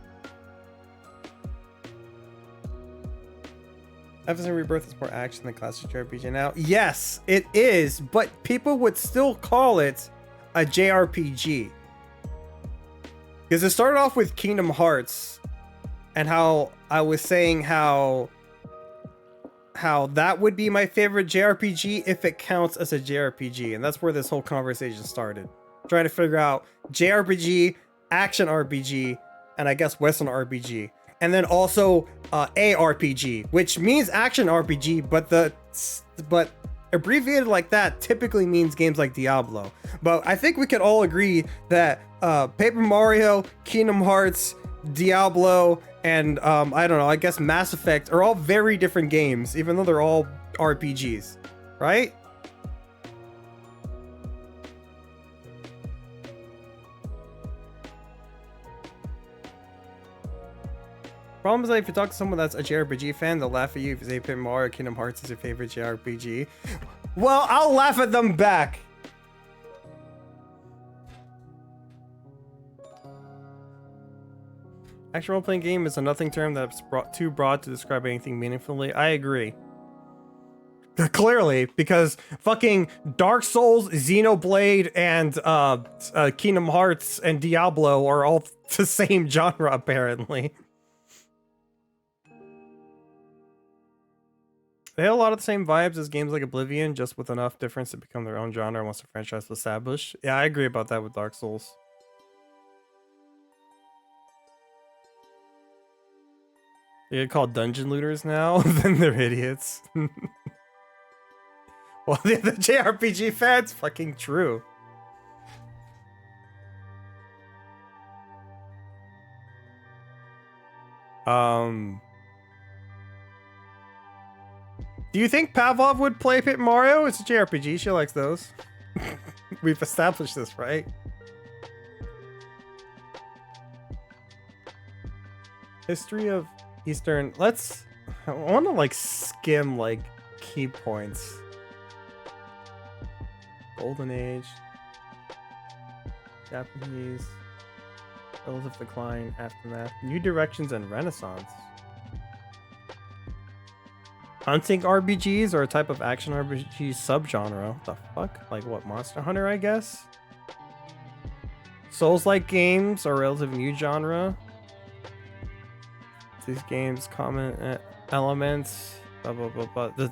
FSM Rebirth is more action than classic JRPG now. Yes, it is, but people would still call it a JRPG. Because it started off with Kingdom Hearts, and how I was saying how that would be my favorite JRPG if it counts as a JRPG, and that's where this whole conversation started. Trying to figure out JRPG, action RPG, and I guess Western RPG. And then also ARPG, which means action RPG, but abbreviated like that typically means games like Diablo. But I think we can all agree that Paper Mario, Kingdom Hearts, Diablo, and I don't know, I guess Mass Effect are all very different games, even though they're all RPGs, right? Problem is that if you talk to someone that's a JRPG fan, they'll laugh at you if you say Paper Mario Kingdom Hearts is your favorite JRPG. Well, I'll laugh at them back. Action role-playing game is a nothing term that's too broad to describe anything meaningfully. I agree. Clearly, because fucking Dark Souls, Xenoblade, and Kingdom Hearts and Diablo are all the same genre, apparently. They have a lot of the same vibes as games like Oblivion, just with enough difference to become their own genre once the franchise was established. Yeah, I agree about that with Dark Souls. They get called dungeon looters now, then they're idiots. Well, the JRPG fans, fucking true. Do you think Pavlov would play Paper Mario? It's a JRPG, she likes those. We've established this, right? History of Eastern. I want to like skim like key points. Golden Age. Japanese. Relative decline, aftermath. New directions and Renaissance. Hunting RPGs are a type of action RPG subgenre. What the fuck? Like what, Monster Hunter, I guess? Souls-like games are a relatively new genre. These games common elements, blah blah blah blah.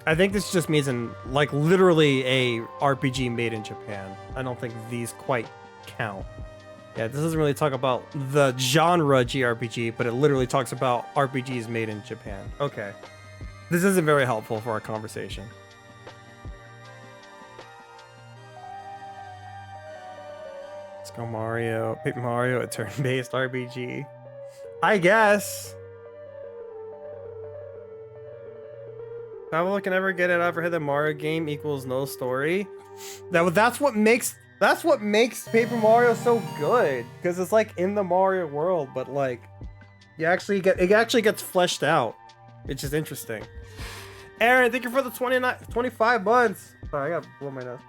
I think this just means like literally a RPG made in Japan. I don't think these quite count. Yeah, this doesn't really talk about the genre JRPG, but it literally talks about RPGs made in Japan. Okay. This isn't very helpful for our conversation. Let's go Mario. Paper Mario, a turn-based RPG. I guess. Pablo can never get it out of her head that Mario game equals no story. That's what makes Paper Mario so good, because it's like in the Mario world, but like it actually gets fleshed out, which is interesting. Aaron, thank you for the 25 months. Sorry, I gotta blow my nose.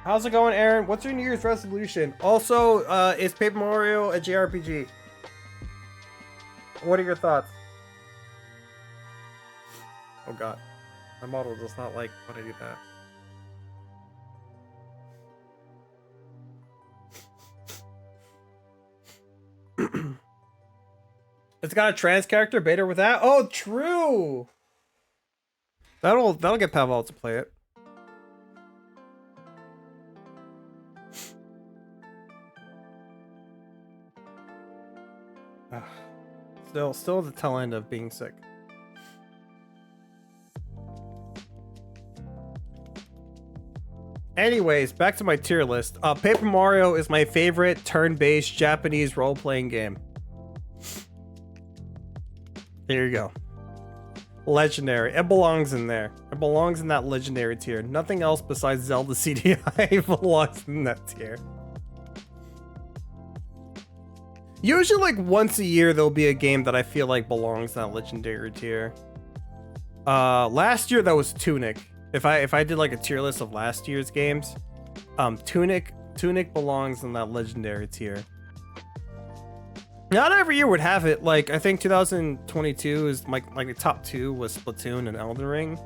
How's it going, Aaron? What's your New Year's resolution? Also, is Paper Mario a JRPG? What are your thoughts? Oh god, my model does not like when I do that. It's got a trans character beta with that. Oh, true. That'll get Pavel to play it. Still at the tail end of being sick. Anyways, back to my tier list. Paper Mario is my favorite turn-based Japanese role-playing game. There you go. Legendary. It belongs in there. It belongs in that legendary tier. Nothing else besides Zelda CDI belongs in that tier. Usually, like, once a year, there'll be a game that I feel like belongs in that legendary tier. Last year, that was Tunic. If I did, like, a tier list of last year's games, Tunic belongs in that legendary tier. Not every year would have it. Like, I think 2022 is, like the top 2 was Splatoon and Elden Ring.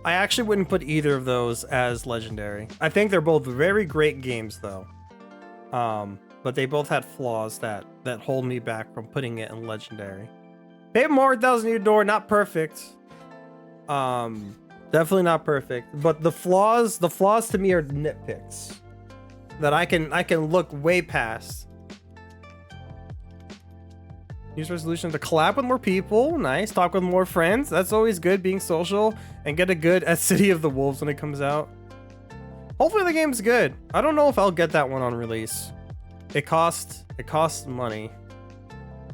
I actually wouldn't put either of those as legendary. I think they're both very great games, though. But they both had flaws that hold me back from putting it in legendary. Paper Mario Thousand Year Door, not perfect. Definitely not perfect. But the flaws to me are nitpicks that I can look way past. Use resolution to collab with more people. Nice. Talk with more friends. That's always good, being social, and get a good at City of the Wolves when it comes out. Hopefully the game's good. I don't know if I'll get that one on release. It costs money.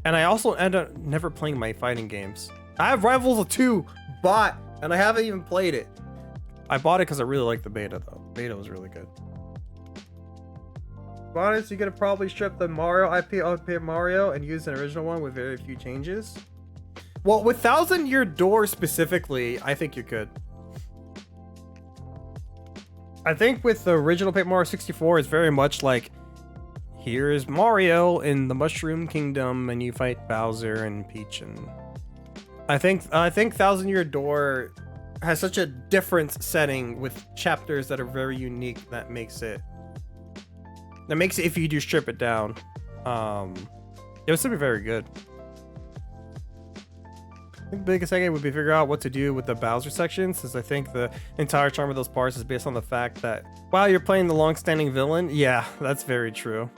And I also end up never playing my fighting games. I have Rivals 2 bought, and I haven't even played it. I bought it because I really liked the beta, though. Beta was really good. Honest, you're gonna probably strip the Mario IP on Paper Mario and use an original one with very few changes. Well, with Thousand Year Door specifically, I think you could. I think with the original Paper Mario 64, it's very much like, here's Mario in the Mushroom Kingdom, and you fight Bowser and Peach. And I think Thousand Year Door has such a different setting with chapters that are very unique that makes it. If you do strip it down, it would still be very good. I think the biggest thing would be figure out what to do with the Bowser sections, since I think the entire charm of those parts is based on the fact that while you're playing the long-standing villain, yeah, that's very true.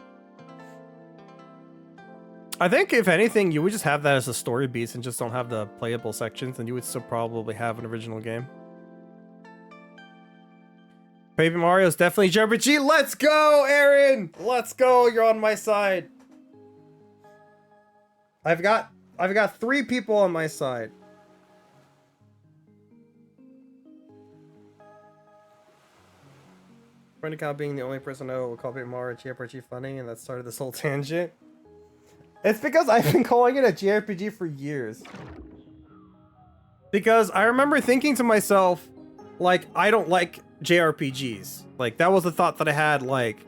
I think if anything, you would just have that as a story beat and just don't have the playable sections, and you would still probably have an original game. Paper Mario is definitely JRPG. Let's go, Aaron! Let's go. You're on my side. I've got 3 people on my side. ConfidentCow being the only person I know will call Paper Mario JRPG funny, and that started this whole tangent. It's because I've been calling it a JRPG for years. Because I remember thinking to myself, like, I don't like JRPGs. Like, that was the thought that I had, like,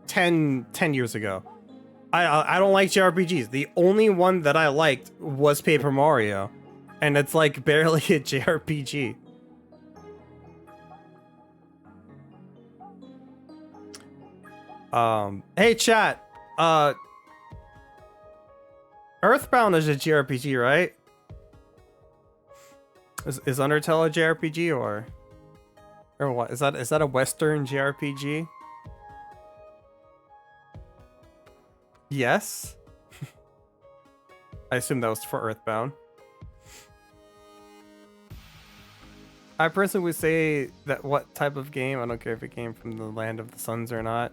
10 years ago. I don't like JRPGs. The only one that I liked was Paper Mario. And it's, like, barely a JRPG. Hey, chat. Earthbound is a JRPG, right? Is Undertale a JRPG or what? Is that a Western JRPG? Yes. I assume that was for Earthbound. I personally would say that what type of game, I don't care if it came from the land of the suns or not.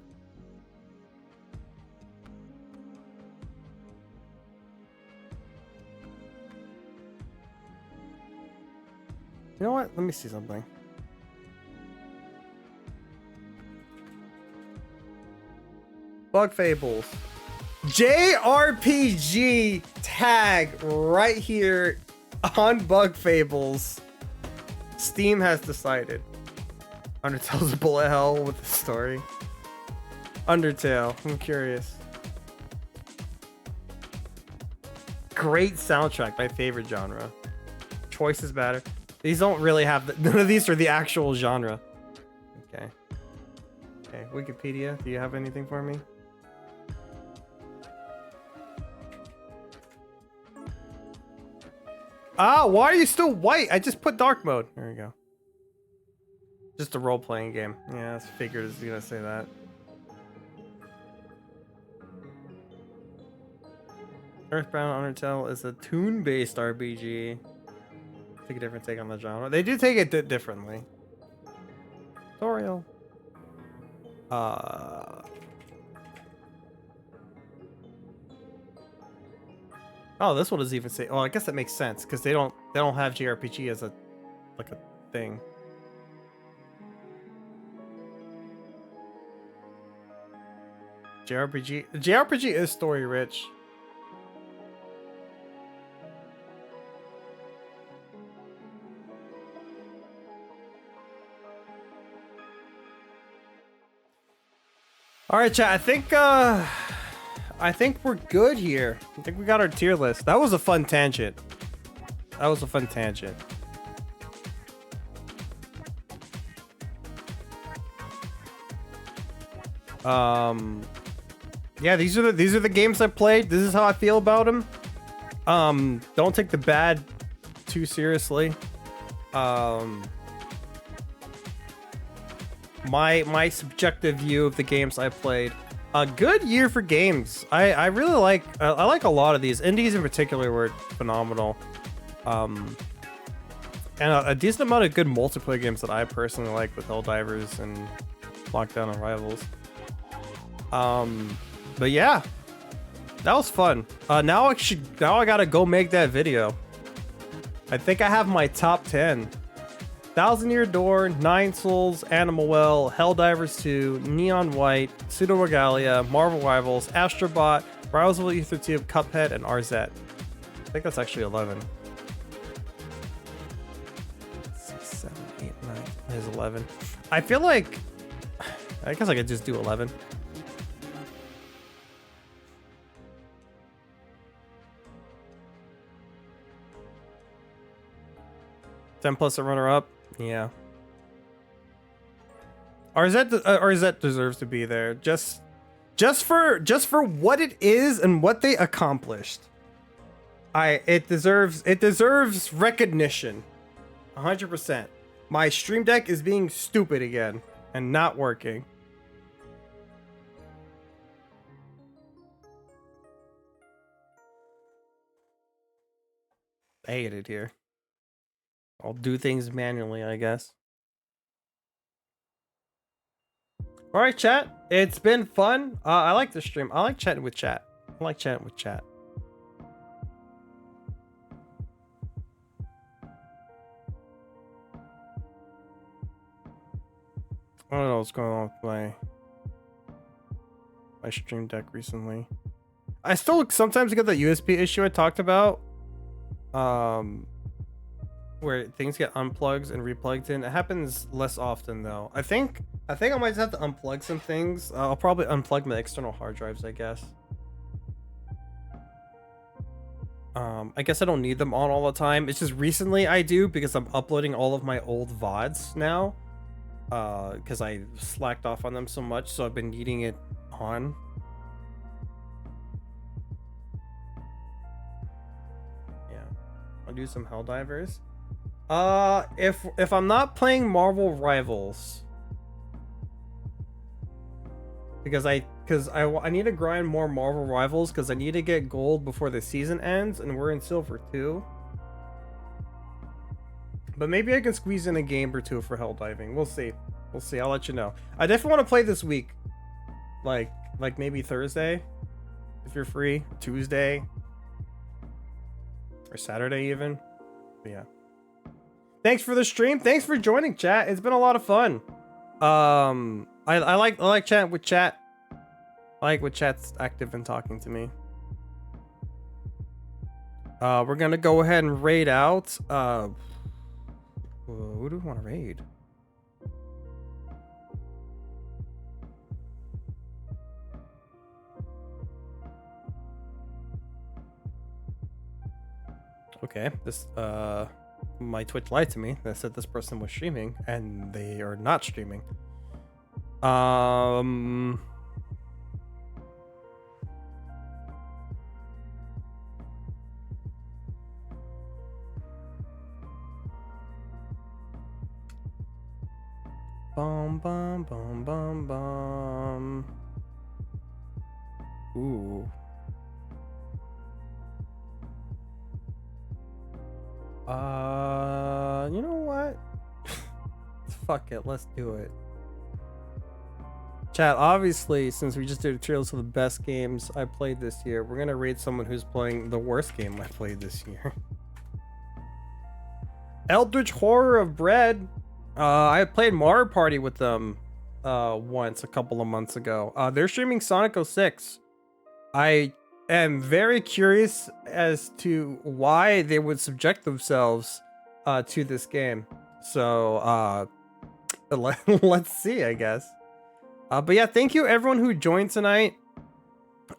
You know what? Let me see something. Bug Fables. JRPG tag right here on Bug Fables. Steam has decided. Undertale's a bullet hell with the story. Undertale, I'm curious. Great soundtrack, my favorite genre. Choices matter. These don't really have none of these are the actual genre. Okay. Okay, Wikipedia, do you have anything for me? Ah, why are you still white? I just put dark mode. There we go. Just a role-playing game. Yeah, I figured it's gonna say that. Earthbound Undertale is a toon-based RPG. Take a different take on the genre. They do take it differently. Tutorial. Oh, this one doesn't even say. Well, I guess that makes sense because they don't have JRPG as a like a thing. JRPG is story rich. All right, chat. I think we're good here. I think we got our tier list. That was a fun tangent. That was a fun tangent. Yeah, these are the games I played. This is how I feel about them. Don't take the bad too seriously. My subjective view of the games I played. A good year for games. I really like I like a lot of these. Indies in particular were phenomenal. And a decent amount of good multiplayer games that I personally like with Helldivers and Lockdown and Rivals. But yeah, that was fun. Now I gotta go make that video. I think I have my top 10. Thousand Year Door, Nine Souls, Animal Well, Helldivers 2, Neon White, Pseudo Regalia, Marvel Rivals, Astrobot, Rivals of Ether 2, Cuphead, and RZ. I think that's actually 11. 6, 7, 8, 9. There's 11. I feel like I guess I could just do 11. +10 a runner-up. Yeah. RZ deserves to be there. Just for what it is and what they accomplished. It deserves recognition. 100%. My stream deck is being stupid again and not working. I hate it here. I'll do things manually, I guess. All right, chat. It's been fun. I like the stream. I like chatting with chat. I like chatting with chat. I don't know what's going on with my stream deck recently. I still sometimes get the USB issue I talked about. Where things get unplugged and replugged in. It happens less often though. I think I might just have to unplug some things. I'll probably unplug my external hard drives, I guess. I guess I don't need them on all the time. It's just recently I do because I'm uploading all of my old VODs now. Because I slacked off on them so much, so I've been needing it on. Yeah, I'll do some Helldivers. If I'm not playing Marvel Rivals, because I need to grind more Marvel Rivals because I need to get gold before the season ends, and we're in silver 2. But maybe I can squeeze in a game or two for hell diving. We'll see. We'll see. I'll let you know. I definitely want to play this week. Like maybe Thursday, if you're free. Tuesday. Or Saturday even. But yeah. Thanks for the stream. Thanks for joining, chat. It's been a lot of fun. I like chatting with chat. I like when chat's active and talking to me. We're gonna go ahead and raid out. Who do we want to raid? Okay, this my Twitch lied to me. They said this person was streaming, and they are not streaming. Bum bum bum bum bum. Ooh. You know what? Fuck it, let's do it. Chat, obviously, since we just did a tier list of the best games I played this year, we're gonna raid someone who's playing the worst game I played this year. Eldritch Horror of Bread. I played Mario Party with them once a couple of months ago. They're streaming Sonic 06. I am very curious as to why they would subject themselves to this game. So let's see, I guess. But yeah, thank you everyone who joined tonight.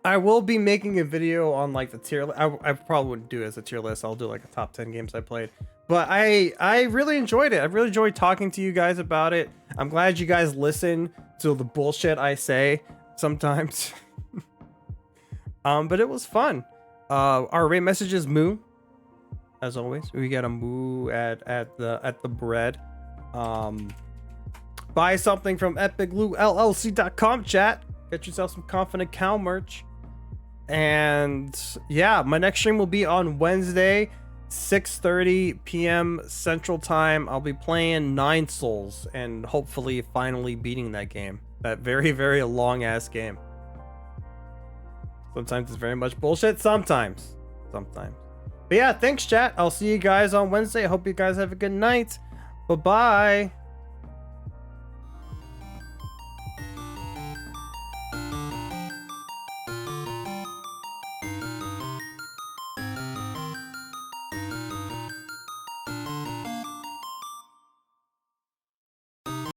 I will be making a video on like the tier. I probably wouldn't do it as a tier list. I'll do like a top 10 games I played. But I really enjoyed it. I really enjoyed talking to you guys about it. I'm glad you guys listen to the bullshit I say sometimes. But it was fun. Our rate message is moo. As always, we get a moo at the bread. Buy something from epiclootllc.com, chat. Get yourself some Confident Cow merch. And yeah, my next stream will be on Wednesday, 6:30 p.m. Central Time. I'll be playing 9 Souls and hopefully finally beating that game. That very, very long ass game. Sometimes it's very much bullshit. Sometimes. But yeah, thanks chat. I'll see you guys on Wednesday. I hope you guys have a good night. Bye-bye.